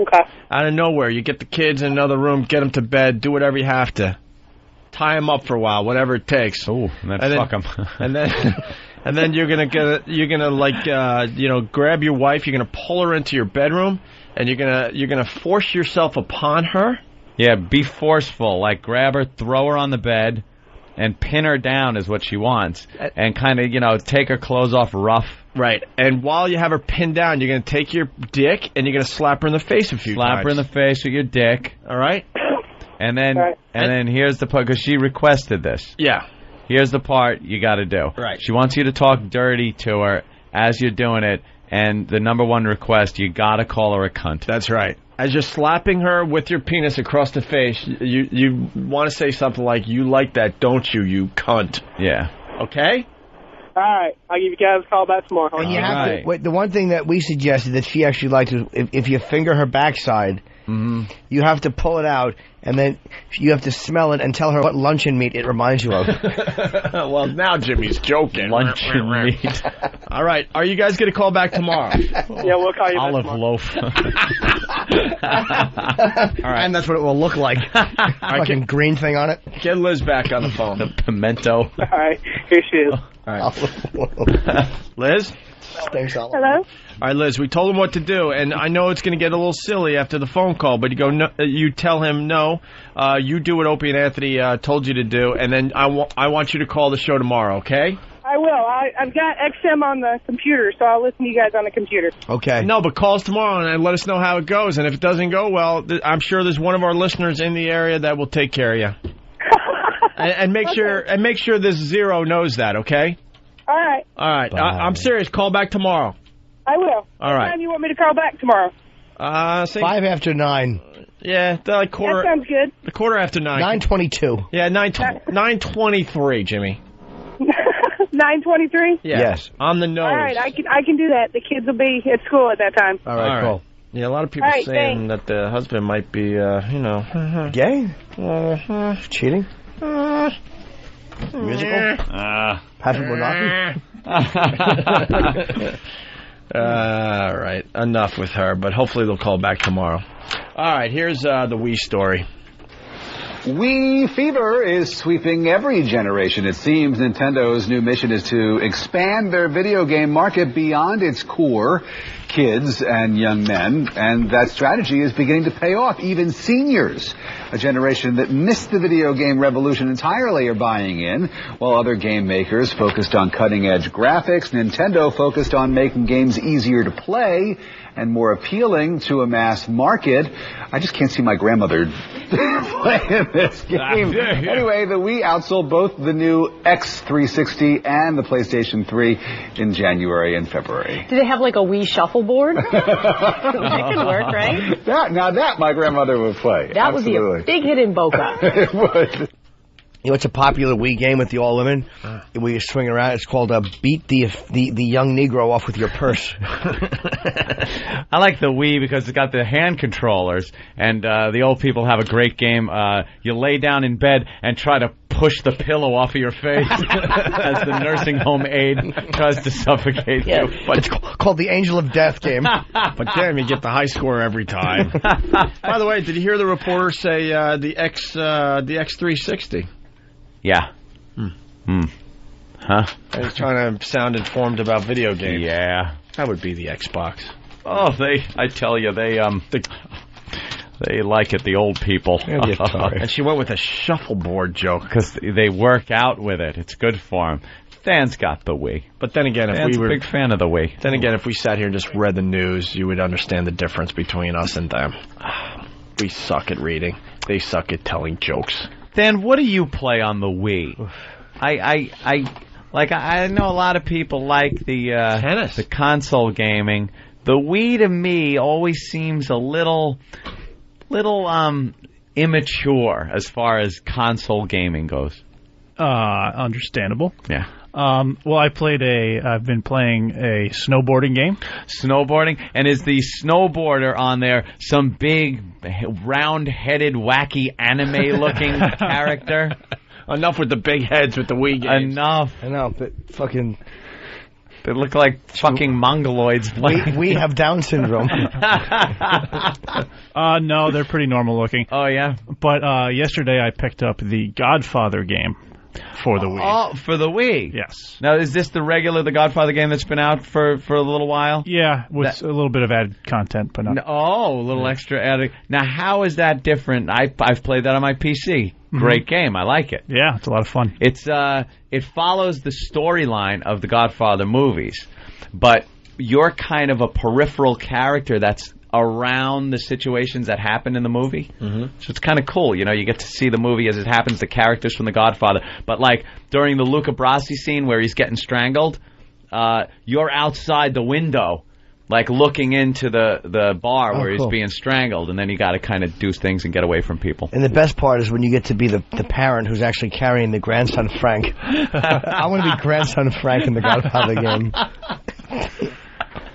Okay. Out of nowhere, you get the kids in another room, get them to bed, do whatever you have to. Tie them up for a while, whatever it takes. Ooh, and then fuck them. and then you're gonna grab your wife, you're gonna pull her into your bedroom, and you're gonna force yourself upon her. Yeah, be forceful. Like, grab her, throw her on the bed, and pin her down is what she wants. And kind of, take her clothes off rough. Right. And while you have her pinned down, you're going to take your dick and you're going to slap her in the face a few times. Slap her in the face with your dick. All right? And then here's the part, because she requested this. Yeah. Here's the part you got to do. Right. She wants you to talk dirty to her as you're doing it, and the number one request, you got to call her a cunt. That's right. As you're slapping her with your penis across the face, you want to say something like, you like that, don't you, you cunt? Yeah. Okay? All right. I'll give you guys a call back tomorrow. And you have to, wait, the one thing that we suggested that she actually liked was if you finger her backside, you have to pull it out, and then you have to smell it and tell her what luncheon meat it reminds you of. Well, now Jimmy's joking. Luncheon meat. All right. Are you guys going to call back tomorrow? Yeah, we'll call you back Olive tomorrow. loaf. All right. And that's what it will look like. Fucking green thing on it. Get Liz back on the phone. The pimento. All right. Here she is. All right. Liz? Hello? All right, Liz, we told him what to do, and I know it's going to get a little silly after the phone call, but you tell him no, you do what Opie and Anthony told you to do, and then I want you to call the show tomorrow, okay? I will. I've got XM on the computer, so I'll listen to you guys on the computer. Okay. No, but call us tomorrow and let us know how it goes, and if it doesn't go well, I'm sure there's one of our listeners in the area that will take care of you. and make sure this Zero knows that, okay? All right. All right. I'm serious. Call back tomorrow. I will. All right. What time you want me to call back tomorrow? 5 after 9. Yeah, like quarter. That sounds good. The quarter after 9. 9:22. Yeah, 9:23, Jimmy. 9:23. Yeah. Yes. On the nose. All right, I can do that. The kids will be at school at that time. All right, cool. Yeah, a lot of people All right, saying that the husband might be, Gay? Cheating? Musical? Patrick Bonacci? All right, enough with her, but hopefully they'll call back tomorrow. All right, here's the Wii story. Wii fever is sweeping every generation. It seems Nintendo's new mission is to expand their video game market beyond its core, kids and young men, and that strategy is beginning to pay off. Even seniors, a generation that missed the video game revolution entirely, are buying in, while other game makers focused on cutting-edge graphics. Nintendo focused on making games easier to play and more appealing to a mass market. I just can't see my grandmother playing this game. Anyway, the Wii outsold both the new X360 and the PlayStation 3 in January and February. Do they have like a Wii shuffleboard? That could work, right? That my grandmother would play. That would be a big hit in Boca. It would. You know, it's a popular Wii game with the all women. Where you swing around. It's called Beat the Young Negro Off with Your Purse. I like the Wii because it's got the hand controllers, and the old people have a great game. You lay down in bed and try to push the pillow off of your face as the nursing home aide tries to suffocate you. But it's called the Angel of Death game. But damn, you get the high score every time. By the way, did you hear the reporter say the X360? Yeah. Huh? He's trying to sound informed about video games. Yeah. That would be the Xbox. Oh, I tell you, they like it, the old people. And she went with a shuffleboard joke. Because they work out with it. It's good for them. Dan's got the Wii. But then again, Dan's a big fan of the Wii. Then again, if we sat here and just read the news, you would understand the difference between us and them. We suck at reading. They suck at telling jokes. Dan, what do you play on the Wii? I know a lot of people like the tennis, the console gaming, The Wii to me always seems a little immature as far as console gaming goes. Understandable. Yeah. Well, I've been playing a snowboarding game. Snowboarding? And is the snowboarder on there some big, round-headed, wacky, anime-looking character? Enough with the big heads with the Wii games. Enough. I know, but fucking... They look like fucking mongoloids. We have Down syndrome. No, they're pretty normal looking. Oh, yeah? But yesterday I picked up the Godfather game for the Wii. Oh, for the Wii? Yes. Now, is this the Godfather game that's been out for a little while? Yeah, with a little bit of added content, but not... a little extra added. Now, how is that different? I've played that on my PC. Great game. I like it. Yeah, it's a lot of fun. It follows the storyline of the Godfather movies, but you're kind of a peripheral character that's around the situations that happen in the movie. So it's kind of cool. You get to see the movie as it happens, the characters from the Godfather. But like during the Luca Brasi scene where he's getting strangled, you're outside the window, like looking into the bar where he's being strangled, and then you got to kind of do things and get away from people. And the best part is when you get to be the parent who's actually carrying the grandson Frank. I want to be grandson Frank in the Godfather game.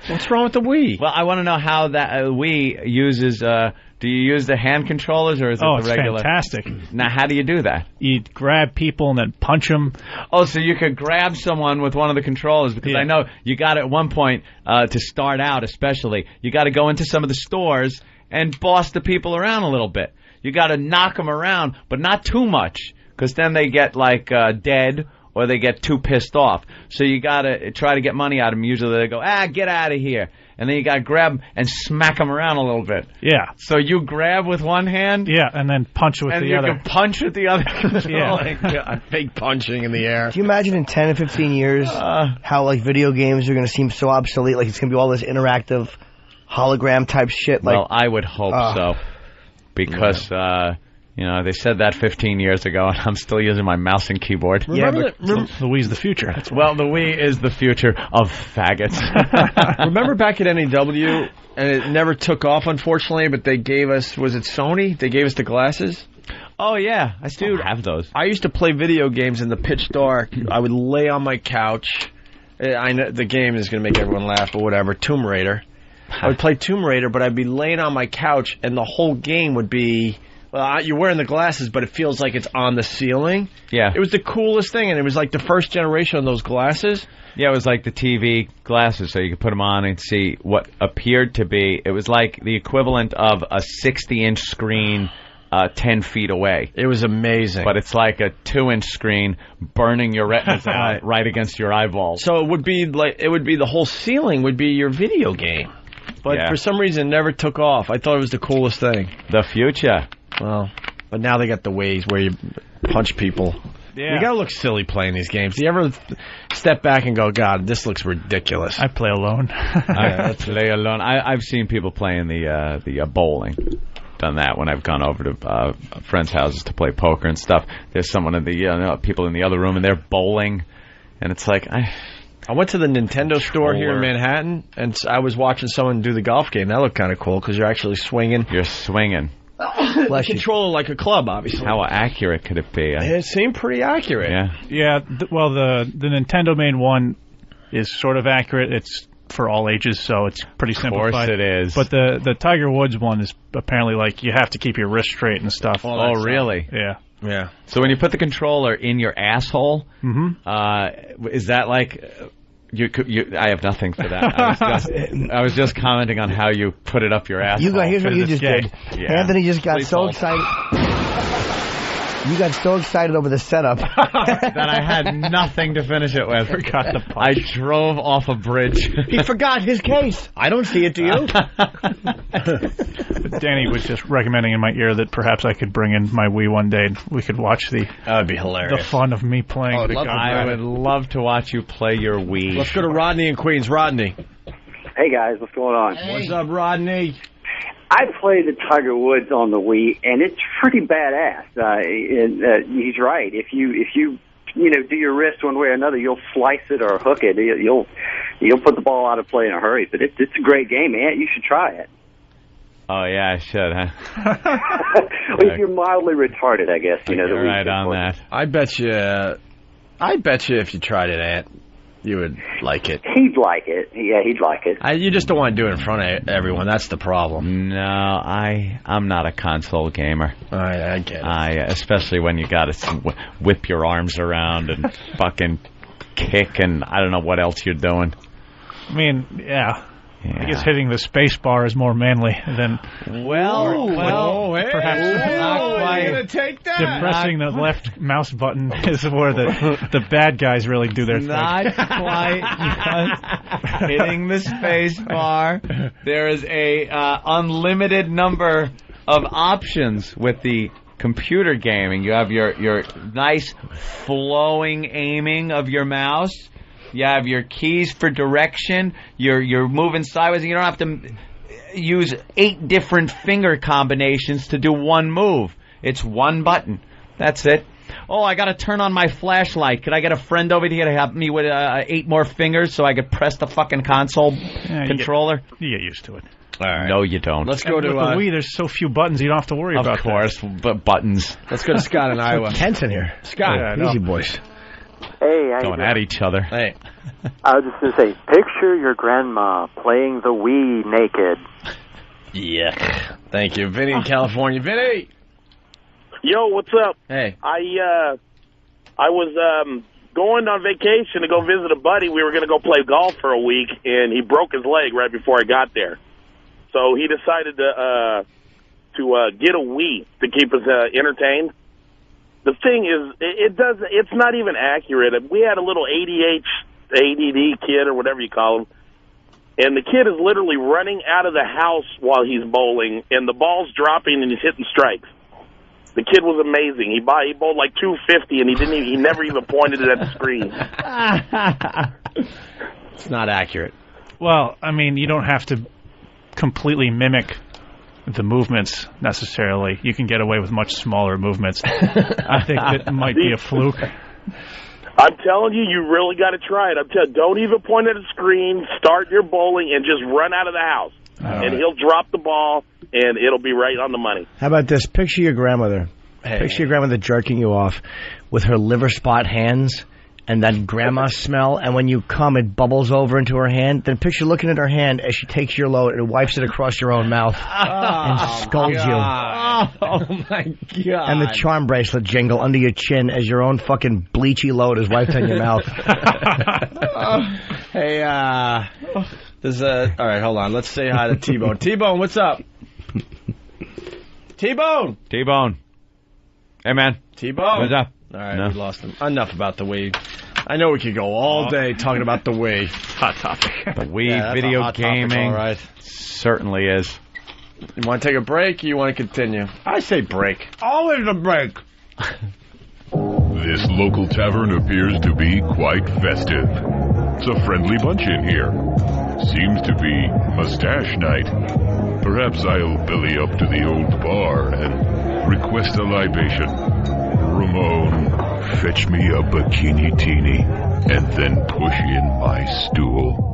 What's wrong with the Wii? Well, I want to know how that Wii uses. Do you use the hand controllers or is it the regular? Oh, it's fantastic. Now, how do you do that? You grab people and then punch them. Oh, so you could grab someone with one of the controllers, because I know you got at one point to start out, especially you got to go into some of the stores and boss the people around a little bit. You got to knock them around, but not too much, because then they get like dead. Or they get too pissed off. So you got to try to get money out of them. Usually they go, get out of here. And then you got to grab them and smack them around a little bit. Yeah. So you grab with one hand. Yeah, and then punch with the other. And you can punch with the other. Yeah. Fake punching in the air. Do you imagine in 10 or 15 years how like video games are going to seem so obsolete? Like it's going to be all this interactive hologram type shit. Well, I would hope so. Because... they said that 15 years ago, and I'm still using my mouse and keyboard. The Wii's the future. Well, the Wii is the future of faggots. Remember back at NEW, and it never took off, unfortunately, but they gave us, was it Sony? They gave us the glasses? Oh, yeah. I still have those. I used to play video games in the pitch dark. I would lay on my couch. I know the game is going to make everyone laugh, but whatever. Tomb Raider. I would play Tomb Raider, but I'd be laying on my couch, and the whole game would be... Well, you're wearing the glasses, but it feels like it's on the ceiling. Yeah. It was the coolest thing, and it was like the first generation of those glasses. Yeah, it was like the TV glasses, so you could put them on and see what appeared to be. It was like the equivalent of a 60-inch screen 10 feet away. It was amazing. But it's like a 2-inch screen burning your retinas out right against your eyeballs. So it would be the whole ceiling would be your video game. But for some reason, it never took off. I thought it was the coolest thing. The future. Well, but now they got the ways where you punch people. Yeah. You gotta look silly playing these games. Do you ever step back and go, God, this looks ridiculous? I play alone. I play alone. I've seen people playing the bowling. Done that when I've gone over to friends' houses to play poker and stuff. There's someone in the people in the other room and they're bowling, and it's like I went to the Nintendo store here in Manhattan, and I was watching someone do the golf game. That looked kind of cool because you're actually swinging. You're swinging. Controlling like a club, obviously. How accurate could it be? It seemed pretty accurate. Yeah. Well, the Nintendo made one is sort of accurate. It's for all ages, so it's pretty simplified. Of course it is. But the Tiger Woods one is apparently like you have to keep your wrist straight and stuff. Oh, really? Yeah. Yeah. So when you put the controller in your asshole, is that like... I have nothing for that. I was just commenting on how you put it up your ass. Here's what you just did. Yeah. Anthony just got so excited. You got so excited over the setup that I had nothing to finish it with. Forgot the punch. I drove off a bridge. He forgot his case. I don't see it, do you? Danny was just recommending in my ear that perhaps I could bring in my Wii one day and we could watch that would be hilarious. The fun of me playing. I would love to watch you play your Wii. Let's go to Rodney in Queens. Rodney. Hey guys, what's going on? Hey. What's up, Rodney? I played the Tiger Woods on the Wii, and it's pretty badass. He's right. If you do your wrist one way or another, you'll slice it or hook it. you'll put the ball out of play in a hurry. But it's a great game, Ant. You should try it. Oh, yeah, I should, huh? Well, if you're mildly retarded, I guess. You know, you're right on that. I bet you if you tried it, Ant, you would like it. He'd like it. Yeah, he'd like it. You just don't want to do it in front of everyone. That's the problem. No, I'm not a console gamer. I get it. Especially when you got to whip your arms around and fucking kick and I don't know what else you're doing. I mean, yeah. I guess hitting the space bar is more manly than perhaps not quite. Take that. Depressing the left mouse button is where the bad guys really do their thing. Not quite hitting the space bar. There is a unlimited number of options with the computer gaming. You have your nice flowing aiming of your mouse. You have your keys for direction. You're moving sideways, and you don't have to use 8 different finger combinations to do one move. It's one button. That's it. Oh, I got to turn on my flashlight. Could I get a friend over here to help me with 8 more fingers so I could press the fucking console controller? You get used to it. All right. No, you don't. Let's go to with the Wii. There's so few buttons, you don't have to worry about. Of course, but buttons. Let's go to Scott in Iowa. Tense in here. Scott, easy boys. Hey, how going at each other. Hey. I was just going to say, picture your grandma playing the Wii naked. Yeah. Thank you. Vinny in California. Vinny! Yo, what's up? Hey. I was going on vacation to go visit a buddy. We were going to go play golf for a week, and he broke his leg right before I got there. So he decided to get a Wii to keep us entertained. The thing is, it's not even accurate. We had a little ADD kid or whatever you call him, and the kid is literally running out of the house while he's bowling, and the ball's dropping and he's hitting strikes. The kid was amazing. He bowled like 250, and he never even pointed it at the screen. It's not accurate. Well, I mean, you don't have to completely mimic the movements necessarily. You can get away with much smaller movements. I think that might be a fluke. I'm telling you, you really got to try it. Don't even point at the screen. Start your bowling and just run out of the house. And he'll drop the ball, and it'll be right on the money. How about this? Picture your grandmother. Hey. Picture your grandmother jerking you off with her liver spot hands and that grandma smell, and when you come, it bubbles over into her hand. Then picture looking at her hand as she takes your load and wipes it across your own mouth and scolds you. Oh, my God. And the charm bracelet jingle under your chin as your own fucking bleachy load is wiped on your mouth. Hey, all right, hold on. Let's say hi to T-Bone. T-Bone, what's up? T-Bone. T-Bone. Hey, man. T-Bone. What's up? All right, we lost him. Enough about the Wii. I know we could go all day talking about the Wii. Hot topic. The Wii, video gaming. Topic, all right. Certainly is. You want to take a break or you want to continue? I say break. Always a break. This local tavern appears to be quite festive. It's a friendly bunch in here. Seems to be mustache night. Perhaps I'll belly up to the old bar and request a libation. Ramon, fetch me a bikini teeny and then push in my stool.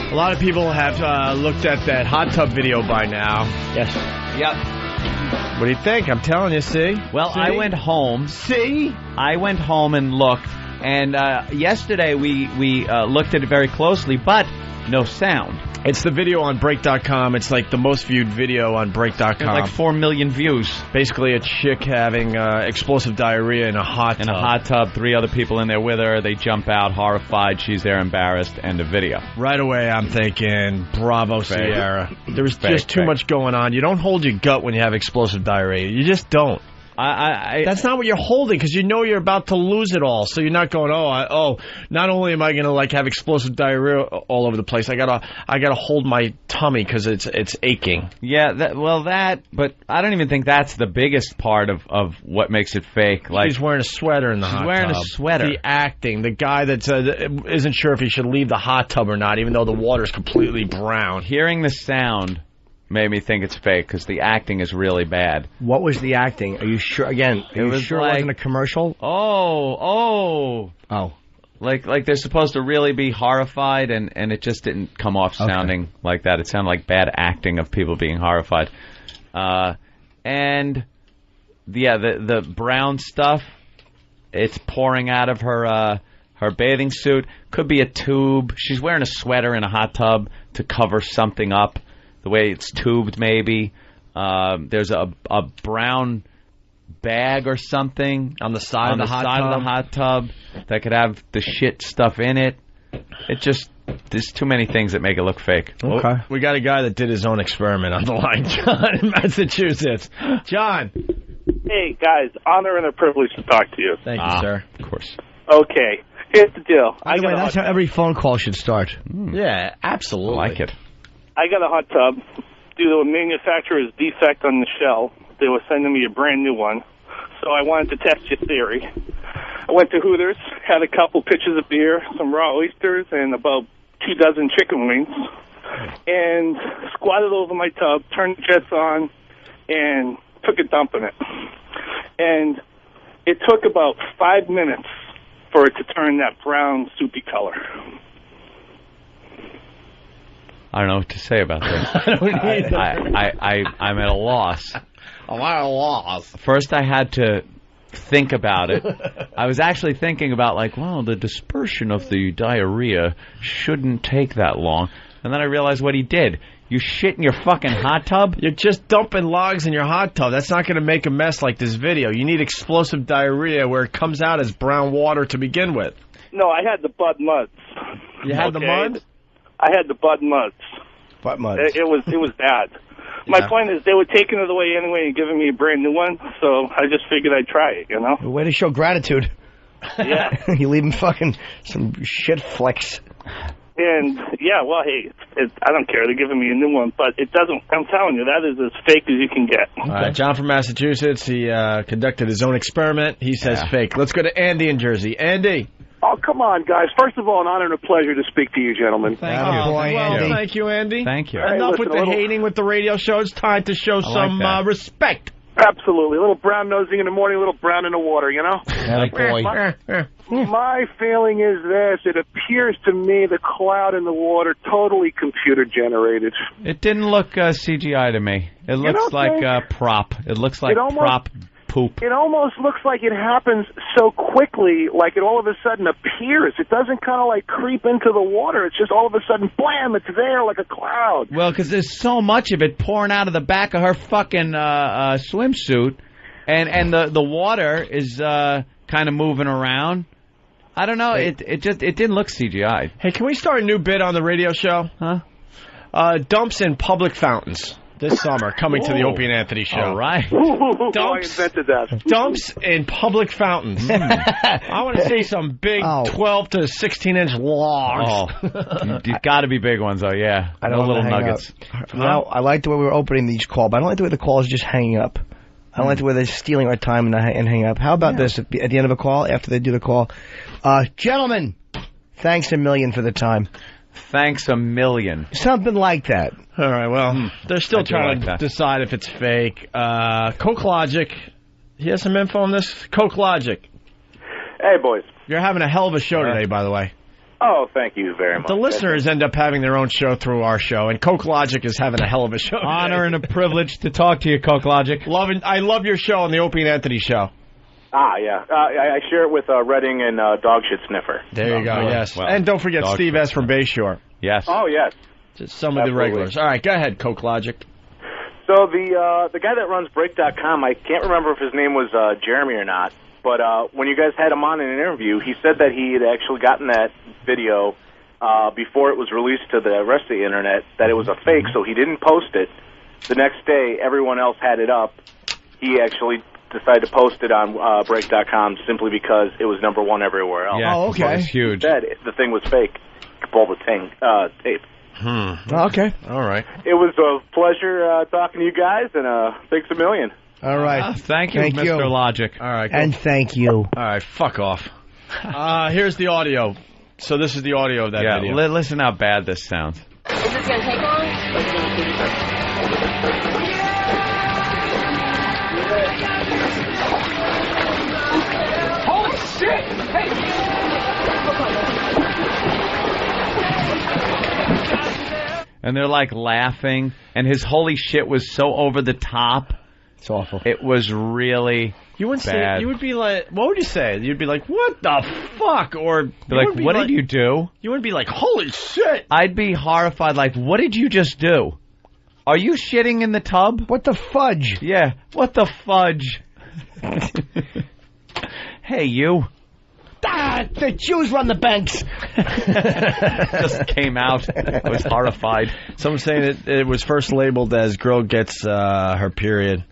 A lot of people have looked at that hot tub video by now. Yes. Yep. What do you think? I'm telling you, see? Well, see? I went home. See? I went home and looked, and yesterday we looked at it very closely, but no sound. It's the video on Break.com. It's like the most viewed video on Break.com. Like 4 million views. Basically a chick having explosive diarrhea in a hot tub. In a hot tub, 3 other people in there with her. They jump out horrified. She's there embarrassed. End of video. Right away I'm thinking, bravo, Sierra. There's just too much going on. You don't hold your gut when you have explosive diarrhea. You just don't. That's not what you're holding, because you know you're about to lose it all. So you're not going, not only am I going to like have explosive diarrhea all over the place, I gotta hold my tummy because it's aching. Yeah, but I don't even think that's the biggest part of what makes it fake. Like, she's wearing a sweater in the hot tub. She's wearing a sweater. The acting, the guy that isn't sure if he should leave the hot tub or not, even though the water's completely brown. Hearing the sound made me think it's fake because the acting is really bad. What was the acting? Are you sure? Again, it wasn't a commercial? Oh. Like they're supposed to really be horrified, and it just didn't come off sounding like that. It sounded like bad acting of people being horrified. And the brown stuff, it's pouring out of her bathing suit. Could be a tube. She's wearing a sweater in a hot tub to cover something up. The way it's tubed, maybe. There's a brown bag or something on the side of the hot tub that could have the shit stuff in it. There's too many things that make it look fake. Okay. Well, we got a guy that did his own experiment on the line, John, in Massachusetts. John. Hey, guys, honor and a privilege to talk to you. Thank you, sir. Of course. Okay, here's the deal. That's how every phone call should start. Yeah, absolutely. I like it. I got a hot tub. Due to a manufacturer's defect on the shell, they were sending me a brand new one. So I wanted to test your theory. I went to Hooters, had a couple pitchers of beer, some raw oysters, and about 24 chicken wings, and squatted over my tub, turned the jets on, and took a dump in it. And it took about 5 minutes for it to turn that brown, soupy color. I don't know what to say about this. I'm at a loss. I'm at a loss. First, I had to think about it. I was actually thinking about, the dispersion of the diarrhea shouldn't take that long. And then I realized what he did. You shit in your fucking hot tub? You're just dumping logs in your hot tub. That's not going to make a mess like this video. You need explosive diarrhea where it comes out as brown water to begin with. No, I had the Bud Muds. You had the mud? I had the Bud Muds. Butt muds. It was bad. My point is they were taking it away anyway and giving me a brand new one, so I just figured I'd try it, you know? Way to show gratitude. Yeah. You leave them fucking some shit flecks. And, hey, I don't care. They're giving me a new one, but it doesn't, I'm telling you, that is as fake as you can get. All right, John from Massachusetts, he conducted his own experiment. He says fake. Let's go to Andy in Jersey. Andy. Oh, come on, guys. First of all, an honor and a pleasure to speak to you, gentlemen. Thank you. Andy. Thank you, Andy. Thank you. Hey, Enough with the hating with the radio show. It's time to show some respect. Absolutely. A little brown nosing in the morning, a little brown in the water, you know? My feeling is this. It appears to me the cloud in the water totally computer generated. It didn't look CGI to me. It looks like prop. It looks like prop poop. It almost looks like it happens so quickly, like it all of a sudden appears. It doesn't kind of like creep into the water. It's just all of a sudden, blam, it's there like a cloud. Well, because there's so much of it pouring out of the back of her fucking swimsuit, and the water is kind of moving around. I don't know. It didn't look CGI. Hey, can we start a new bit on the radio show? Huh? Dumps in public fountains. This summer, coming to the Opie and Anthony show. All right. I invented that. Dumps in public fountains. I want to see some big 12 to 16-inch logs. You've got to be big ones, though, yeah. I don't little nuggets. Now, I like the way we're opening these calls, but I don't like the way the call is just hanging up. I don't like the way they're stealing our time and hang up. How about this at the end of a call, after they do the call? Gentlemen, thanks a million for the time. Thanks a million. Something like that. All right, well, they're still trying to decide if it's fake. Coke Logic, he has some info on this? Coke Logic. Hey, boys. You're having a hell of a show today, by the way. Oh, thank you very much. The listeners end up having their own show through our show, and Coke Logic is having a hell of a show today. Honor and a privilege to talk to you, Coke Logic. I love your show on the Opie and Anthony show. Ah, yeah. I share it with Redding and Dog Shit Sniffer. There you go, yes. Well, and don't forget Steve S. from Bayshore. Yes. Oh, yes. Just some of the regulars. All right, go ahead, Coke Logic. So the guy that runs Break.com, I can't remember if his name was Jeremy or not, but when you guys had him on in an interview, he said that he had actually gotten that video before it was released to the rest of the Internet, that it was a fake, so he didn't post it. The next day, everyone else had it up. He actually decided to post it on break.com simply because it was #1 everywhere else. Yeah, okay. It was huge. The thing was fake. Pull the tape. Okay. All right. It was a pleasure talking to you guys, and thanks a million. All right. Thank you, Mr. Logic. All right. Cool. And thank you. All right, fuck off. Here's the audio. So this is the audio of that video. Listen how bad this sounds. Is this going to take long? Or is it going to take Holy shit! Hey! And they're like laughing, and his holy shit was so over the top. It's awful. It was really You wouldn't bad. say. You would be like, what would you say? You'd be like, what the fuck? Or be like, what did you do? You wouldn't be like, holy shit. I'd be horrified, like, what did you just do? Are you shitting in the tub? What the fudge? Yeah, what the fudge? Hey, you. The Jews run the banks. Just came out. I was horrified. Someone's saying it was first labeled as girl gets her period.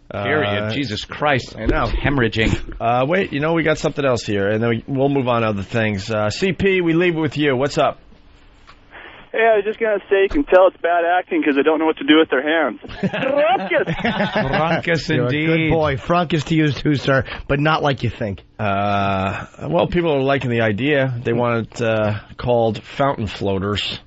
Period. Jesus Christ. I know. Hemorrhaging. Wait, we got something else here, and then we'll move on to other things. CP, we leave it with you. What's up? Hey, I was just going to say you can tell it's bad acting because they don't know what to do with their hands. Frunkus, indeed. You're a good boy. Frunkus to use too, sir, but not like you think. Well, people are liking the idea. They want it called fountain floaters.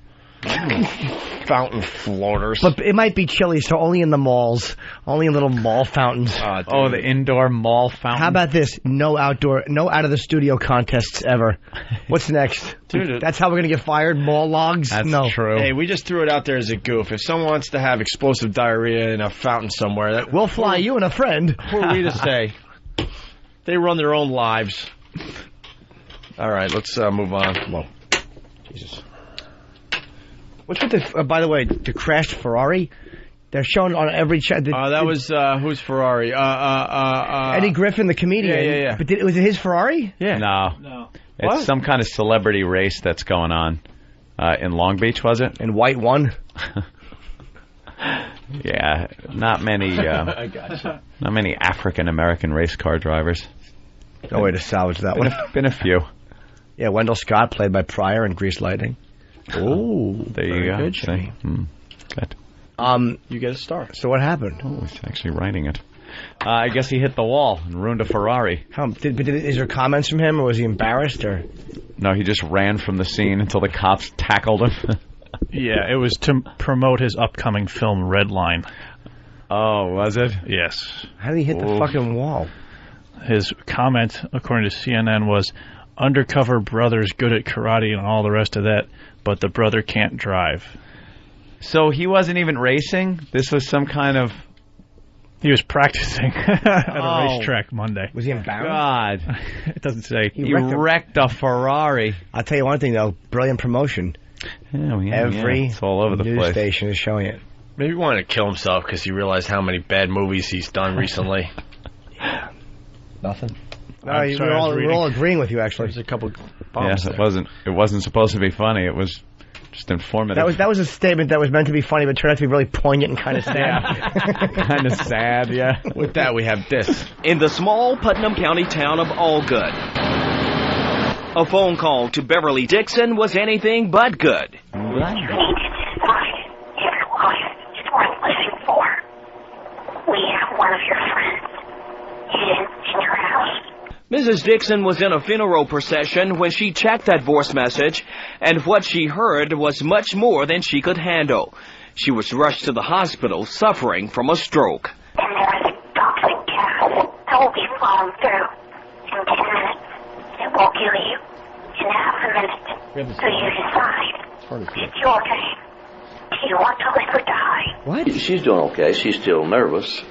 Fountain floaters. But it might be chilly, so only in the malls. Only in little mall fountains. The indoor mall fountain. How about this? No out of the studio contests ever. What's next? Dude, that's how we're going to get fired? Mall logs? That's true. Hey, we just threw it out there as a goof. If someone wants to have explosive diarrhea in a fountain somewhere, we'll fly you and a friend. Who are we to say? They run their own lives. All right, let's move on. Whoa. Jesus. What's with the, by the way, the crashed Ferrari? They're showing on every chat. That was, who's Ferrari? Eddie Griffin, the comedian. Yeah. But was it his Ferrari? Yeah. No. It's some kind of celebrity race that's going on. In Long Beach, was it? And White won? Yeah. Not many, I gotcha. Not many African-American race car drivers. No way to salvage that one. Been a few. Yeah, Wendell Scott, played by Pryor in Grease Lightning. Oh, there you go. Good. Good. You get a star. So what happened? Oh, he's actually writing it. I guess he hit the wall and ruined a Ferrari. Is there comments from him, or was he embarrassed? Or no, he just ran from the scene until the cops tackled him. Yeah, it was to promote his upcoming film Redline. Oh, was it? Yes. How did he hit the fucking wall? His comment, according to CNN, was, undercover brother's good at karate and all the rest of that, but the brother can't drive. So he wasn't even racing? This was some kind of... He was practicing at a racetrack Monday. Was he embarrassed? God. It doesn't say. He wrecked a Ferrari. I'll tell you one thing, though. Brilliant promotion. Every it's all over the news place. station is showing it. Maybe he wanted to kill himself because he realized how many bad movies he's done recently. Nothing. No, we're all agreeing with you, actually. There's a couple bombs it wasn't supposed to be funny. It was just informative. That was a statement that was meant to be funny, but turned out to be really poignant and kind of sad. Kind of sad, yeah. With that, we have this. In the small Putnam County town of Allgood, a phone call to Beverly Dixon was anything but good. Mrs. Dixon was in a funeral procession when she checked that voice message, and what she heard was much more than she could handle. She was rushed to the hospital suffering from a stroke. And there is a toxic gas that will be flowing through. In 10 minutes, it will kill you. In half a minute, so you decide. It's your game. Do you want to live or die? What? She's doing okay. She's still nervous.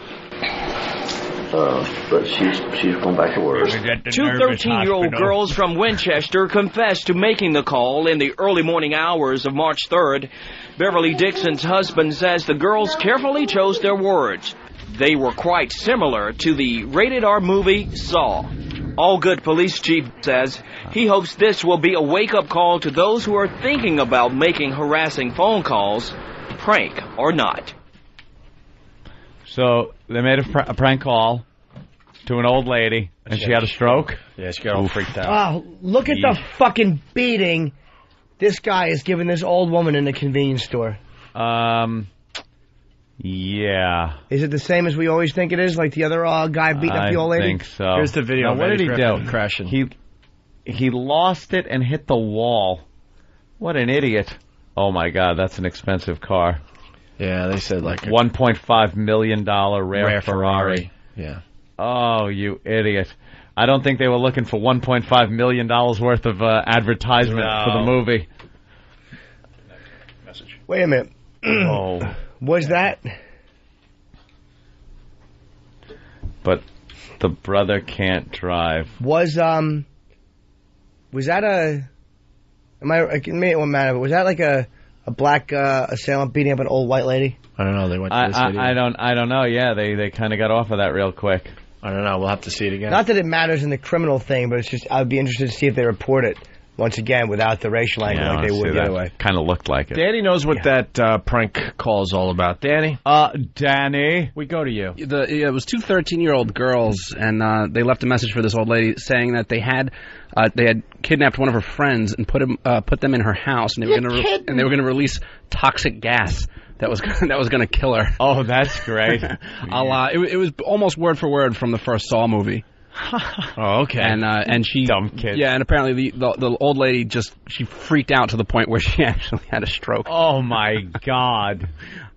But she's going back to work. Two 13-year-old girls from Winchester confessed to making the call in the early morning hours of March 3rd. Beverly Dixon's husband says the girls carefully chose their words. They were quite similar to the rated-R movie Saw. Allgood Police Chief says he hopes this will be a wake-up call to those who are thinking about making harassing phone calls, prank or not. So they made a prank call, to an old lady, and she had a stroke? Yeah, she got all freaked out. Oh, look at the fucking beating this guy is giving this old woman in the convenience store. Yeah. Is it the same as we always think it is? Like the other guy beating up the old lady? I think so. Here's the video. Now, what did he do? Crashing. He lost it and hit the wall. What an idiot. Oh, my God, that's an expensive car. Yeah, they said like $1.5 million rare Ferrari. Yeah. Oh, you idiot. I don't think they were looking for $1.5 million worth of advertisement for the movie. Wait a minute. Oh. Was that? But the brother can't drive. Was that a... it won't matter, but was that like a black assailant beating up an old white lady? I don't know. They went to this video. I don't know. Yeah, they kind of got off of that real quick. I don't know. We'll have to see it again. Not that it matters in the criminal thing, but it's just I'd be interested to see if they report it once again without the racial angle like they would the other way. Kind of looked like it. Danny knows what that prank call is all about. Danny? Danny? We go to you. It was two 13-year-old girls, and they left a message for this old lady saying that they had kidnapped one of her friends and put them in her house, and they were going to release toxic gas that was going to kill her. Oh, that's great. It was almost word for word from the first Saw movie. Oh, okay. And she dumb kid. Yeah, and apparently the old lady she freaked out to the point where she actually had a stroke. Oh my God.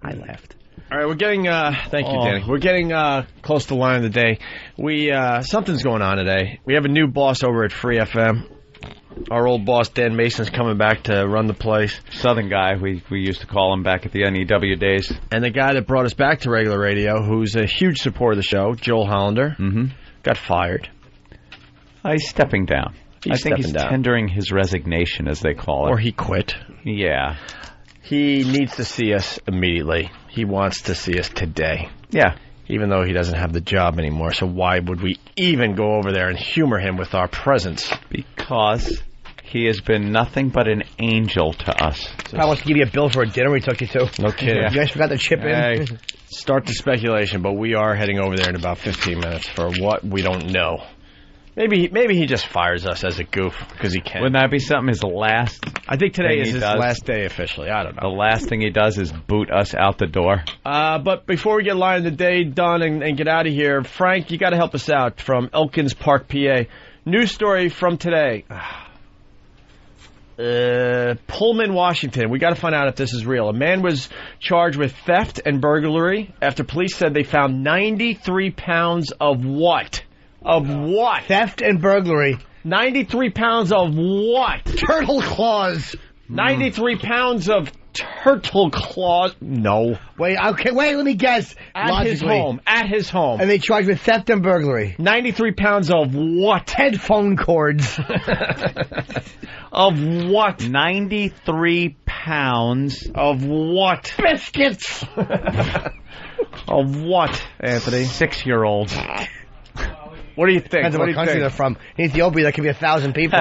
I laughed. All right, we're getting thank you, Danny. We're getting close to the line of the day. Something's going on today. We have a new boss over at Free FM. Our old boss Dan Mason's coming back to run the place. Southern guy, we used to call him back at the NEW days. And the guy that brought us back to regular radio, who's a huge supporter of the show, Joel Hollander, got fired. He's stepping down. I think he's tendering his resignation, as they call it. Or he quit. Yeah. He needs to see us immediately. He wants to see us today. Yeah. Even though he doesn't have the job anymore. So why would we even go over there and humor him with our presence? Because he has been nothing but an angel to us. I wants to give you a bill for a dinner we took you to. No kidding. You guys forgot to chip in. Start the speculation, but we are heading over there in about 15 minutes for what we don't know. Maybe he just fires us as a goof because he can. Wouldn't that be something? His last. I think today is his last day officially. I don't know. The last thing he does is boot us out the door. But before we get line of the day done and get out of here, Frank, you got to help us out from Elkins Park, PA. News story from today. Pullman, Washington. We got to find out if this is real. A man was charged with theft and burglary after police said they found 93 pounds of what? Of what? Theft and burglary. 93 pounds of what? Turtle claws. 93 pounds of turtle claws. No. Wait, let me guess. At his home. And they charged with theft and burglary. 93 pounds of what? Headphone cords. Of what? 93 pounds. Of what? Biscuits. Of what, Anthony? 6-year-olds. What do you think? Depends on what country they're from. In Ethiopia, that could be 1,000 people.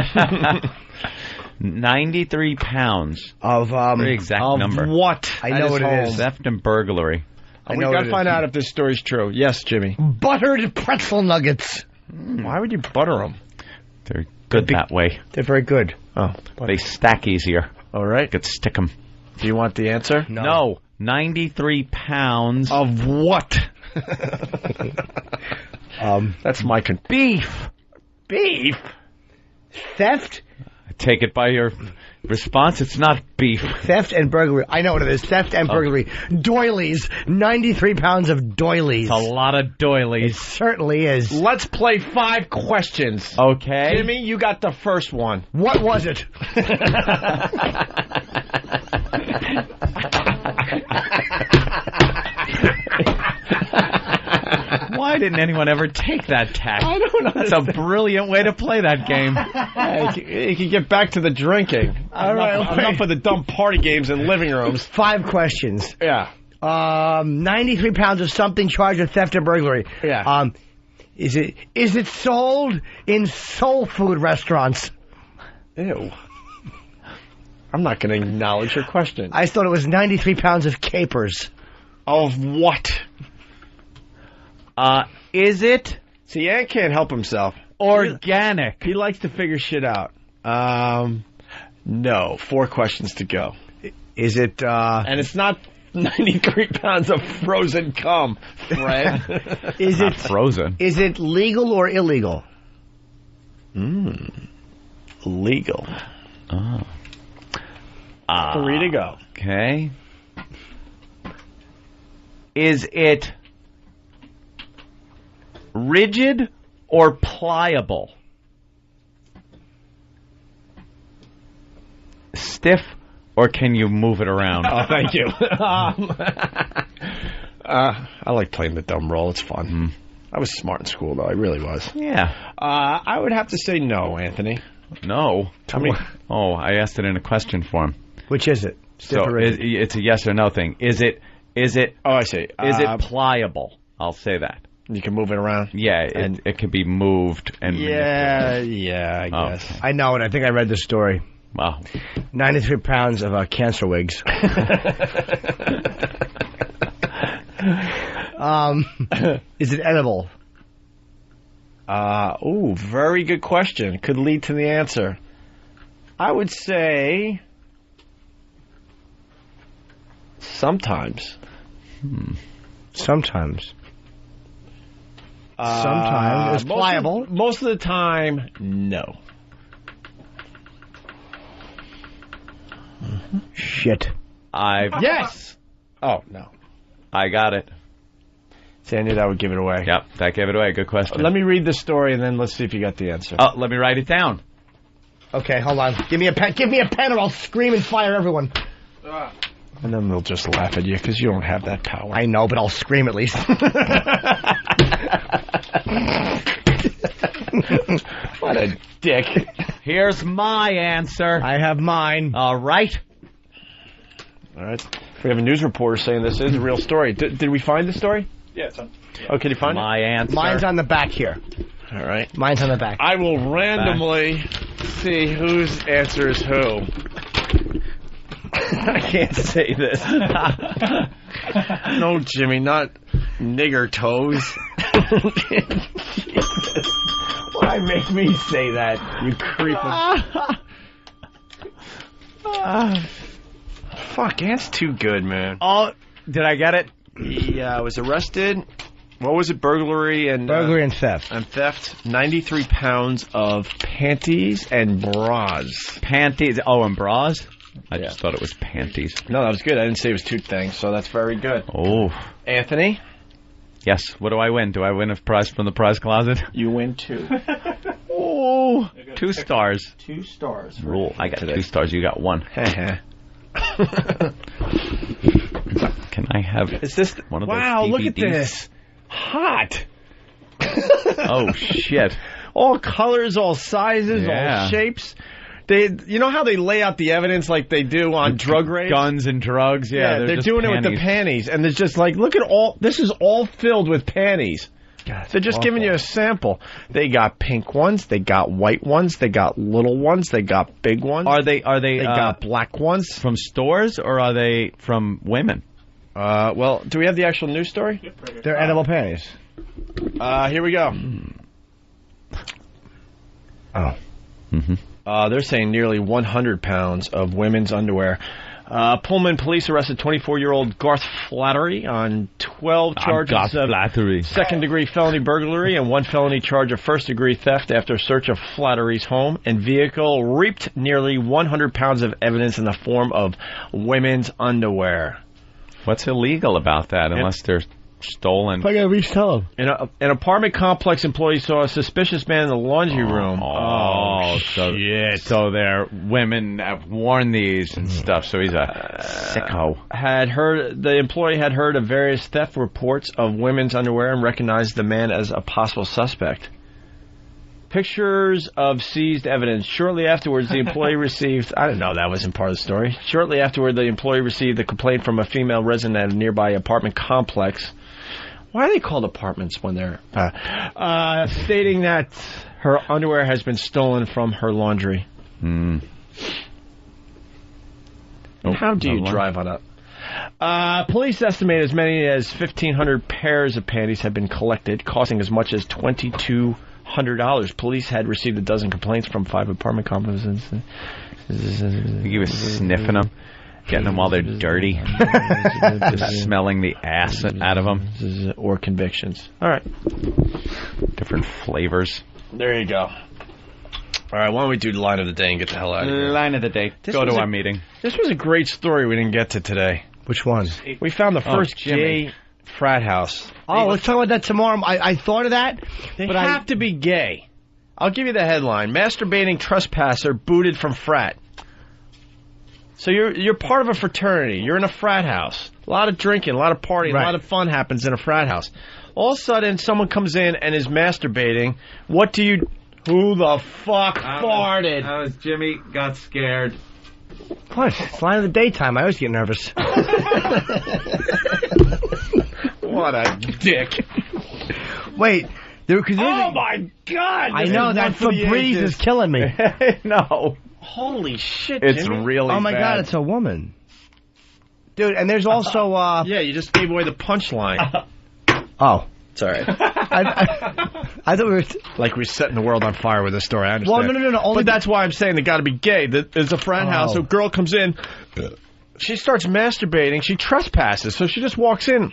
93 pounds. Of the exact number. What? I know what it is. Theft and burglary. We got to find out if this story's true. Yes, Jimmy. Buttered pretzel nuggets. Why would you butter them? They're good that way. They're very good. Oh, they stack easier. All right. You could stick them. Do you want the answer? No. 93 pounds of what? That's my beef. Beef? Theft? I take it by your response, it's not beef. Theft and burglary. I know what it is. Theft and burglary. Doilies. 93 pounds of doilies. It's a lot of doilies. It certainly is. Let's play 5 questions. Okay. Jimmy, you got the first one. What was it? Why didn't anyone ever take that tack? I don't know. That's a brilliant way to play that game. You can get back to the drinking. Enough of the dumb party games in living rooms. 5 questions. Yeah. 93 pounds of something charged with theft or burglary. Yeah. Is it sold in soul food restaurants? Ew. I'm not going to acknowledge your question. I thought it was 93 pounds of capers. Of what? Is it See, Ant can't help himself. Organic. He likes to figure shit out. No. 4 questions to go. Is it... And it's not 93 pounds of frozen cum, Fred. Is Not it frozen? Is it legal or illegal? Legal. Oh. 3 to go. Okay. Is it rigid or pliable? Stiff, or can you move it around? Oh, thank you. I like playing the dumb role. It's fun. I was smart in school, though. I really was. Yeah. I would have to say no, Anthony. No. Tell me. Oh, I asked it in a question form. Which is it? Stiff So or rigid? it's a yes or no thing. Is it? Oh, I see. Is it pliable? I'll say that. You can move it around? Yeah, it can be moved and I guess. Okay. I know it. I think I read the story. Wow. 93 pounds of cancer wigs. Is it edible? Very good question. Could lead to the answer. I would say sometimes. Sometimes. Sometimes. It's pliable. Most of the time, no. Shit. Yes! Oh, no. I got it. See, I knew that would give it away. Yep, that gave it away. Good question. Let me read the story, and then let's see if you got the answer. Oh, let me write it down. Okay, hold on. Give me a pen. Give me a pen, or I'll scream and fire everyone. And then they'll just laugh at you, because you don't have that power. I know, but I'll scream at least. What a dick. Here's my answer. I have mine. All right. All right. We have a news reporter saying this is a real story. Did we find the story? Yeah, it's on. Yeah. Oh, can you find my answer? Mine's on the back here. All right. Mine's on the back. I will randomly see whose answer is who. I can't say this. No, Jimmy, not nigger toes. Why make me say that, you creep? Fuck, Ant's too good, man. Oh, did I get it? He was arrested. What was it? Burglary and theft. And theft. 93 pounds of panties and bras. Panties. Oh, and bras? I just thought it was panties. No, that was good. I didn't say it was 2 things, so that's very good. Oh. Anthony? Yes. What do I win? Do I win a prize from the prize closet? You win 2. Oh. 2 stars. 2 stars. Rule. I got 2 stars. You got 1. Can I have Is this one of those Wow, DVDs? look at this. Hot. Oh, shit. All colors, all sizes, Yeah. all shapes. You know how they lay out the evidence like they do on drug raids? Guns and drugs, yeah. They're just doing it with the panties. panties. And there's just like, look at this is all filled with panties. God, They're just giving you a sample. They got pink ones, they got white ones, they got little ones, they got big ones. Are they They got black ones. from stores, or are they from women? Well, do we have the actual news story? Yep, right here. They're edible panties. Here we go. Oh. Mm-hmm. They're saying nearly 100 pounds of women's underwear. Pullman police arrested 24-year-old Garth Flattery on 12 charges of second-degree felony burglary and 1 felony charge of first-degree theft after a search of Flattery's home and vehicle reaped nearly 100 pounds of evidence in the form of women's underwear. What's illegal about that, unless they're stolen? I gotta resell them. An apartment complex employee saw a suspicious man in the laundry room. Oh, shit. So their women have worn these and stuff, so he's a sicko. The employee had heard of various theft reports of women's underwear and recognized the man as a possible suspect. Pictures of seized evidence. Shortly afterwards, the employee received... I didn't know that wasn't part of the story. Shortly afterward, the employee received a complaint from a female resident at a nearby apartment complex. Why are they called apartments when they're... stating that her underwear has been stolen from her laundry. Oh, How do you drive on a... Police estimate as many as 1,500 pairs of panties have been collected, costing as much as $2,200. Police had received a dozen complaints from 5 apartment complexes. He was sniffing them, getting them while they're dirty, just smelling the ass out of them. Or convictions. All right. Different flavors. There you go. All right, why don't we do the line of the day and get the hell out of here? Line of the day. Go to our meeting. This was a great story we didn't get to today. Which one? We found the first gay frat house. Oh, let's talk about that tomorrow. I thought of that. They have to be gay. I'll give you the headline. Masturbating trespasser booted from frat. So you're part of a fraternity. You're in a frat house. A lot of drinking, a lot of partying, a lot of fun happens in a frat house. All of a sudden, someone comes in and is masturbating. What do you... Who the fuck farted? That was Jimmy got scared. What? It's line of the daytime. I always get nervous. What a dick. Wait. Oh, my God. I know. That Febreze is killing me. No. Holy shit, It's Jimmy. really Oh, my bad. God. It's a woman. Dude, and there's also... Yeah, you just gave away the punchline. Oh. It's all right. I thought we were... Like we're setting the world on fire with this story. I understand. Well, no. But that's why I'm saying they got to be gay. There's a frat house. A girl comes in. She starts masturbating. She trespasses. So she just walks in,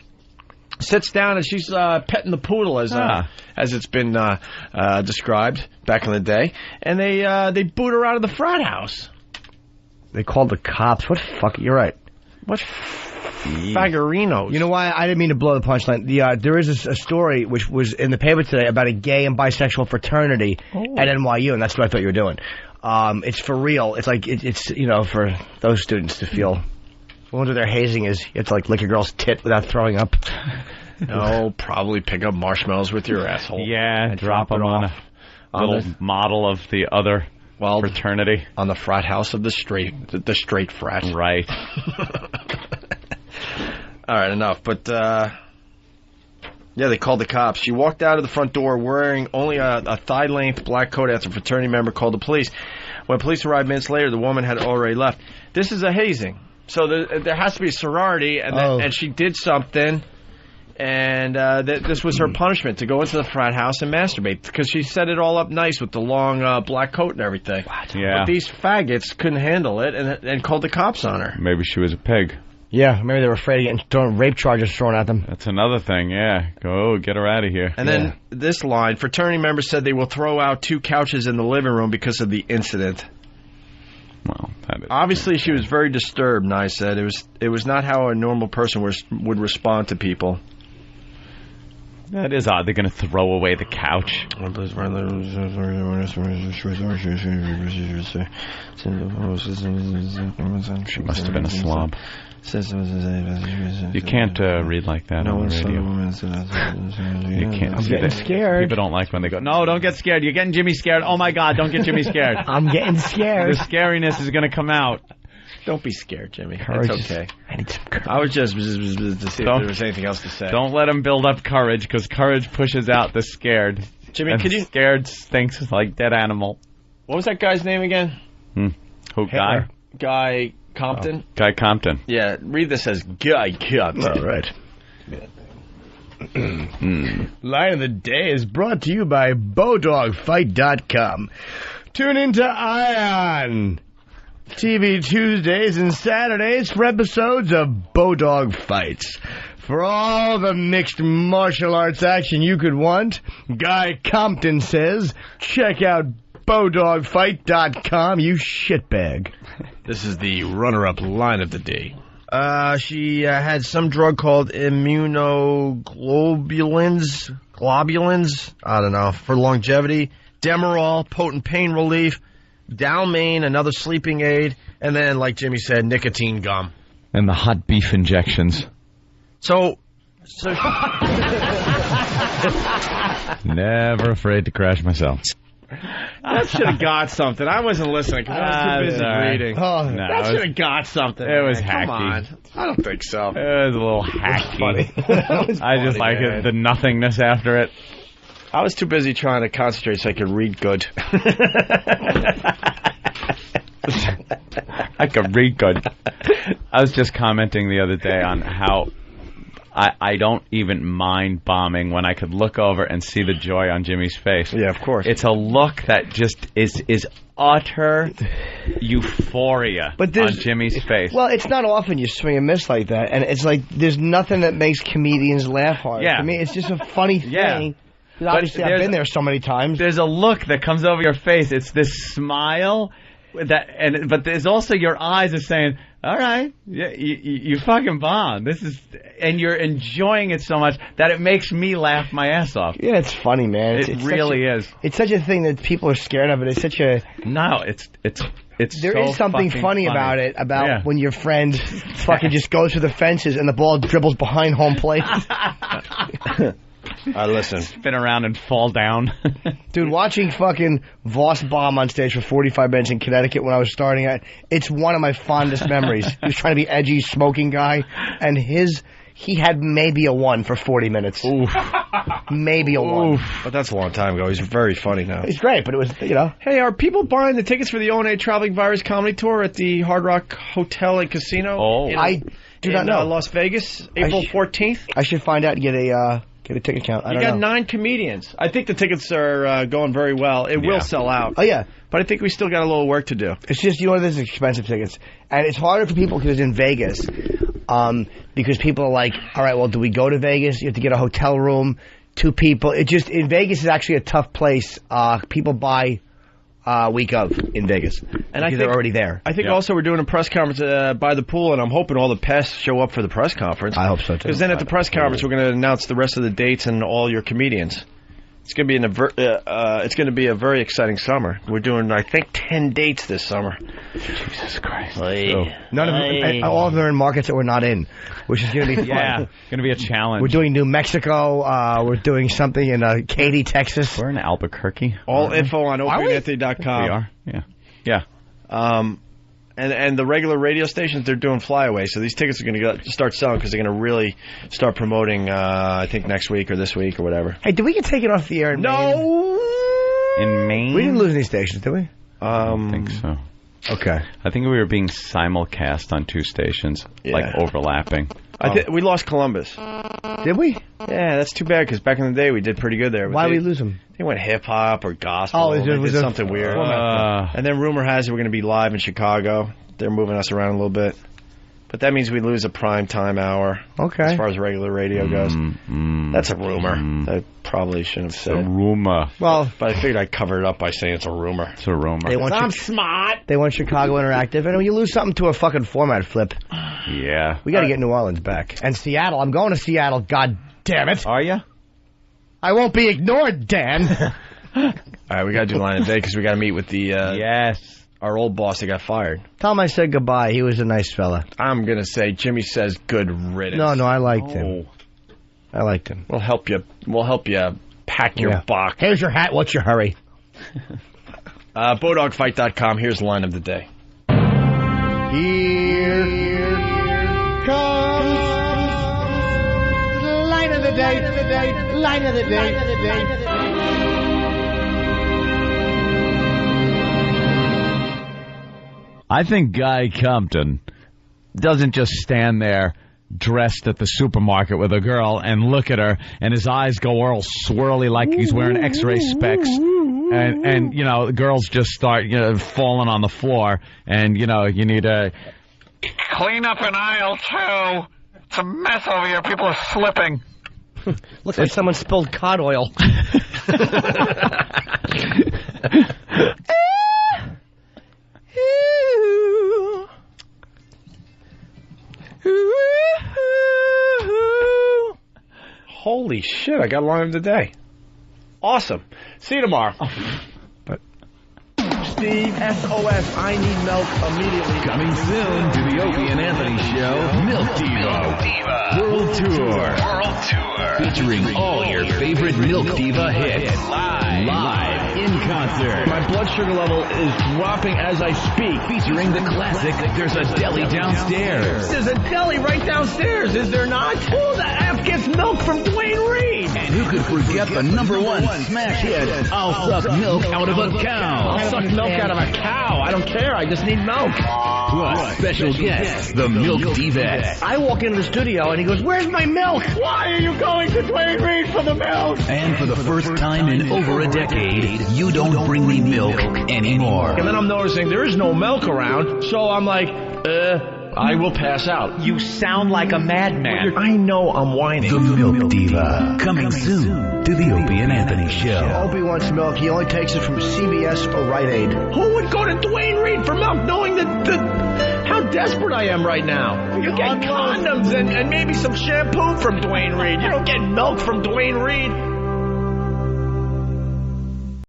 sits down, and she's petting the poodle, as it's been described back in the day. And they boot her out of the frat house. They called the cops. What fuck? You're right. What faggerinos. You know why? I didn't mean to blow the punchline. There is a story which was in the paper today about a gay and bisexual fraternity at NYU, and that's what I thought you were doing. It's for real. It's like it's for those students to feel. I wonder their hazing is. It's like lick a girl's tit without throwing up. No, probably pick up marshmallows with your asshole. Yeah, drop them on a little model of the other fraternity. On the frat house of the straight frat. Right. All right, enough. But, they called the cops. She walked out of the front door wearing only a thigh-length black coat after a fraternity member called the police. When police arrived minutes later, the woman had already left. This is a hazing. So there has to be a sorority, and she did something, and this was her punishment, to go into the frat house and masturbate, because she set it all up nice with the long black coat and everything. Yeah. But these faggots couldn't handle it and called the cops on her. Maybe she was a pig. Yeah, maybe they were afraid of getting rape charges thrown at them. That's another thing, yeah. Go, get her out of here. And then this line, fraternity members said they will throw out 2 couches in the living room because of the incident. Well, that is... Obviously, she was very disturbed, Nye said. It was not how a normal person would respond to people. That is odd. They're going to throw away the couch. She must have been a slob. You can't read like that on the radio. You can't. I'm getting scared. People don't like when they go, no, don't get scared. You're getting Jimmy scared. Oh, my God, don't get Jimmy scared. I'm getting scared. The scariness is going to come out. Don't be scared, Jimmy. Courage. It's okay. I need some courage. I was just to see if there was anything else to say. Don't let him build up courage, because courage pushes out the scared. Jimmy, and could you... scared stinks like dead animal. What was that guy's name again? Who, Guy? Guy Compton? Oh, Guy Compton. Yeah, read this as Guy Compton. All right. Line of the Day is brought to you by BowDogFight.com. Tune into Ion TV Tuesdays and Saturdays for episodes of Bowdog Fights. For all the mixed martial arts action you could want, Guy Compton says, check out BowDogFight.com, you shitbag. This is the runner-up line of the day. She had some drug called immunoglobulins, I don't know, for longevity, Demerol, potent pain relief, Dalmane, another sleeping aid, and then, like Jimmy said, nicotine gum. And the hot beef injections. So never afraid to crash myself. That should have got something. I wasn't listening because I was too busy reading. Oh, that should have got something. It was Come hacky. on. I don't think so. It was a little hacky. I just like it, the nothingness after it. I was too busy trying to concentrate so I could read good. I could read good. I was just commenting the other day on how I don't even mind bombing when I could look over and see the joy on Jimmy's face. Yeah, of course. It's a look that just is utter euphoria on Jimmy's face. Well, it's not often you swing and miss like that, and it's like there's nothing that makes comedians laugh hard. Yeah. To me, it's just a funny thing. Yeah. Obviously, I've been there so many times. There's a look that comes over your face. It's this smile, but there's also your eyes are saying, "All right, you fucking bomb. This is," and you're enjoying it so much that it makes me laugh my ass off. Yeah, it's funny, man. It really is. It's such a thing that people are scared of it. It's such a There is something funny about it, when your friend fucking just goes through the fences and the ball dribbles behind home plate. Listen. Spin around and fall down. Dude, watching fucking Voss bomb on stage for 45 minutes in Connecticut when I was starting out, it's one of my fondest memories. He was trying to be edgy, smoking guy, and he had maybe a 1 for 40 minutes. Oof. Maybe a 1. But that's a long time ago. He's very funny now. He's great, but it was, Hey, are people buying the tickets for the O&A Traveling Virus Comedy Tour at the Hard Rock Hotel and Casino? I do not know. Las Vegas, April 14th? I should find out and get a ticket count. You got 9 comedians. I think the tickets are going very well. It will sell out. Oh, yeah. But I think we still got a little work to do. It's just, there's expensive tickets. And it's harder for people because in Vegas, because people are like, all right, well, do we go to Vegas? You have to get a hotel room, 2 people. In Vegas is actually a tough place. People buy week of in Vegas. And I think they're already there. I think also we're doing a press conference by the pool, and I'm hoping all the pests show up for the press conference. I hope so, too. Because then at the press conference, we're going to announce the rest of the dates and all your comedians. It's going to be a very exciting summer. We're doing, I think, 10 dates this summer. Jesus Christ! So, none of them, all of them are in markets that we're not in, which is going to be fun. Yeah, going to be a challenge. We're doing New Mexico. We're doing something in Katy, Texas. We're in Albuquerque. All info on opieandanthony.com. We are. Yeah. And the regular radio stations, they're doing flyaway, so these tickets are going to start selling because they're going to really start promoting, I think, next week or this week or whatever. Hey, did we get taken off the air in Maine? In Maine? We didn't lose any stations, did we? I don't think so. Okay. I think we were being simulcast on 2 stations, like overlapping. We lost Columbus. Did we? Yeah, that's too bad because back in the day we did pretty good there. Why did we lose them? They went hip-hop or gospel. Oh, they did something weird. And then rumor has it we're going to be live in Chicago. They're moving us around a little bit. But that means we lose a prime time hour. Okay. As far as regular radio goes. That's a rumor. I probably shouldn't have said it. It's a rumor. Well, but I figured I'd cover it up by saying it's a rumor. It's a rumor. I'm smart. They want Chicago Interactive. And when you lose something to a fucking format flip. Yeah. We got to get New Orleans back. And Seattle. I'm going to Seattle. God damn it. Are you? I won't be ignored, Dan. All right, we got to do line of day because we got to meet with the our old boss that got fired. Tell him I said goodbye. He was a nice fella. I'm going to say Jimmy says good riddance. No, I liked him. I liked him. We'll help you pack your box. Here's your hat. What's your hurry? Bodogfight.com. Here's the line of the day. Here comes the line of the day. Line of the day. I think Guy Compton doesn't just stand there dressed at the supermarket with a girl and look at her and his eyes go all swirly like he's wearing X-ray specs and the girls just start falling on the floor and you need to clean up in aisle 2. It's a mess over here. People are slipping. Looks like someone spilled cod oil. Holy shit, I got a line of the day. Awesome. See you tomorrow. Steve, SOS, I need milk immediately. Coming soon to the Opie and Anthony Show, Milk Diva World Tour. Featuring all your favorite Milk Diva hits. Live in concert. My blood sugar level is dropping as I speak. Featuring the classic, There's a Deli Downstairs. There's a deli right downstairs, is there not? Who the F gets milk from Dwayne Reed? And who could forget the #1 smash hit, I'll Suck Milk Out of a Cow. I'll suck milk out of a cow. I don't care. I just need milk. Plus, special guests, the Milk Divas. I walk into the studio and he goes, "Where's my milk? Why are you going to Dwayne Reed for the milk?" And for the first time in over a decade, you don't bring me milk anymore. And then I'm noticing there is no milk around, so I'm like, I will pass out. You sound like a madman. I know I'm whining. The Milk Diva, coming soon to the Opie and Anthony Show. Opie wants milk. He only takes it from CVS or Rite Aid. Who would go to Dwayne Reed for milk knowing how desperate I am right now? You get condoms and maybe some shampoo from Dwayne Reed. You don't get milk from Dwayne Reed.